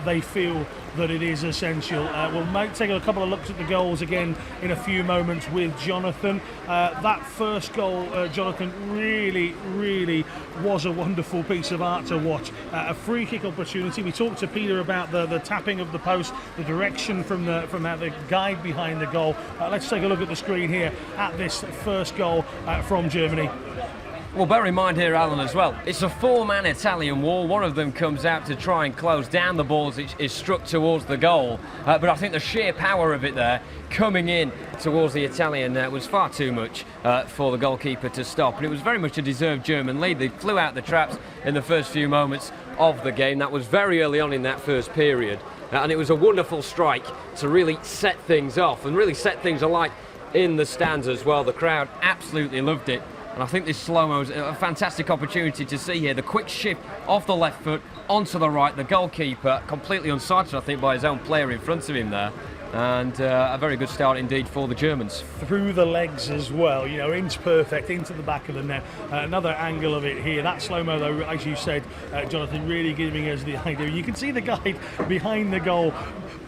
they feel that it is essential. We'll take a couple of looks at the goals again in a few moments with Jonathan. That first goal, Jonathan, really was a wonderful piece of art to watch. A free kick opportunity. We talked to Peter about the tapping of the post, the direction from the guide behind the goal. Let's take a look at the screen here at this first goal from Germany. Well, bear in mind here, Alan, as well, it's a 4-man Italian wall. One of them comes out to try and close down the ball as it is struck towards the goal. But I think the sheer power of it there, coming in towards the Italian, was far too much for the goalkeeper to stop. And it was very much a deserved German lead. They flew out the traps in the first few moments of the game. That was very early on in that first period. And it was a wonderful strike to really set things off and really set things alight in the stands as well. The crowd absolutely loved it. And I think this slow-mo is a fantastic opportunity to see here. The quick shift off the left foot onto the right. The goalkeeper completely unsighted, I think, by his own player in front of him there. And a very good start indeed for the Germans. Through the legs as well, inch perfect into the back of the net. Another angle of it here. That slow-mo, though, as you said, Jonathan, really giving us the idea. You can see the guy behind the goal,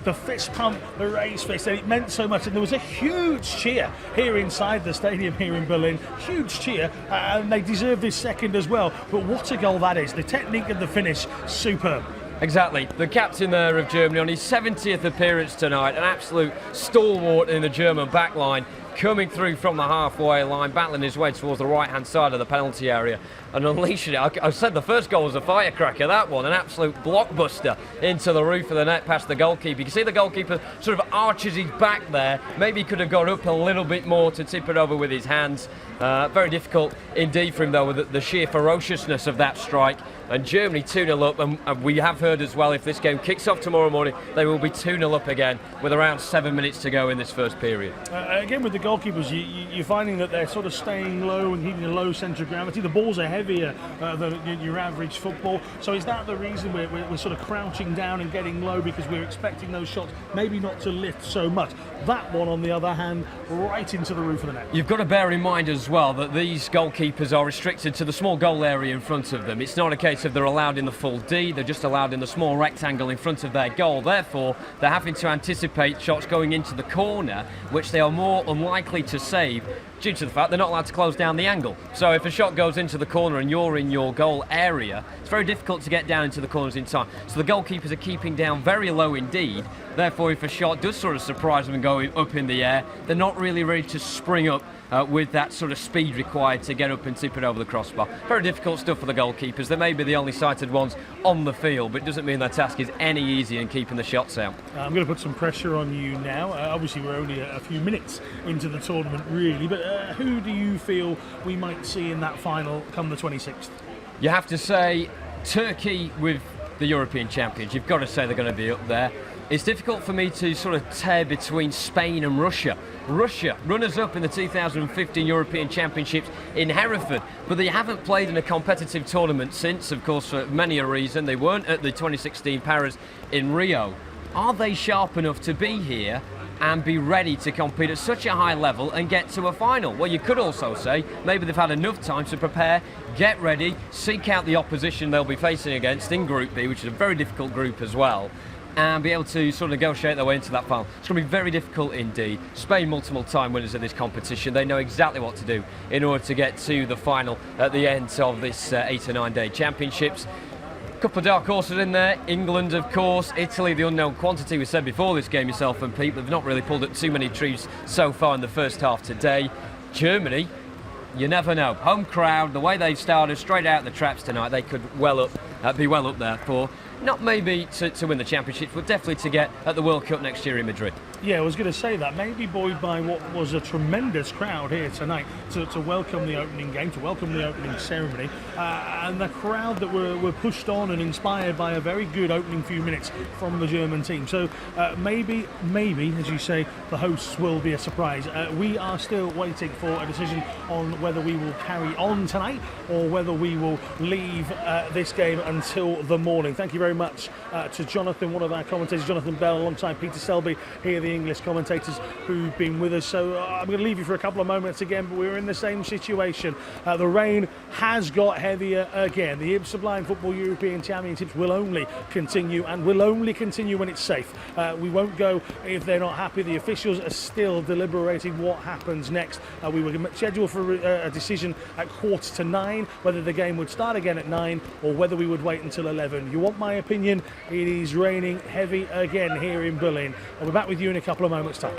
the fist pump, the raised fist, and it meant so much. And there was a huge cheer here inside the stadium here in Berlin. Huge cheer, and they deserve this second as well. But what a goal that is. The technique of the finish, superb. Exactly. The captain there of Germany on his 70th appearance tonight, an absolute stalwart in the German back line, coming through from the halfway line, battling his way towards the right-hand side of the penalty area and unleashing it. I said the first goal was a firecracker, that one, an absolute blockbuster into the roof of the net past the goalkeeper. You can see the goalkeeper sort of arches his back there. Maybe he could have got up a little bit more to tip it over with his hands. Very difficult indeed for him, though, with the sheer ferociousness of that strike. And Germany 2-0 up, and we have heard as well, if this game kicks off tomorrow morning, they will be 2-0 up again with around 7 minutes to go in this first period. Again, with the goalkeepers, you're finding that they're sort of staying low and keeping a low centre of gravity. The balls are heavier than your average football. So is that the reason we're sort of crouching down and getting low, because we're expecting those shots maybe not to lift so much? That one, on the other hand, right into the roof of the net. You've got to bear in mind as well that these goalkeepers are restricted to the small goal area in front of them. It's not a case of they're allowed in the full D, they're just allowed in the small rectangle in front of their goal. Therefore, they're having to anticipate shots going into the corner, which they are more unlikely to save due to the fact they're not allowed to close down the angle. So if a shot goes into the corner and you're in your goal area, it's very difficult to get down into the corners in time. So the goalkeepers are keeping down very low indeed. Therefore, if a shot does sort of surprise them and go up in the air, they're not really ready to spring up with that sort of speed required to get up and tip it over the crossbar. Very difficult stuff for the goalkeepers. They may be the only sighted ones on the field, but it doesn't mean their task is any easier in keeping the shots out. I'm going to put some pressure on you now. Obviously, we're only a few minutes into the tournament, really, but who do you feel we might see in that final come the 26th? You have to say Turkey with the European champions. You've got to say they're going to be up there. It's difficult for me to sort of tear between Spain and Russia. Russia, runners-up in the 2015 European Championships in Hereford, but they haven't played in a competitive tournament since, of course, for many a reason. They weren't at the 2016 Paras in Rio. Are they sharp enough to be here and be ready to compete at such a high level and get to a final? Well, you could also say maybe they've had enough time to prepare, get ready, seek out the opposition they'll be facing against in Group B, which is a very difficult group as well, and be able to sort of negotiate their way into that final. It's going to be very difficult indeed. Spain, multiple time winners of this competition. They know exactly what to do in order to get to the final at the end of this 8 or 9 day championships. Couple of dark horses in there. England, of course. Italy, the unknown quantity. We said before this game, yourself and Pete, they've not really pulled up too many trees so far in the first half today. Germany, you never know. Home crowd, the way they've started straight out the traps tonight, they could be well up there for, not maybe to win the championships, but definitely to get at the World Cup next year in Madrid. Yeah, I was going to say that. Maybe buoyed by what was a tremendous crowd here tonight to welcome the opening game, to welcome the opening ceremony, and the crowd that were pushed on and inspired by a very good opening few minutes from the German team. So maybe, as you say, the hosts will be a surprise. We are still waiting for a decision on whether we will carry on tonight or whether we will leave this game until the morning. Thank you very much to Jonathan, one of our commentators, Jonathan Bell, alongside Peter Selby, here the English commentators who've been with us. So I'm going to leave you for a couple of moments again, but we're in the same situation. The rain has got heavier again. The IBSA Blind Football European Championships will only continue, and will only continue when it's safe. We won't go if they're not happy. The officials are still deliberating what happens next. We were scheduled for a decision at 9:15, whether the game would start again at 9 or whether we would wait until 11. You want my opinion? It is raining heavy again here in Berlin. I'll be back with you in a couple of moments' time.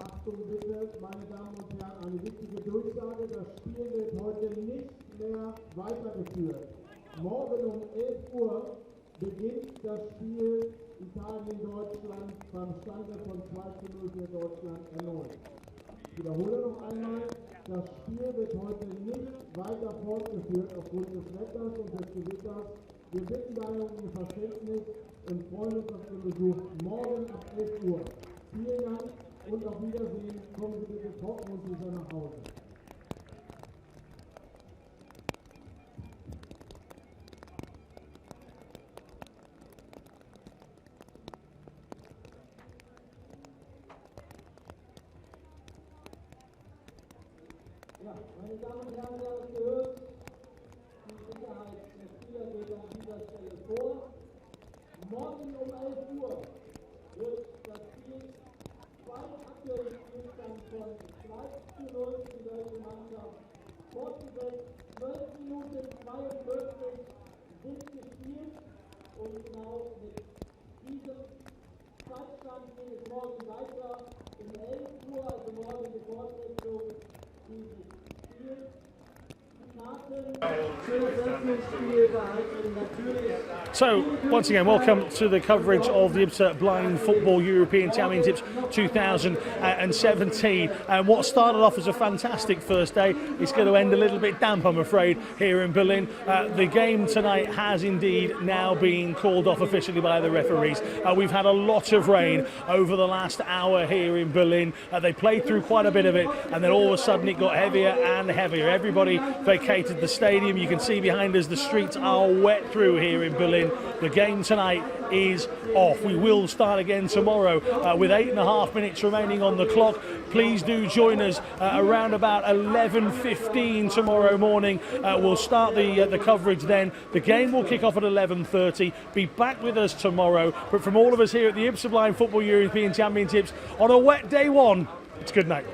Achtung bitte, meine Damen und Herren, eine wichtige Durchsage, das Spiel wird heute nicht mehr weitergeführt. Morgen um 11 Uhr beginnt das Spiel Italien-Deutschland beim Stande von 2:0 für Deutschland erneut. Ich wiederhole noch einmal, das Spiel wird heute nicht weiter fortgeführt aufgrund des Wetters und des Gewitters. Wir bitten daher um Ihr Verständnis und freuen uns auf Ihren Besuch morgen ab 11 Uhr. Vielen Dank. Und auf Wiedersehen, kommen Sie bitte trocken und sicher nach Hause. Ja, meine Damen und Herren, Sie haben es gehört, die Sicherheit der Spieler geht an dieser Stelle vor. Morgen um 11 Uhr wird das Spiel aktuellen Spielstand von 2:0 für die deutsche Mannschaft fortgesetzt. 12 Minuten 42 sind gespielt und genau mit diesem Zeitstand geht es morgen weiter. Um 11 Uhr, also morgen die Fortsetzung dieses Spiels. So, once again, welcome to the coverage of the IBSA Blind Football European Championships 2017. And what started off as a fantastic first day is going to end a little bit damp, I'm afraid, here in Berlin. The game tonight has indeed now been called off officially by the referees. We've had a lot of rain over the last hour here in Berlin. They played through quite a bit of it, and then all of a sudden it got heavier and heavier. Everybody vacated the stadium. You can see behind us the streets are wet through here in Berlin. The game tonight is off. We will start again tomorrow with 8.5 minutes remaining on the clock. Please do join us around about 11:15 tomorrow morning. We'll start the coverage then. The game will kick off at 11:30. Be back with us tomorrow. But from all of us here at the IBSA Blind Football European Championships on a wet day one, it's good night.